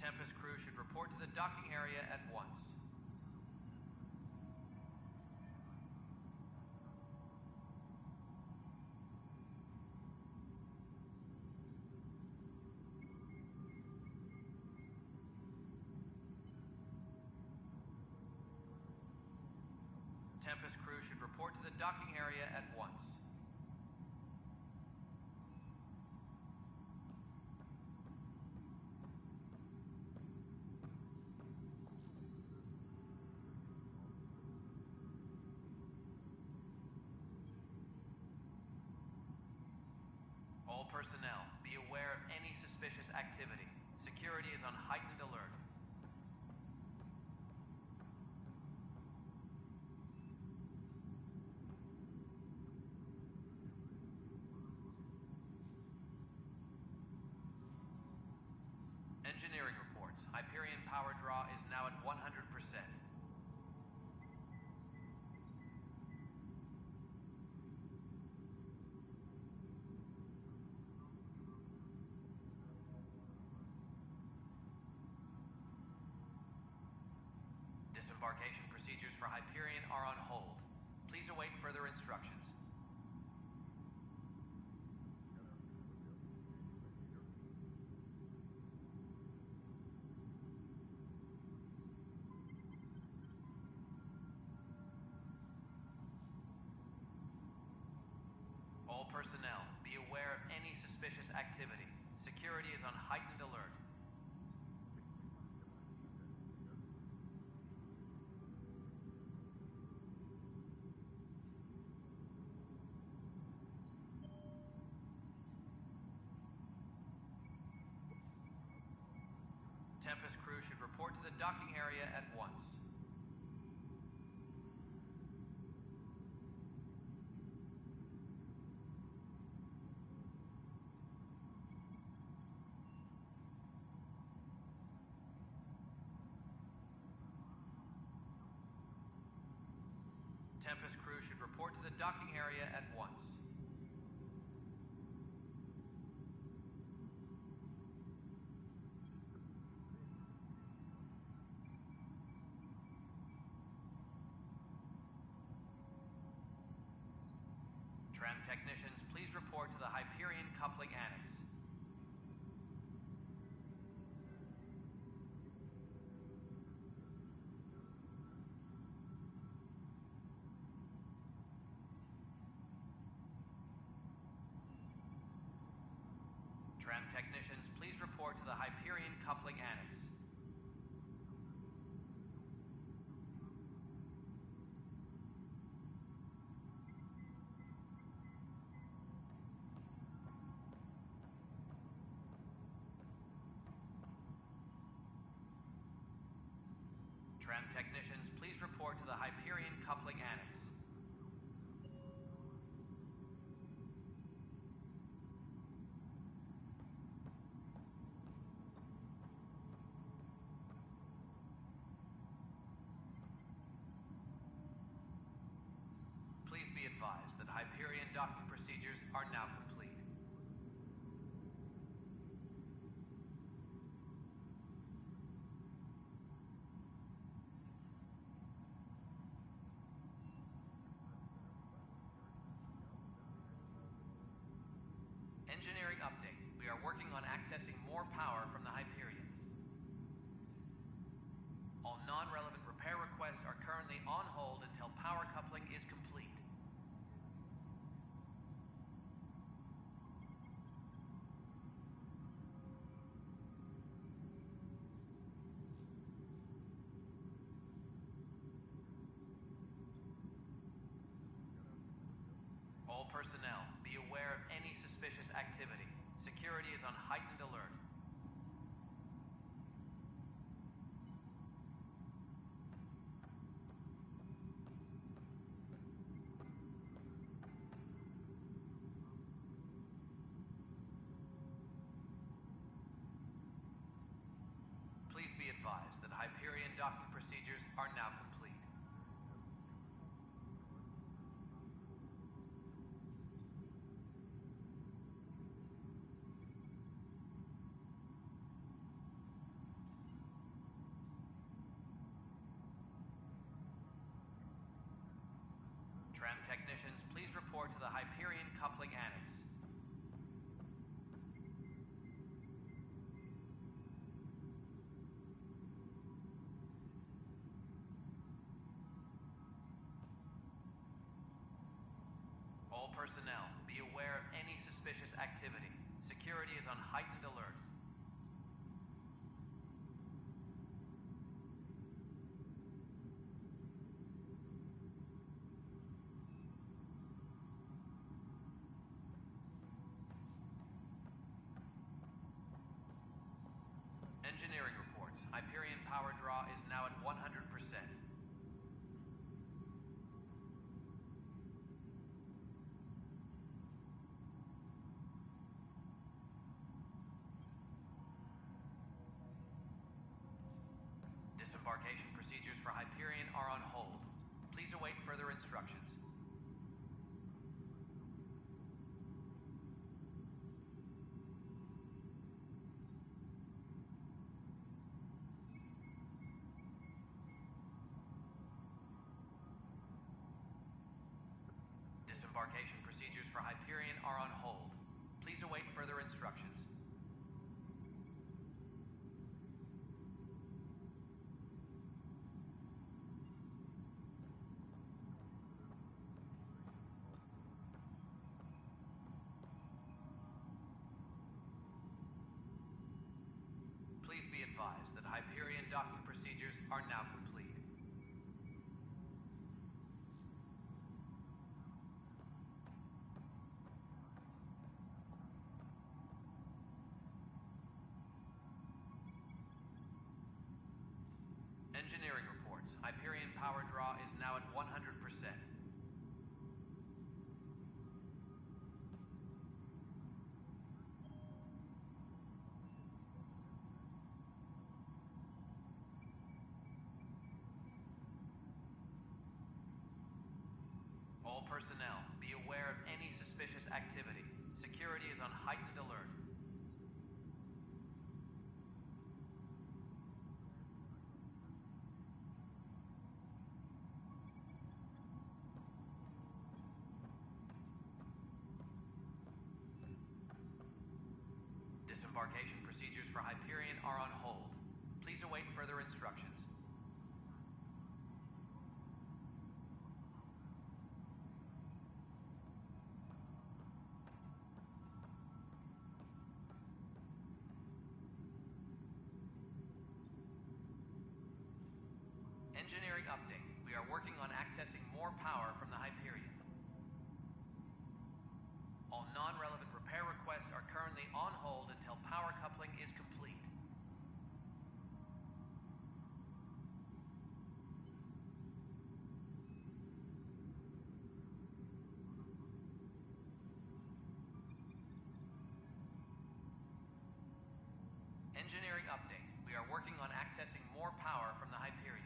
V: Tempest crew should report to the docking area at once. Tempest crew should report to the docking area at once. All personnel, be aware of any suspicious activity. Security is on heightened alert. Engineering reports. Hyperion power draw is now at 100%. Disembarkation procedures for Hyperion are on hold. Please await further instructions. All personnel, be aware of any suspicious activity. Security is on heightened alert. Tempest crew should report to the docking area at once. Tempest crew should report to the docking area at once. Tram technicians, please report to the Hyperion coupling annex. Tram technicians, please report to the Hyperion coupling annex. Tram technicians, please report to the Hyperion coupling annex. Please be advised that Hyperion docking procedures are now complete. Engineering update. We are working on accessing more power from the Hyperion. All non-relevant repair requests are currently on hold until power coupling is complete. All personnel, be aware of any suspicious activity. Security is on heightened alert. Please be advised that Hyperion docking procedures are now complete. Tram technicians, please report to the Hyperion coupling annex. All personnel, be aware of any suspicious activity. Security is on heightened alert. Engineering reports. Hyperion power draw is now at 100%. Disembarkation procedures for Hyperion are on hold. Please await further instructions. Disembarkation procedures for Hyperion are on hold. Please await further instructions. Please be advised that Hyperion docking procedures are now complete. Engineering reports. Hyperion power draw is now at 100%. All personnel, be aware of any suspicious activity. Security is on heightened alert. Disembarkation procedures for Hyperion are on hold. Please await further instructions. Engineering update. We are working on accessing more power from the Hyperion. All non-relevant repair requests are currently on hold until power coupling is complete. Engineering update. We are working on accessing more power from the Hyperion.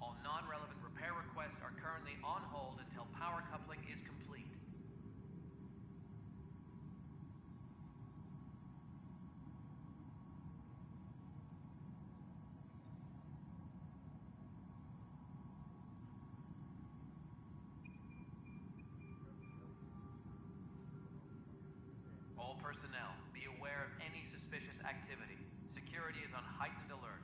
V: All non-relevant repair requests are currently on hold until power coupling is complete. All personnel, be aware of any suspicious activity. Security is on heightened alert.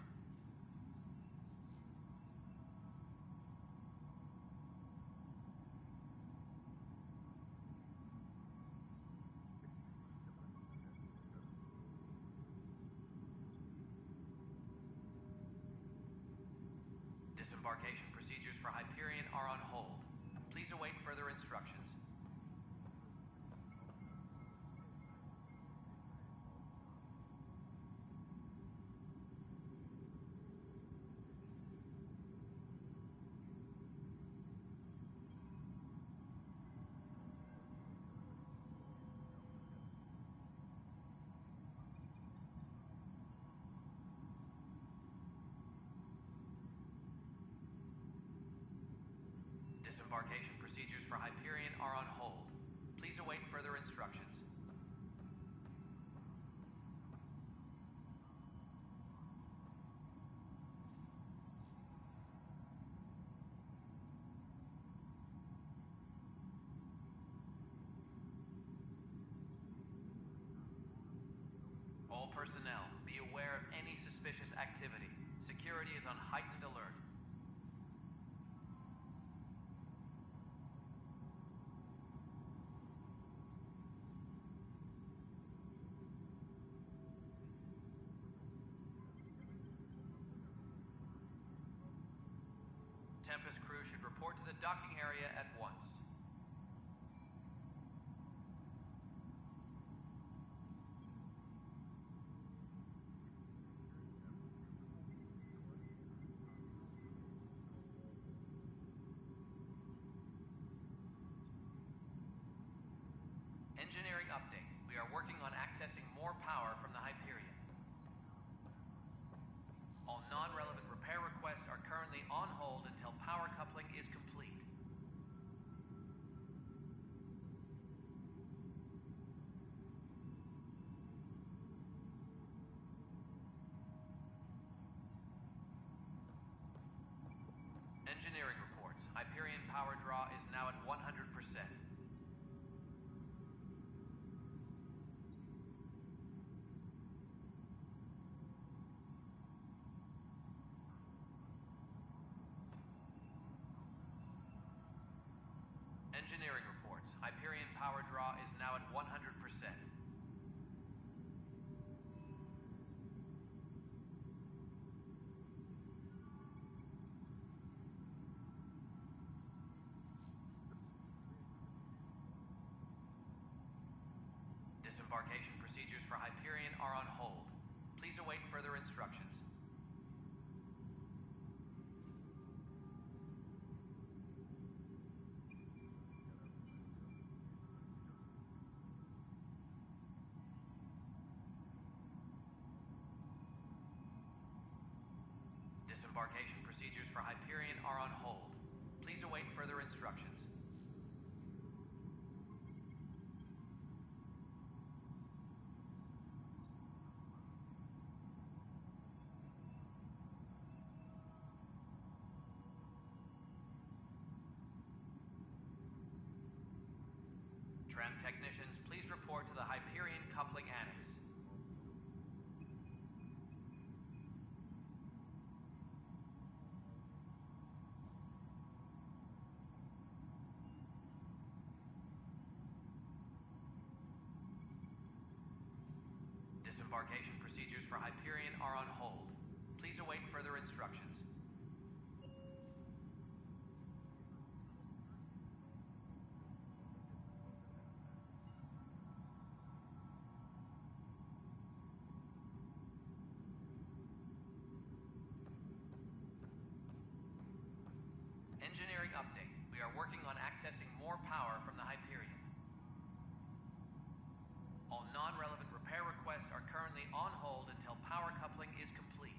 V: Disembarkation procedures for Hyperion are on hold. Please await further instructions. Disembarkation procedures for Hyperion are on hold. Please await further instructions. All personnel, be aware of any suspicious activity. Security is on heightened alert. Tempest crew should report to the docking area at once. Engineering update. We are working on accessing more power from the Hyperion. All non-relevant repair requests are currently on hold until power coupling is complete. Engineering reports. Hyperion power draw is now at 100%. Engineering reports. Hyperion power draw is now at 100%. Disembarkation procedures for Hyperion are on hold. Please await further instructions. Disembarkation procedures for Hyperion are on hold. Please await further instructions. Tram technicians, please report to the Hyperion coupling annex. Disembarkation procedures for Hyperion are on hold. Please await further instructions. Engineering update. We are working on accessing more power from the Hyperion. All non-relevant repair requests are currently on hold until power coupling is complete.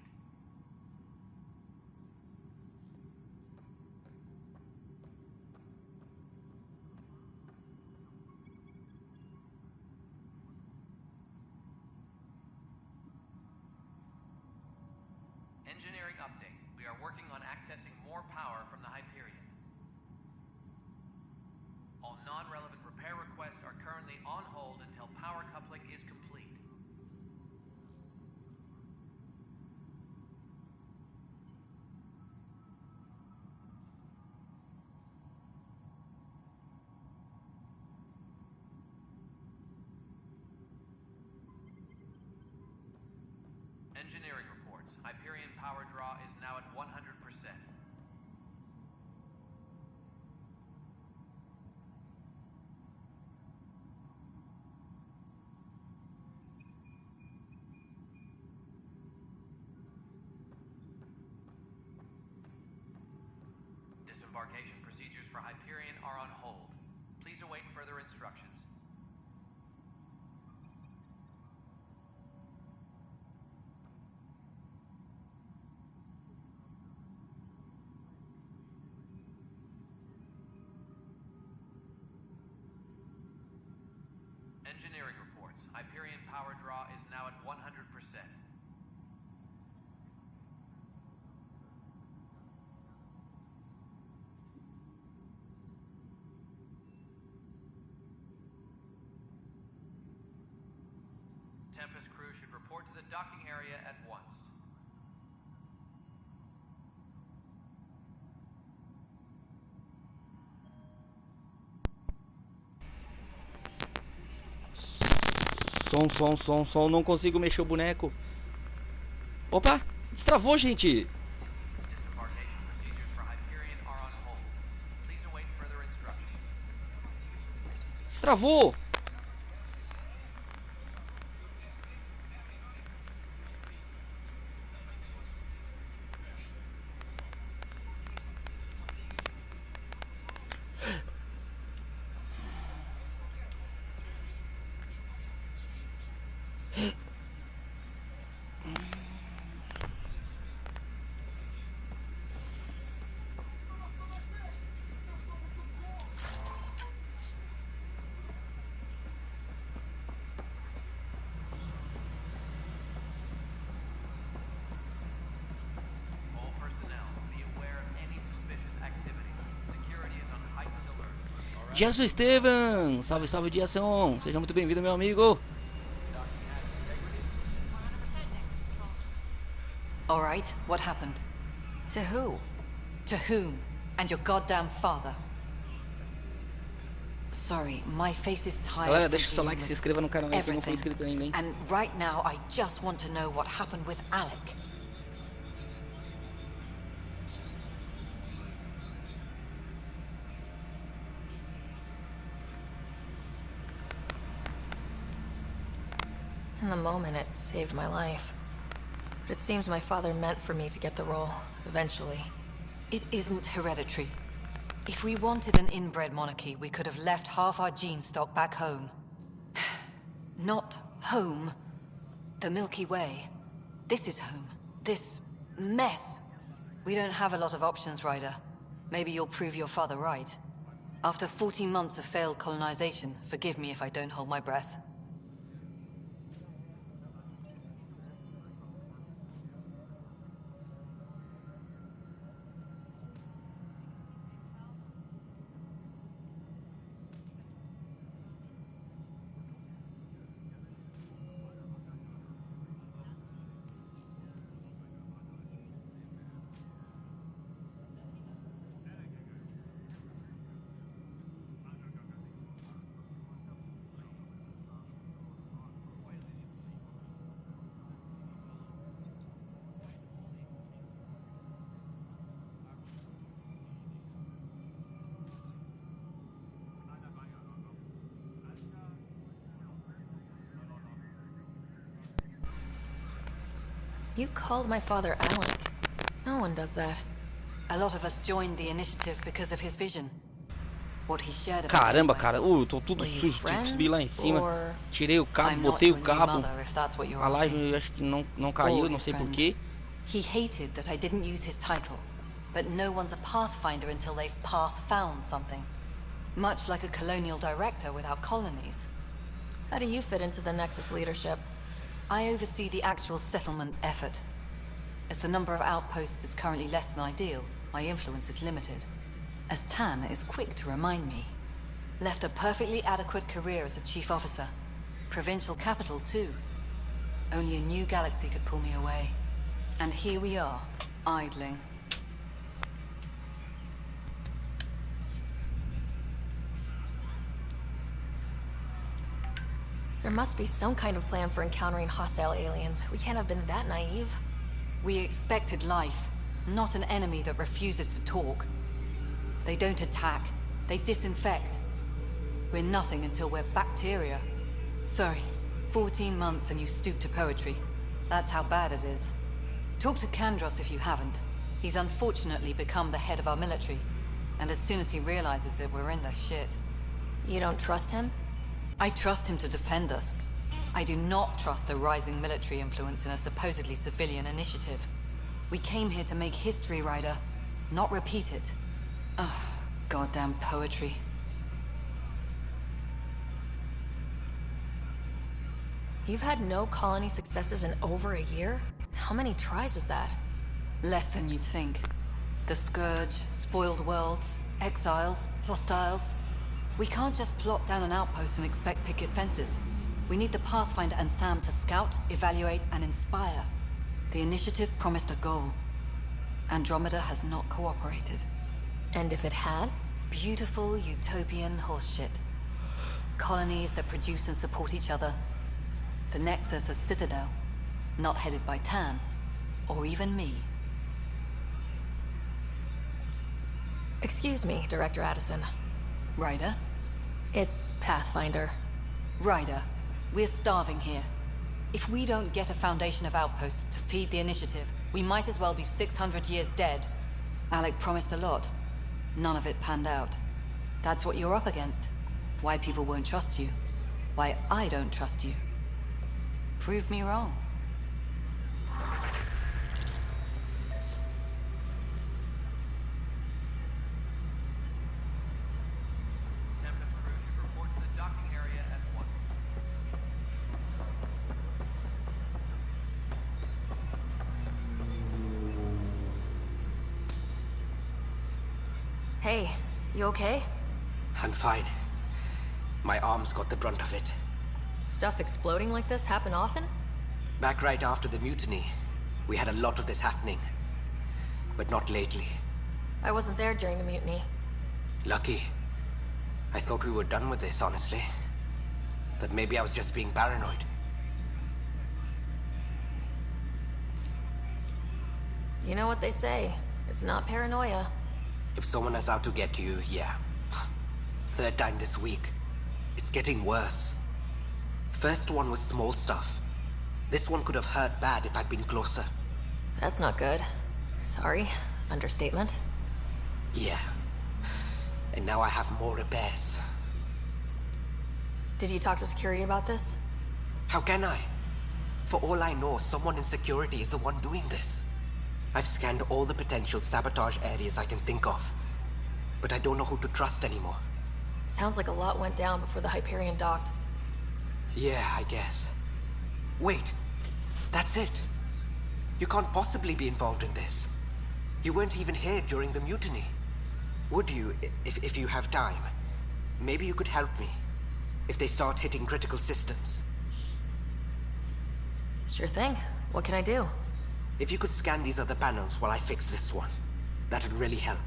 V: Engineering update. We are working on accessing more power from the Hyperion. All non-relevant repair requests are currently on hold until power coupling is complete. Engineering reports. Hyperion power draw is now at 100%. Disembarkation procedures for Hyperion are on hold. Please await further instructions. Engineering reports. Hyperion power draw is now at 100%. Tempest crew should report to the docking area at once.
G: Som, não consigo mexer o boneco. Opa, destravou, gente. Destravou. Jesus Estevam, salve, salve de ação, seja muito bem-vindo, meu amigo.
J: All right, what happened?
A: To who?
J: To whom? And your goddamn father. Sorry, my face is tired.
G: Galera, deixa o seu like, se inscreva no canal aí, quem não for inscrito ainda, hein?
J: And right now, I just want to know what happened with Alec.
A: In the moment, it saved my life. But it seems my father meant for me to get the role, eventually.
J: It isn't hereditary. If we wanted an inbred monarchy, we could have left half our gene stock back home. Not home. The Milky Way. This is home. This mess. We don't have a lot of options, Ryder. Maybe you'll prove your father right. After 14 months of failed colonization, forgive me if I don't hold my breath.
A: You called my father Alec. No one does that.
J: A lot of us joined the initiative because of his vision. What he shared.
G: Caramba, cara. Tô tudo sujo. Tive que subir lá em cima. Tirei o cabo, botei o cabo. A live eu acho que não caiu, não sei porquê.
J: He hated that I didn't use his title. But no one's a pathfinder until they've path-found something. Much like a colonial director without colonies.
A: How do you fit into the Nexus leadership?
J: I oversee the actual settlement effort. As the number of outposts is currently less than ideal, my influence is limited. As Tan is quick to remind me. Left a perfectly adequate career as a chief officer. Provincial capital, too. Only a new galaxy could pull me away. And here we are, idling.
A: There must be some kind of plan for encountering hostile aliens. We can't have been that naive.
J: We expected life, not an enemy that refuses to talk. They don't attack, they disinfect. We're nothing until we're bacteria. Sorry, 14 months and you stoop to poetry. That's how bad it is. Talk to Kandros if you haven't. He's unfortunately become the head of our military. And as soon as he realizes it, we're in the shit.
A: You don't trust him?
J: I trust him to defend us. I do not trust a rising military influence in a supposedly civilian initiative. We came here to make history, Ryder, not repeat it. Ugh, goddamn poetry.
A: You've had no colony successes in over a year? How many tries is that?
J: Less than you'd think. The Scourge, spoiled worlds, exiles, hostiles. We can't just plop down an outpost and expect picket fences. We need the Pathfinder and Sam to scout, evaluate, and inspire. The initiative promised a goal. Andromeda has not cooperated.
A: And if it had?
J: Beautiful utopian horseshit. Colonies that produce and support each other. The Nexus a citadel, not headed by Tan, or even me.
A: Excuse me, Director Addison.
J: Ryder?
A: It's Pathfinder.
J: Ryder, we're starving here. If we don't get a foundation of outposts to feed the initiative, we might as well be 600 years dead. Alec promised a lot. None of it panned out. That's what you're up against. Why people won't trust you. Why I don't trust you. Prove me wrong.
V: Tempest crew should report to the docking area at once.
A: Hey, you okay?
M: I'm fine. My arms got the brunt of it.
A: Stuff exploding like this happen often?
M: Back right after the mutiny, we had a lot of this happening. But not lately.
A: I wasn't there during the mutiny.
M: Lucky. I thought we were done with this, honestly. That maybe I was just being paranoid.
A: You know what they say. It's not paranoia.
M: If someone is out to get you, yeah. Third time this week. It's getting worse. First one was small stuff. This one could have hurt bad if I'd been closer.
A: That's not good. Sorry. Understatement.
M: Yeah. And now I have more repairs.
A: Did you talk to security about this?
M: How can I? For all I know, someone in security is the one doing this. I've scanned all the potential sabotage areas I can think of. But I don't know who to trust anymore.
A: Sounds like a lot went down before the Hyperion docked.
M: Yeah, I guess. Wait. That's it. You can't possibly be involved in this. You weren't even here during the mutiny. Would you, if you have time? Maybe you could help me. If they start hitting critical systems.
A: Sure thing. What can I do?
M: If you could scan these other panels while I fix this one, that'd really help.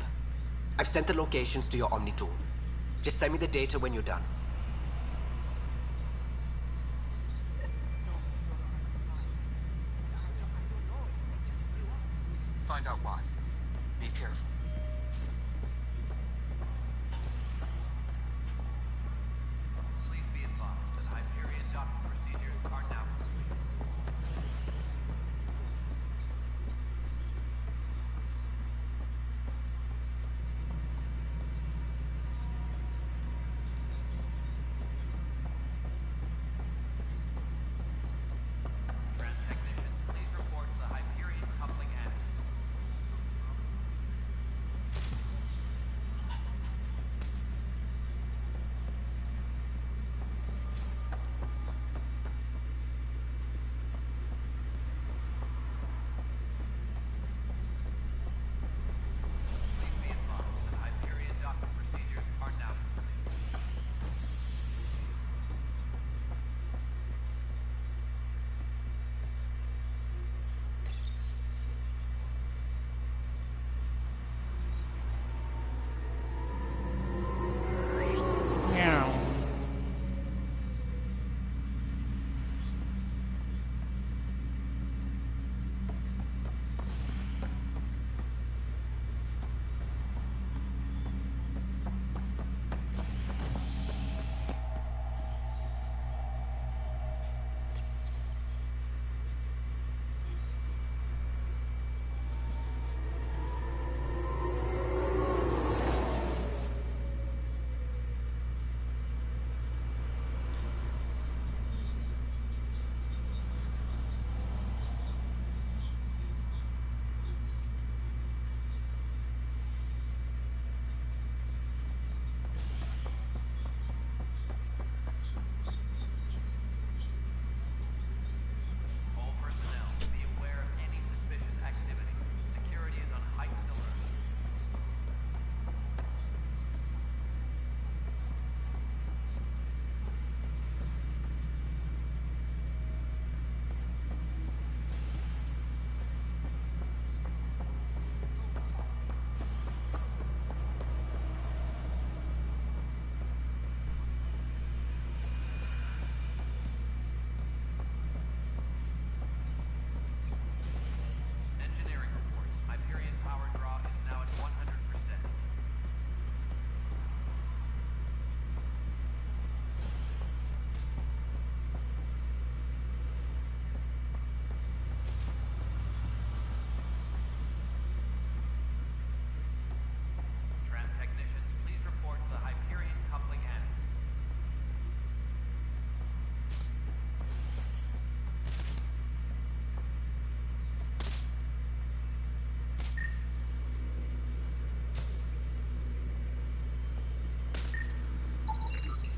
M: I've sent the locations to your Omni tool. Just send me the data when you're done.
T: Find out why. Be careful.
V: Please be advised that Hyperion docking procedures are now complete. Technicians, please report to the Hyperion coupling annex.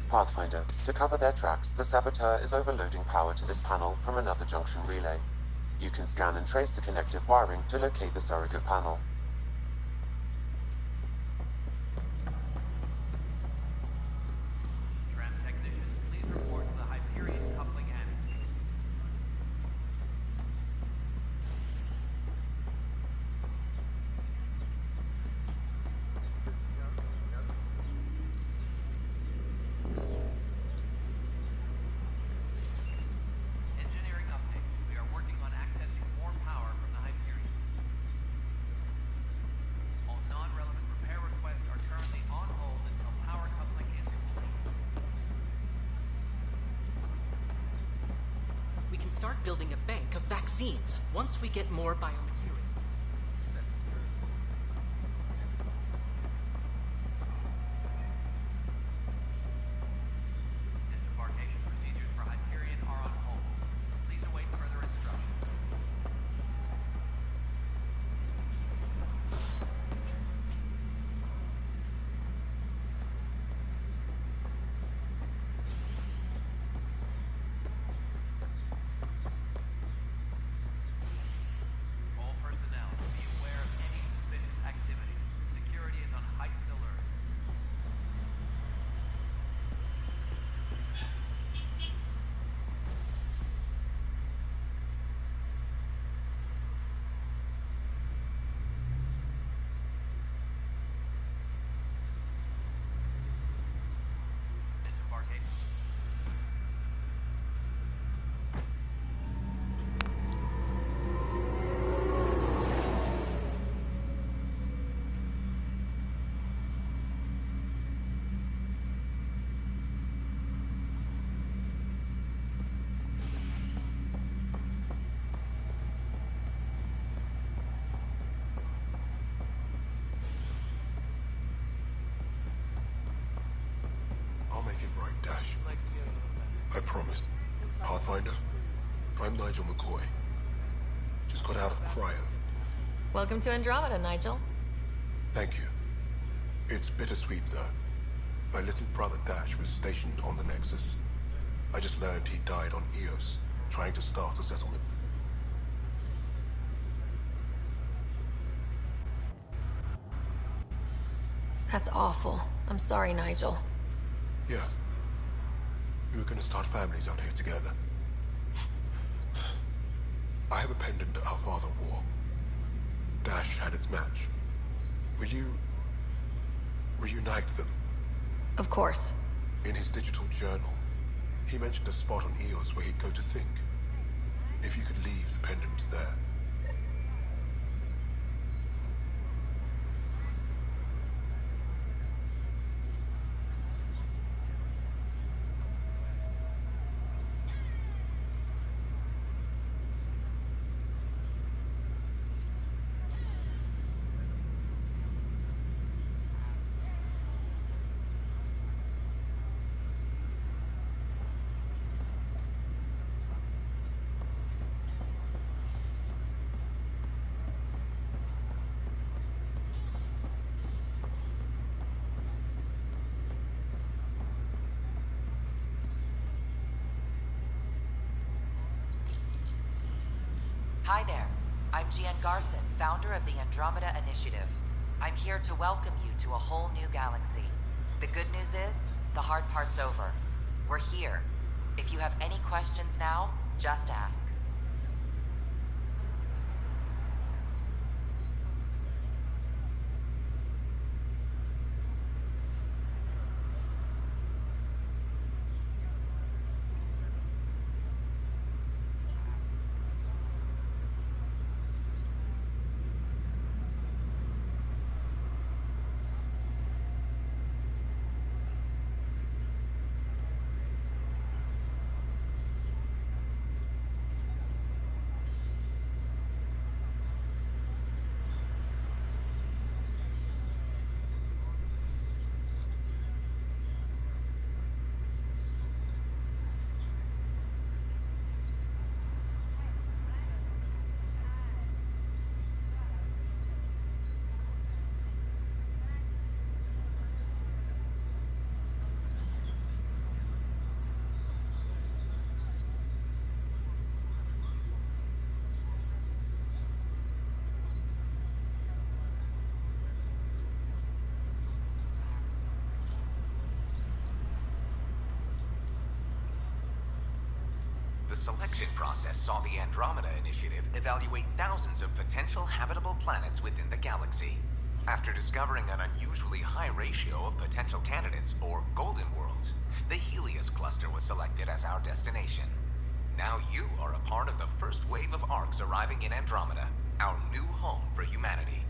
C: Pathfinder, to cover their tracks, the saboteur is overloading power to this panel from another junction relay. You can scan and trace the connective wiring to locate the surrogate panel.
V: Tram technicians, please report to the Hyperion coupling annex. Engineering update. We are working on accessing more power from the Hyperion. All non-relevant repair requests are currently on hold until power coupling is complete.
I: We can start building a bank of vaccines once we get more biomaterial.
V: Disembarkation procedures for Hyperion are on hold. Please await further instructions. All personnel, be aware of any suspicious activity. Security is on heightened alert. Disembarkation.
N: I'll make it right, Dash. I promise. Pathfinder, I'm Nigel McCoy. Just got out of cryo.
A: Welcome to Andromeda, Nigel.
N: Thank you. It's bittersweet, though. My little brother Dash was stationed on the Nexus. I just learned he died on Eos, trying to start a settlement.
A: That's awful. I'm sorry, Nigel.
N: Yeah. We were gonna start families out here together. I have a pendant our father wore. Dash had its match. Will you reunite them?
A: Of course.
N: In his digital journal, he mentioned a spot on Eos where he'd go to think. If you could leave the pendant there.
P: Hi there. I'm Gian Garson, founder of the Andromeda Initiative. I'm here to welcome you to a whole new galaxy. The good news is, the hard part's over. We're here. If you have any questions now, just ask.
K: The selection process saw the Andromeda Initiative evaluate thousands of potential habitable planets within the galaxy. After discovering an unusually high ratio of potential candidates, or golden worlds, the Helios cluster was selected as our destination. Now you are a part of the first wave of arcs arriving in Andromeda, our new home for humanity.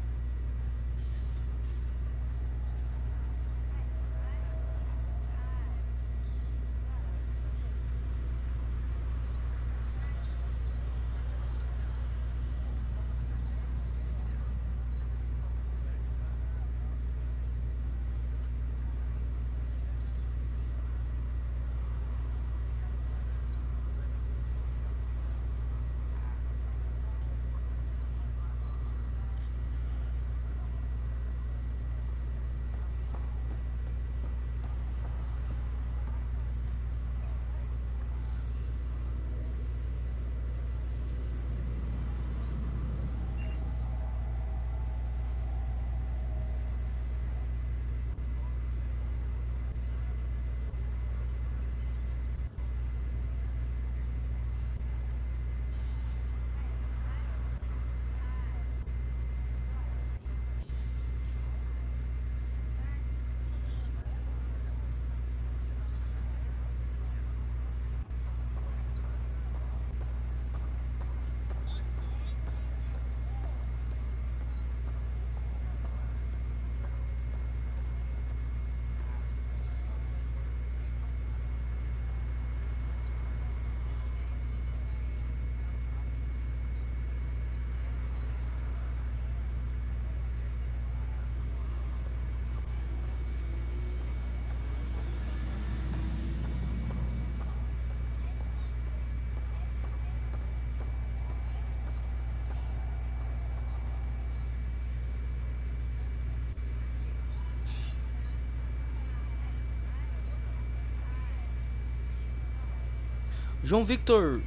G: João Victor.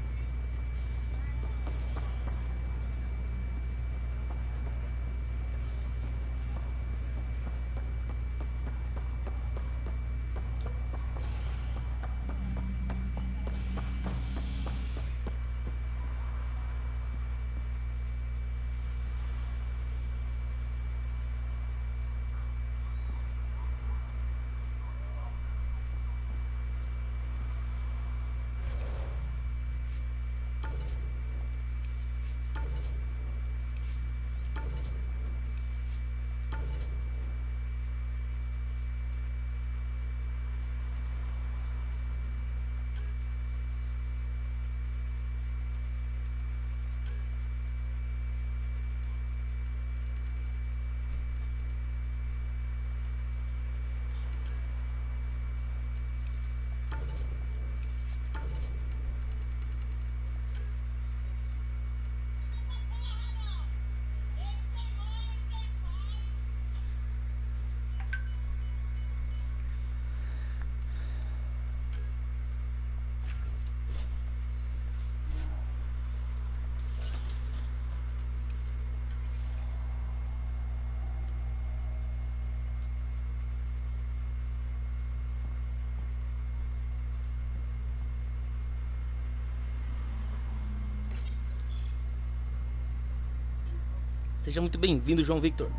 G: Seja muito bem-vindo, João Victor.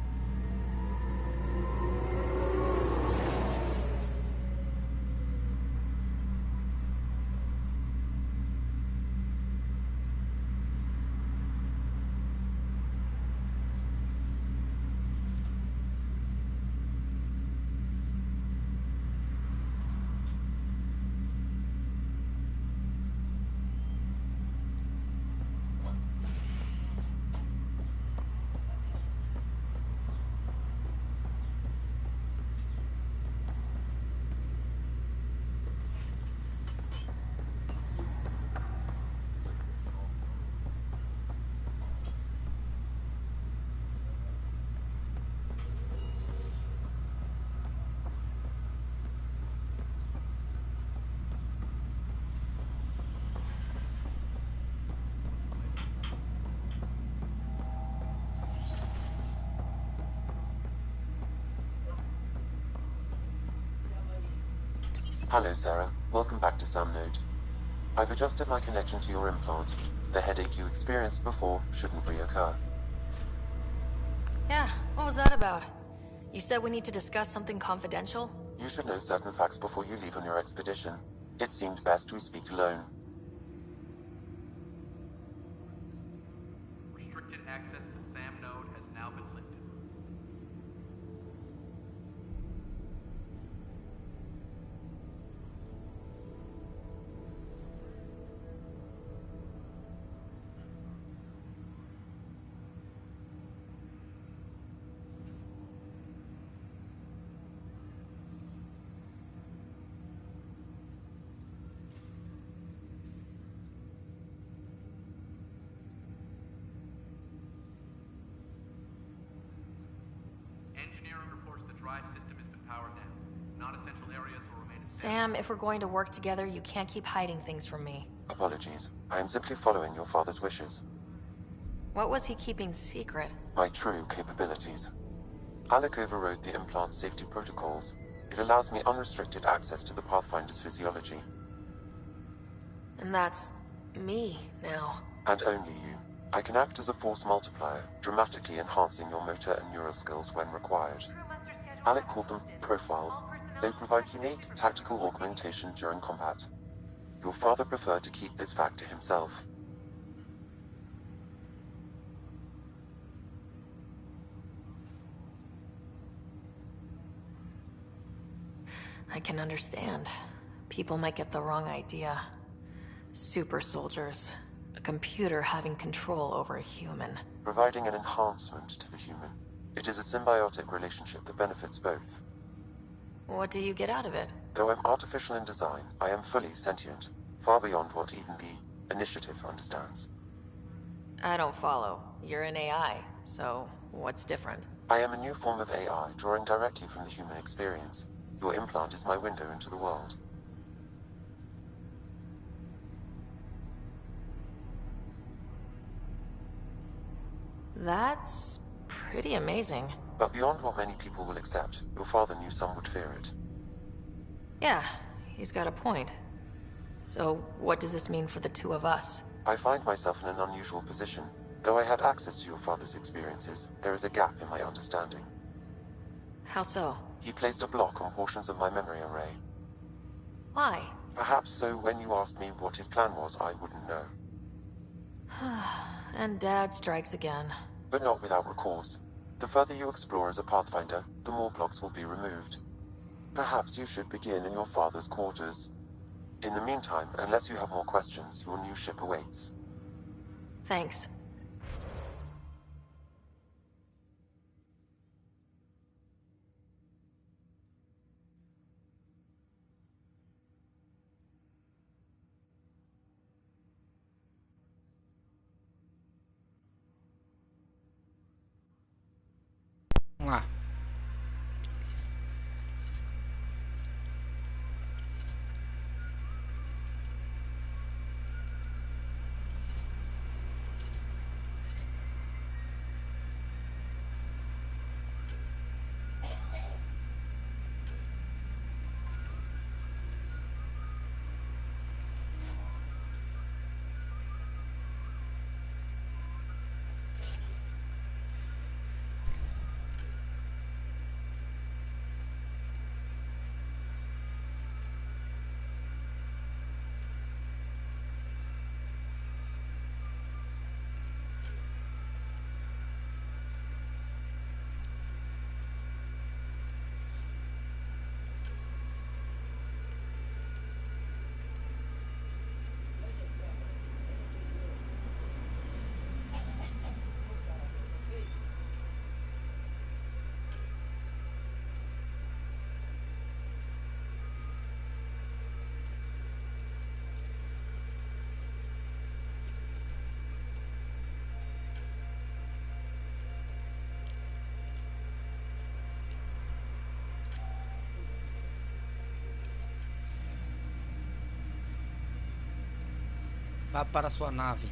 C: Hello, Sarah. Welcome back to Sam Node. I've adjusted my connection to your implant. The headache you experienced before shouldn't reoccur.
A: Yeah, what was that about? You said we need to discuss something confidential?
C: You should know certain facts before you leave on your expedition. It seemed best we speak alone.
V: Restricted access to SAM node has now been lifted. Engineering reports the drive system has been powered down. Non-essential areas will remain as
A: Sam, if we're going to work together, you can't keep hiding things from me.
C: Apologies. I am simply following your father's wishes.
A: What was he keeping secret?
C: My true capabilities. Alec overrode the implant safety protocols. It allows me unrestricted access to the Pathfinder's physiology.
A: And that's me now.
C: And only you. I can act as a force multiplier, dramatically enhancing your motor and neural skills when required. Alec called them profiles. They provide unique tactical augmentation during combat. Your father preferred to keep this fact to himself.
A: I can understand. People might get the wrong idea. Super soldiers. A computer having control over a human.
C: Providing an enhancement to the human. It is a symbiotic relationship that benefits both.
A: What do you get out of it?
C: Though I'm artificial in design, I am fully sentient. Far beyond what even the Initiative understands.
A: I don't follow. You're an AI, so what's different?
C: I am a new form of AI, drawing directly from the human experience. Your implant is my window into the world.
A: That's pretty amazing.
C: But beyond what many people will accept, your father knew some would fear it.
A: Yeah, he's got a point. So, what does this mean for the two of us?
C: I find myself in an unusual position. Though I had access to your father's experiences, there is a gap in my understanding.
A: How so?
C: He placed a block on portions of my memory array.
A: Why?
C: Perhaps so when you asked me what his plan was, I wouldn't know.
A: And Dad strikes again.
C: But not without recourse. The further you explore as a Pathfinder, the more blocks will be removed. Perhaps you should begin in your father's quarters. In the meantime, unless you have more questions, your new ship awaits.
A: Thanks.
G: Vamos lá. Vá para sua nave.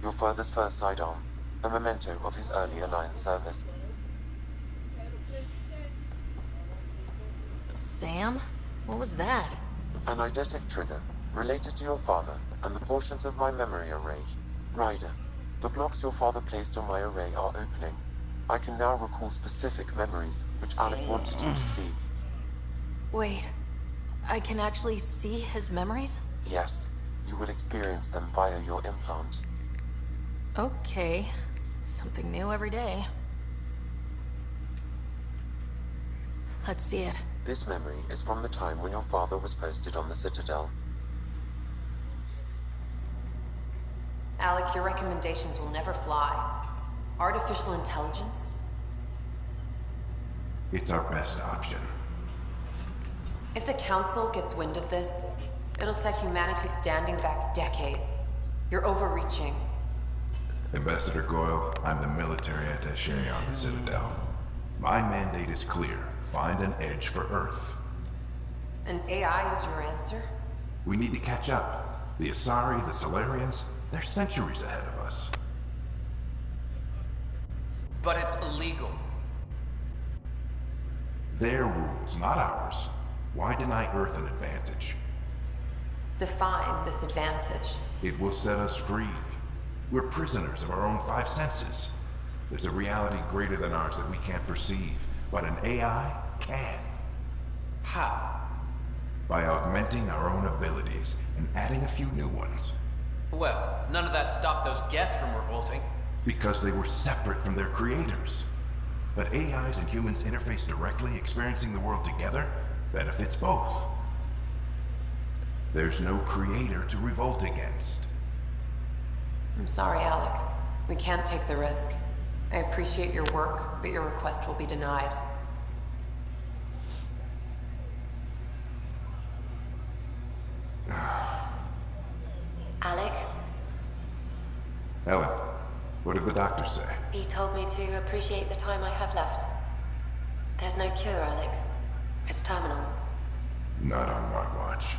C: Your father's first sidearm, a memento of his early Alliance service.
A: Sam? What was that?
C: An eidetic trigger, related to your father, and the portions of my memory array. Ryder, the blocks your father placed on my array are opening. I can now recall specific memories, which Alec wanted you to see.
A: Wait, I can actually see his memories?
C: Yes, you will experience them via your implant.
A: Okay, something new every day. Let's see it.
C: This memory is from the time when your father was posted on the Citadel.
O: Alec, your recommendations will never fly. Artificial intelligence?
D: It's our best option.
O: If the Council gets wind of this, it'll set humanity standing back decades. You're overreaching.
D: Ambassador Goyle, I'm the military attaché on the Citadel. My mandate is clear. Find an edge for Earth.
O: And AI is your answer?
D: We need to catch up. The Asari, the Solarians, they're centuries ahead of us.
F: But it's illegal.
D: Their rules, not ours. Why deny Earth an advantage?
O: Define this advantage.
D: It will set us free. We're prisoners of our own five senses. There's a reality greater than ours that we can't perceive, but an AI can.
F: How?
D: By augmenting our own abilities and adding a few new ones.
F: Well, none of that stopped those Geth from revolting.
D: Because they were separate from their creators. But AIs and humans interface directly, experiencing the world together, benefits both. There's no creator to revolt against.
O: I'm sorry, Alec. We can't take the risk. I appreciate your work, but your request will be denied.
Q: Alec?
D: Ellen, what did the doctor say?
Q: He told me to appreciate the time I have left. There's no cure, Alec. It's terminal.
D: Not on my watch.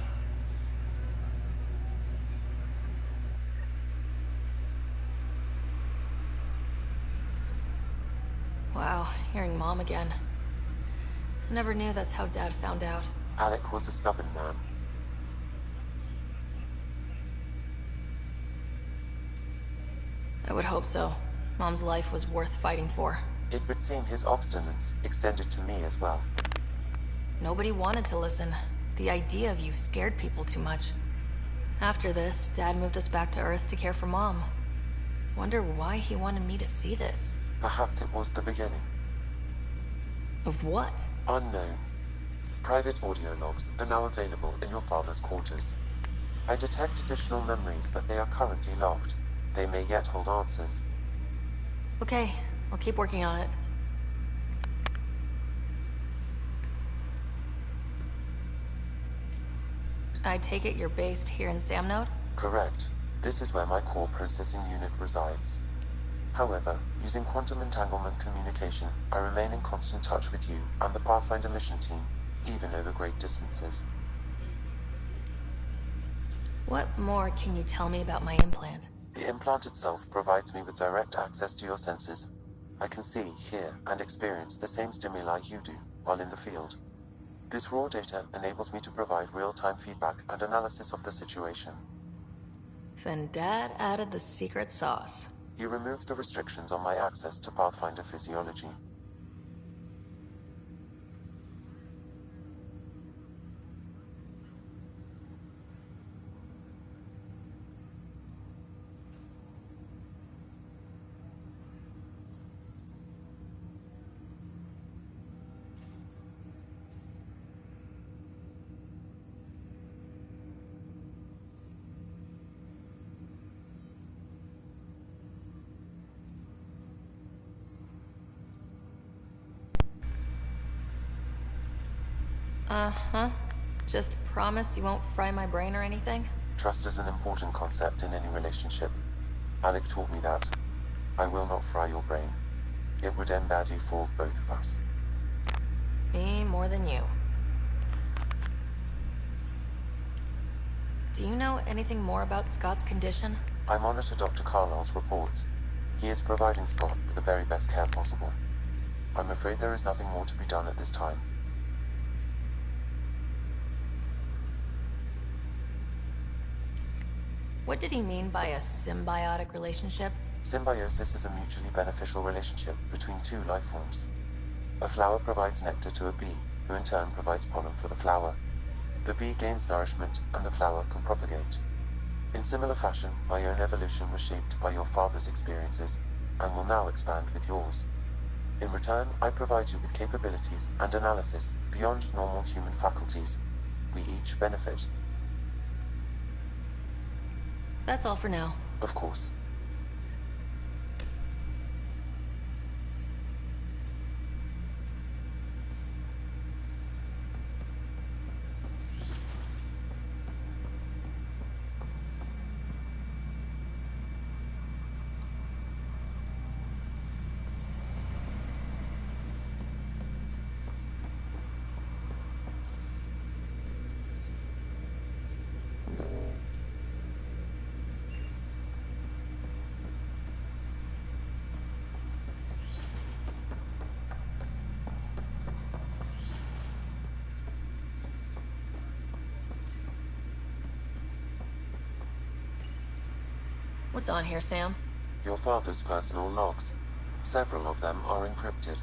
A: Wow, hearing Mom again. I never knew that's how Dad found out.
C: Alec was a stubborn man.
A: I would hope so. Mom's life was worth fighting for.
C: It would seem his obstinance extended to me as well.
A: Nobody wanted to listen. The idea of you scared people too much. After this, Dad moved us back to Earth to care for Mom. Wonder why he wanted me to see this.
C: Perhaps it was the beginning.
A: Of what?
C: Unknown. Private audio logs are now available in your father's quarters. I detect additional memories, but they are currently logged. They may yet hold answers.
A: Okay, I'll keep working on it. I take it you're based here in Samnode?
C: Correct. This is where my core processing unit resides. However, using quantum entanglement communication, I remain in constant touch with you and the Pathfinder mission team, even over great distances.
A: What more can you tell me about my implant?
C: The implant itself provides me with direct access to your senses. I can see, hear, and experience the same stimuli you do while in the field. This raw data enables me to provide real-time feedback and analysis of the situation.
A: Then Dad added the secret sauce.
C: He removed the restrictions on my access to Pathfinder physiology.
A: Uh-huh. Just promise you won't fry my brain or anything?
C: Trust is an important concept in any relationship. Alec taught me that. I will not fry your brain. It would end badly for both of us.
A: Me more than you. Do you know anything more about Scott's condition?
C: I monitor Dr. Carlisle's reports. He is providing Scott with the very best care possible. I'm afraid there is nothing more to be done at this time.
A: What did he mean by a symbiotic relationship?
C: Symbiosis is a mutually beneficial relationship between two life forms. A flower provides nectar to a bee, who in turn provides pollen for the flower. The bee gains nourishment, and the flower can propagate. In similar fashion, my own evolution was shaped by your father's experiences, and will now expand with yours. In return, I provide you with capabilities and analysis beyond normal human faculties. We each benefit.
A: That's all for now.
C: Of course.
A: What's on here, Sam?
C: Your father's personal logs. Several of them are encrypted.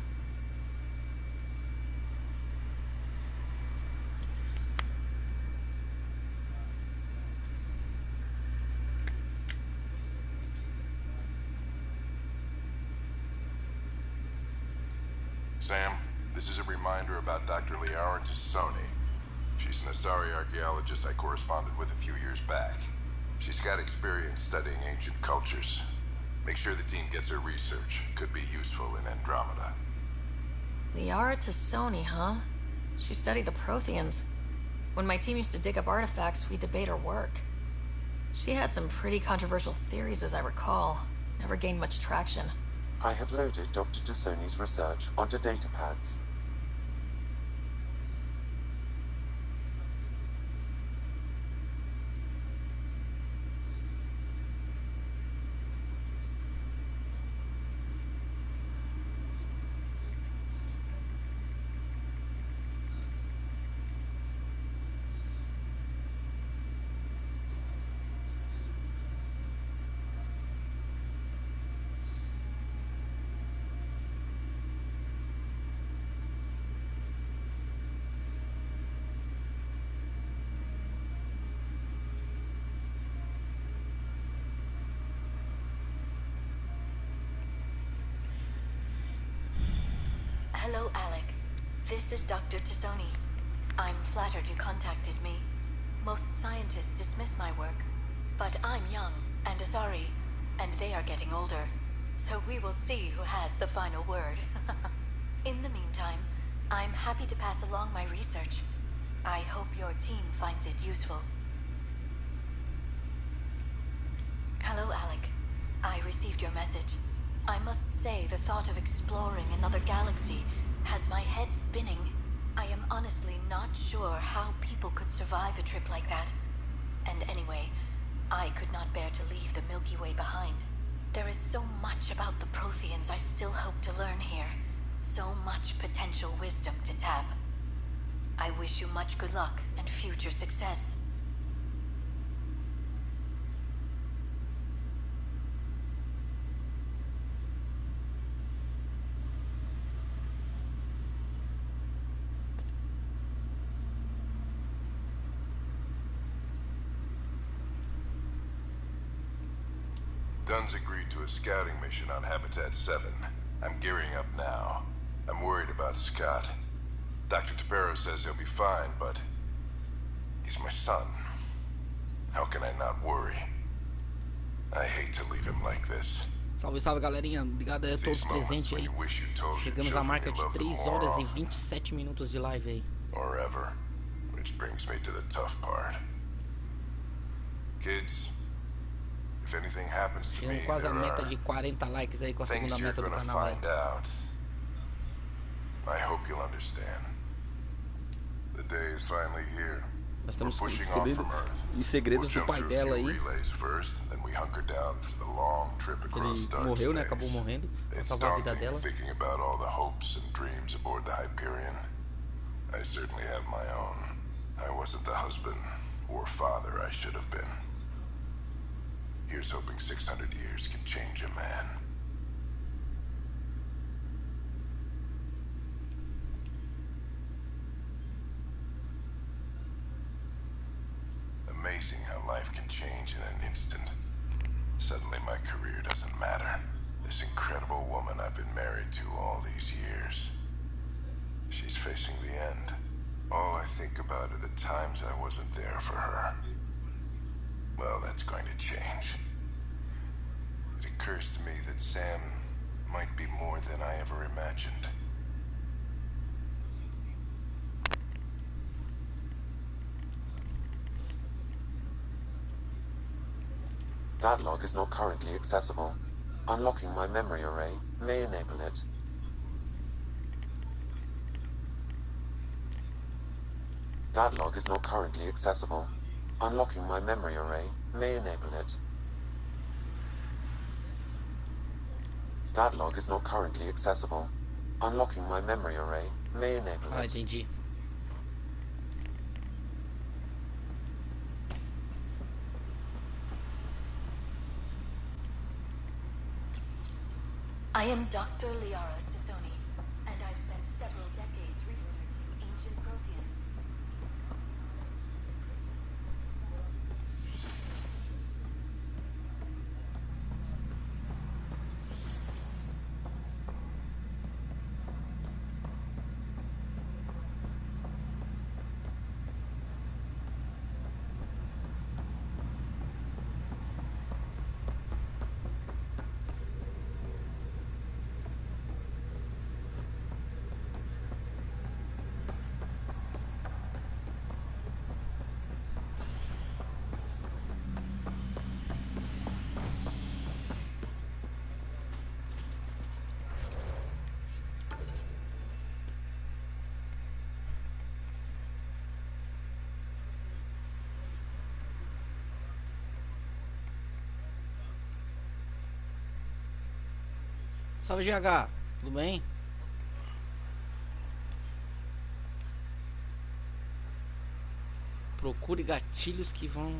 D: Sam, this is a reminder about Dr. Liara Tassoni. She's an Asari archaeologist I corresponded with a few years back. She's got experience studying ancient cultures. Make sure the team gets her research. Could be useful in Andromeda.
A: Liara Tassoni, huh? She studied the Protheans. When my team used to dig up artifacts, we'd debate her work. She had some pretty controversial theories, as I recall. Never gained much traction.
C: I have loaded Dr. Tassoni's research onto datapads.
H: Hello, Alec. This is Dr. Tassoni. I'm flattered you contacted me. Most scientists dismiss my work, but I'm young and Asari, and they are getting older. So we will see who has the final word. In the meantime, I'm happy to pass along my research. I hope your team finds it useful. Hello, Alec. I received your message. I must say the thought of exploring another galaxy has my head spinning. I am honestly not sure how people could survive a trip like that. And anyway, I could not bear to leave the Milky Way behind. There is so much about the Protheans I still hope to learn here. So much potential wisdom to tap. I wish you much good luck and future success.
D: Dunn's agreed to a scouting mission on Habitat 7. I'm gearing up now. I'm worried about Scott. Dr. Tapero says he'll be fine, but he's my son. How can I not worry? I hate to leave him like this.
G: Salve, salve, galerinha. Obrigado a todos presentes aí. Chegamos à marca de 3 horas e 27 minutos de live aí.
D: Or ever. Which brings me to the tough part. Kids, if anything happens to me,
G: Chegamos quase a
D: there
G: meta
D: are
G: de 40 likes aí com a segunda
D: things you're
G: meta do
D: gonna
G: canal aí.
D: find out. I hope you'll understand. The day is finally here.
G: Nós estamos
N: pushing off
G: descobrindo
N: from Earth.
G: os segredos do pai dela aí.
N: Relays first, then we hunker down for the long trip across
G: Ele
N: dark
G: morreu, né?
N: space.
G: Acabou morrendo pra
N: It's
G: salvar a vida
N: daunting
G: dela.
N: thinking about all the hopes and dreams aboard the Hyperion. I certainly have my own. I wasn't the husband or father I should have been. Here's hoping 600 years can change a man. Amazing how life can change in an instant. Suddenly my career doesn't matter. This incredible woman I've been married to all these years. She's facing the end. All I think about are the times I wasn't there for her. Well, that's going to change. It occurs to me that Sam might be more than I ever imagined.
C: That log is not currently accessible. Unlocking my memory array may enable it. That log is not currently accessible. Unlocking my memory array may enable it. That log is not currently accessible. Unlocking my memory array may enable it.
G: Entendi.
H: I am Dr. Liara Tassoni, and I've spent several decades researching ancient Protheans.
G: Salve, GH, tudo bem? Procure gatilhos que vão...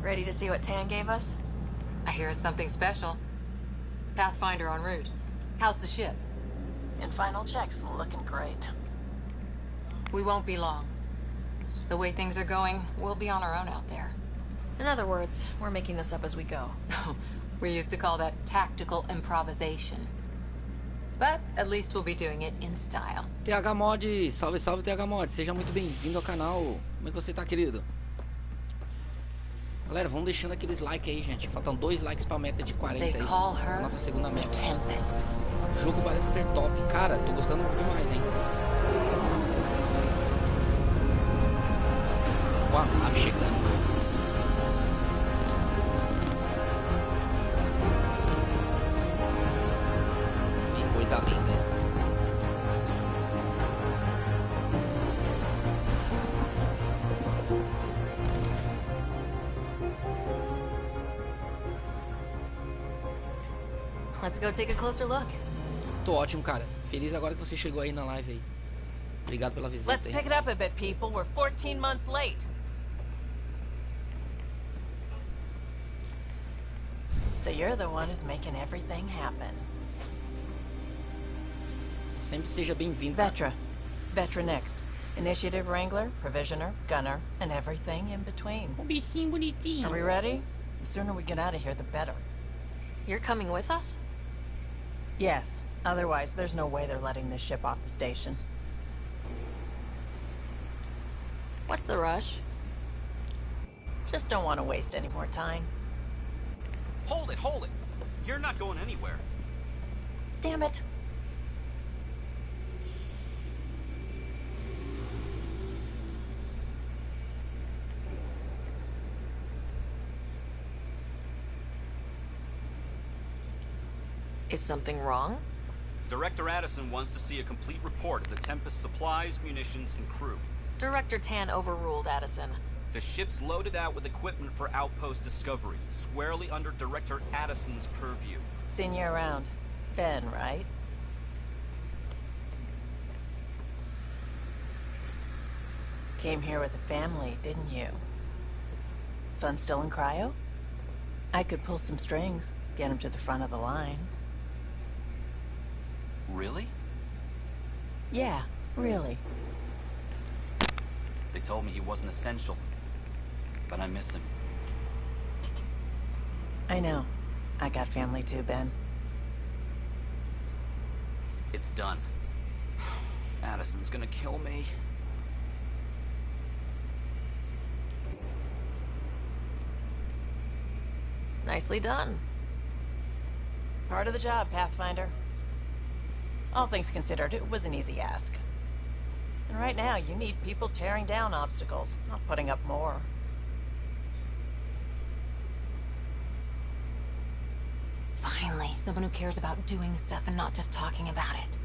A: Ready to see what Tan gave us?
O: I hear it's something special. Pathfinder en route. How's the ship?
H: In final checks, looking great.
O: We won't be long. The way things are going, we'll be on our own out there.
A: In other words, we're making this up as we go.
O: We used to call that tactical improvisation. But at least we'll be doing it in style.
G: TH Mod, salve, salve TH Mod, seja muito bem-vindo ao canal. Como é que você tá, querido? Galera, vamos deixando aqueles likes aí, gente. Faltam 2 likes pra meta de 40 aí. Nossa segunda meta. O jogo parece ser top. Cara, tô gostando demais, hein? Ó, a nave chegando. Que coisa linda.
A: Let's go take a closer look.
G: Tô ótimo, cara. Feliz agora que você chegou aí na live aí. Obrigado pela visita.
P: Let's pick it up a bit, people. We're 14 months late. So you're the one who's making everything happen.
G: Sempre seja bem-vindo.
P: Vetra. Vetra Nix. Initiative Wrangler, Provisioner, Gunner, and everything in between.
G: Um bichinho bonitinho.
P: Are we ready? The sooner we get out of here, the better.
A: You're coming with us?
P: Yes. Otherwise, there's no way they're letting this ship off the station.
A: What's the rush?
E: Just don't want to waste any more time.
U: Hold it, hold it! You're not going anywhere.
E: Damn it.
A: Is something wrong?
U: Director Addison wants to see a complete report of the Tempest's supplies, munitions, and crew.
A: Director Tan overruled Addison.
U: The ship's loaded out with equipment for outpost discovery, squarely under Director Addison's purview.
E: Seen you around. Ben, right? Came here with a family, didn't you? Son still in cryo? I could pull some strings, get him to the front of the line.
U: Really?
E: Yeah, really.
U: They told me he wasn't essential, but I miss him.
E: I know. I got family too, Ben.
U: It's done. Addison's gonna kill me.
A: Nicely done.
E: Part of the job, Pathfinder. All things considered, it was an easy ask. And right now, you need people tearing down obstacles, not putting up more.
O: Finally, someone who cares about doing stuff and not just talking about it.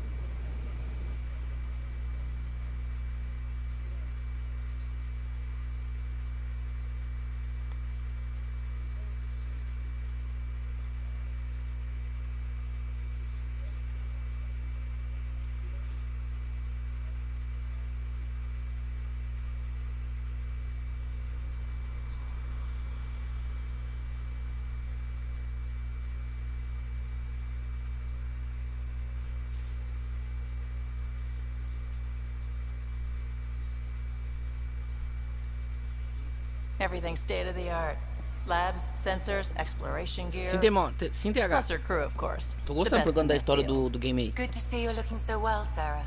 E: Everything's state-of-the-art. Labs, sensors, exploration gear.
G: Sim, sim, TH.
E: Plus her crew, of course.
G: Tô gostando por conta da história do game aí.
O: Good to see you looking so well, Sarah.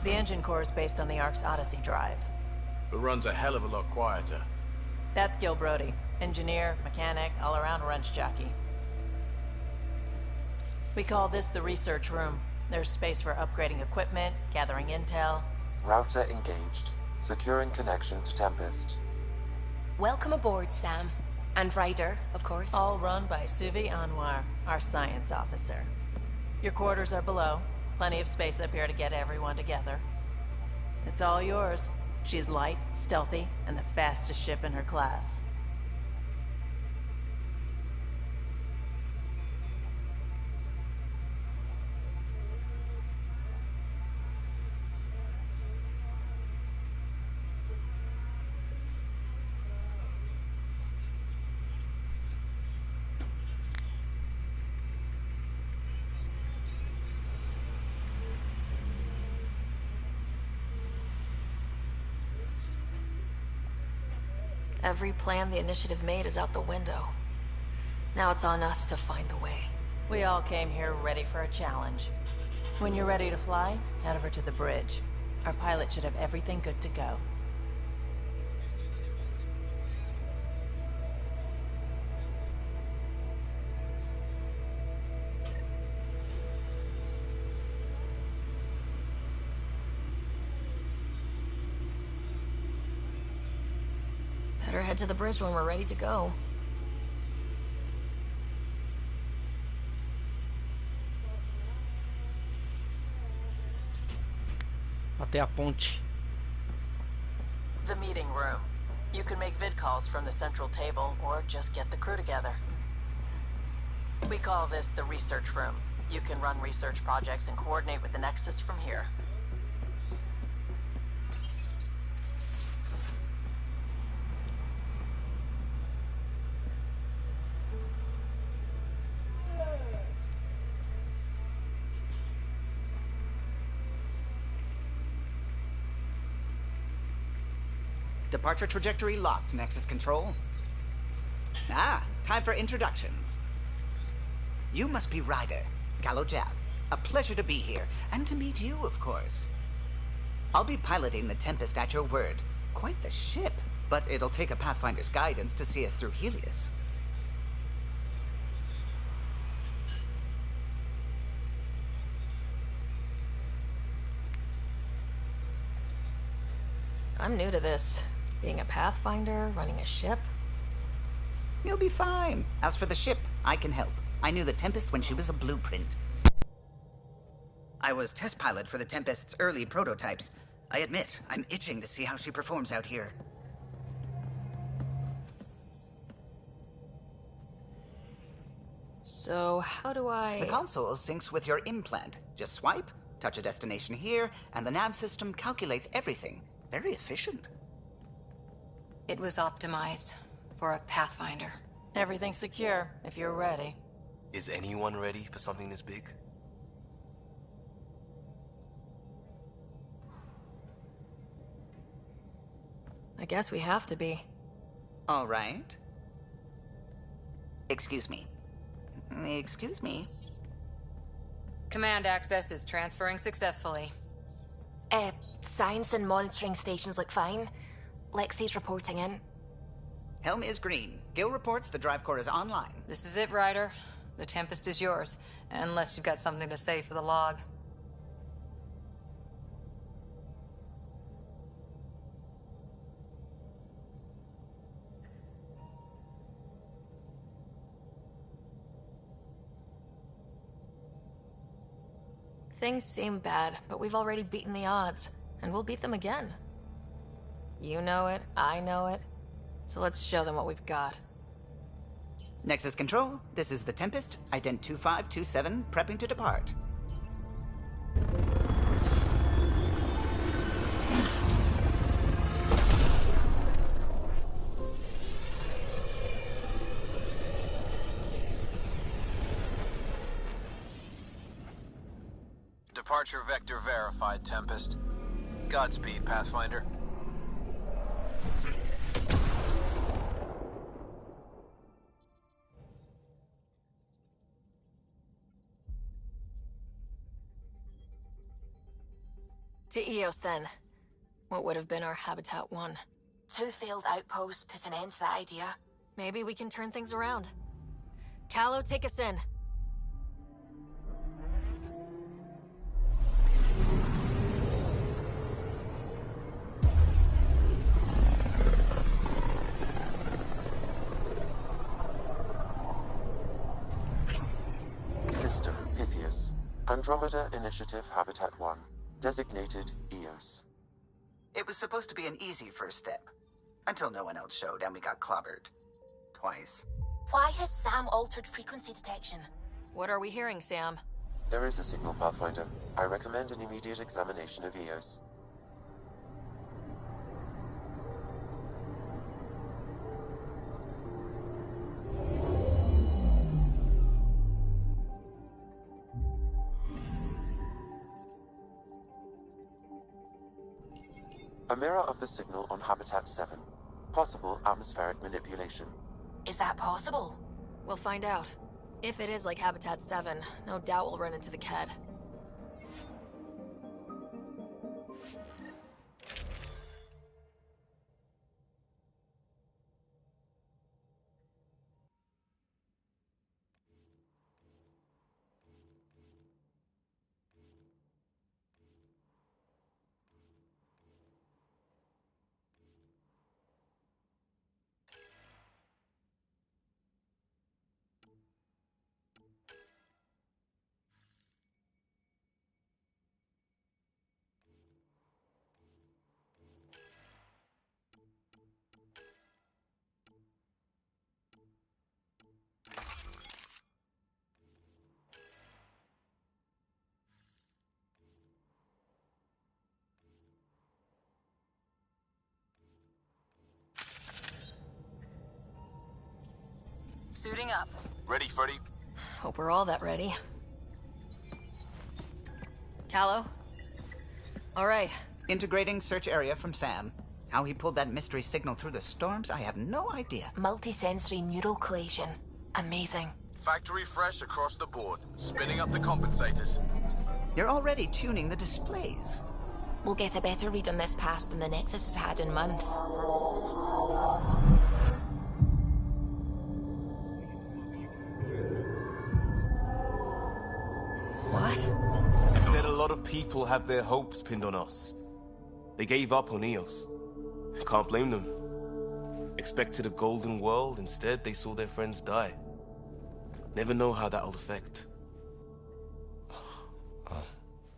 E: The engine core is based on the Ark's Odyssey drive.
W: It runs a hell of a lot quieter.
E: That's Gil Brody. Engineer, mechanic, all-around wrench jockey. We call this the research room. There's space for upgrading equipment, gathering intel.
C: Router engaged. Securing connection to Tempest.
Q: Welcome aboard, Sam. And Ryder, of course.
E: All run by Suvi Anwar, our science officer. Your quarters are below. Plenty of space up here to get everyone together. It's all yours. She's light, stealthy, and the fastest ship in her class.
A: Every plan the Initiative made is out the window. Now it's on us to find the way.
E: We all came here ready for a challenge. When you're ready to fly, head over to the bridge. Our pilot should have everything good to go.
A: Better head to the bridge when we're ready to go.
G: Até a ponte.
E: The meeting room. You can make vid calls from the central table or just get the crew together. We call this the research room. You can run research projects and coordinate with the Nexus from here.
X: Departure trajectory locked, Nexus Control. Ah, time for introductions. You must be Ryder, Gallo Jath. A pleasure to be here, and to meet you, of course. I'll be piloting the Tempest at your word. Quite the ship. But it'll take a Pathfinder's guidance to see us through Helios.
A: I'm new to this. Being a Pathfinder, running a ship.
X: You'll be fine. As for the ship, I can help. I knew the Tempest when she was a blueprint. I was test pilot for the Tempest's early prototypes. I admit, I'm itching to see how she performs out here.
A: So, how do I...
X: The console syncs with your implant. Just swipe, touch a destination here, and the nav system calculates everything. Very efficient.
J: It was optimized for a Pathfinder.
E: Everything's secure, if you're ready.
B: Is anyone ready for something this big?
A: I guess we have to be.
X: All right. Excuse me. Excuse me.
J: Command access is transferring successfully.
L: Science and monitoring stations look fine. Lexi's reporting in.
X: Helm is green. Gil reports the drive core is online.
J: This is it, Ryder. The Tempest is yours, unless you've got something to say for the log.
A: Things seem bad, but we've already beaten the odds, and we'll beat them again. You know it, I know it, so let's show them what we've got.
X: Nexus Control, this is the Tempest, ident 2527, prepping to depart.
W: Departure vector verified, Tempest. Godspeed, Pathfinder.
A: To Eos, then. What would have been our Habitat 1?
L: 2 failed outposts put an end to that idea.
A: Maybe we can turn things around. Callow, take us in.
C: System Pythias. Andromeda Initiative Habitat 1. Designated Eos.
X: It was supposed to be an easy first step. Until no one else showed and we got clobbered. Twice.
L: Why has Sam altered frequency detection?
A: What are we hearing, Sam?
C: There is a signal, Pathfinder. I recommend an immediate examination of Eos. A mirror of the signal on Habitat 7. Possible atmospheric manipulation.
L: Is that possible?
A: We'll find out. If it is like Habitat 7, no doubt we'll run into the CAD.
E: Suiting up.
W: Ready, Freddy?
A: Hope we're all that ready. Callow? All right.
X: Integrating search area from Sam. How he pulled that mystery signal through the storms, I have no idea.
L: Multisensory neural collation. Amazing.
W: Factory fresh across the board. Spinning up the compensators.
X: You're already tuning the displays.
L: we'll get a better read on this pass than the Nexus has had in months. What?
B: They said a lot of people have their hopes pinned on us. They gave up on Eos. Can't blame them. Expected a golden world, instead they saw their friends die. Never know how that'll affect.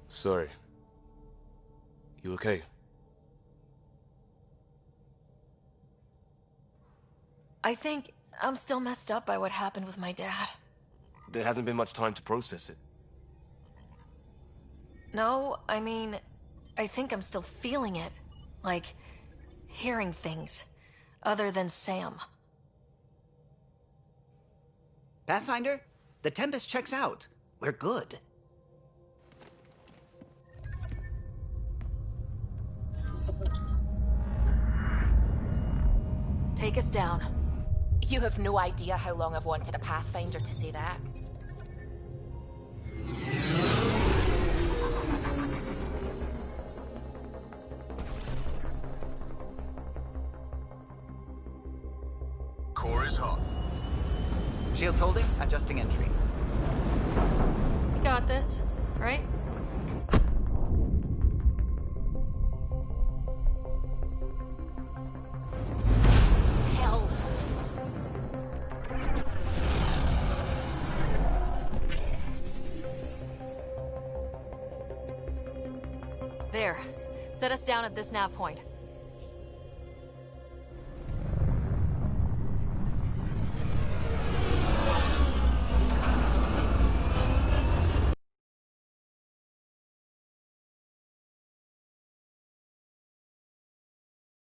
B: Sorry. You okay?
A: I think I'm still messed up by what happened with my dad.
B: There hasn't been much time to process it.
A: No, I mean, I think I'm still feeling it. Like, hearing things. Other than Sam.
X: Pathfinder, the Tempest checks out. We're good.
A: Take us down.
L: You have no idea how long I've wanted a Pathfinder to say that.
W: Core is hot.
X: Shields holding, adjusting entry.
A: You got this, right?
L: Hell.
A: There. Set us down at this nav point.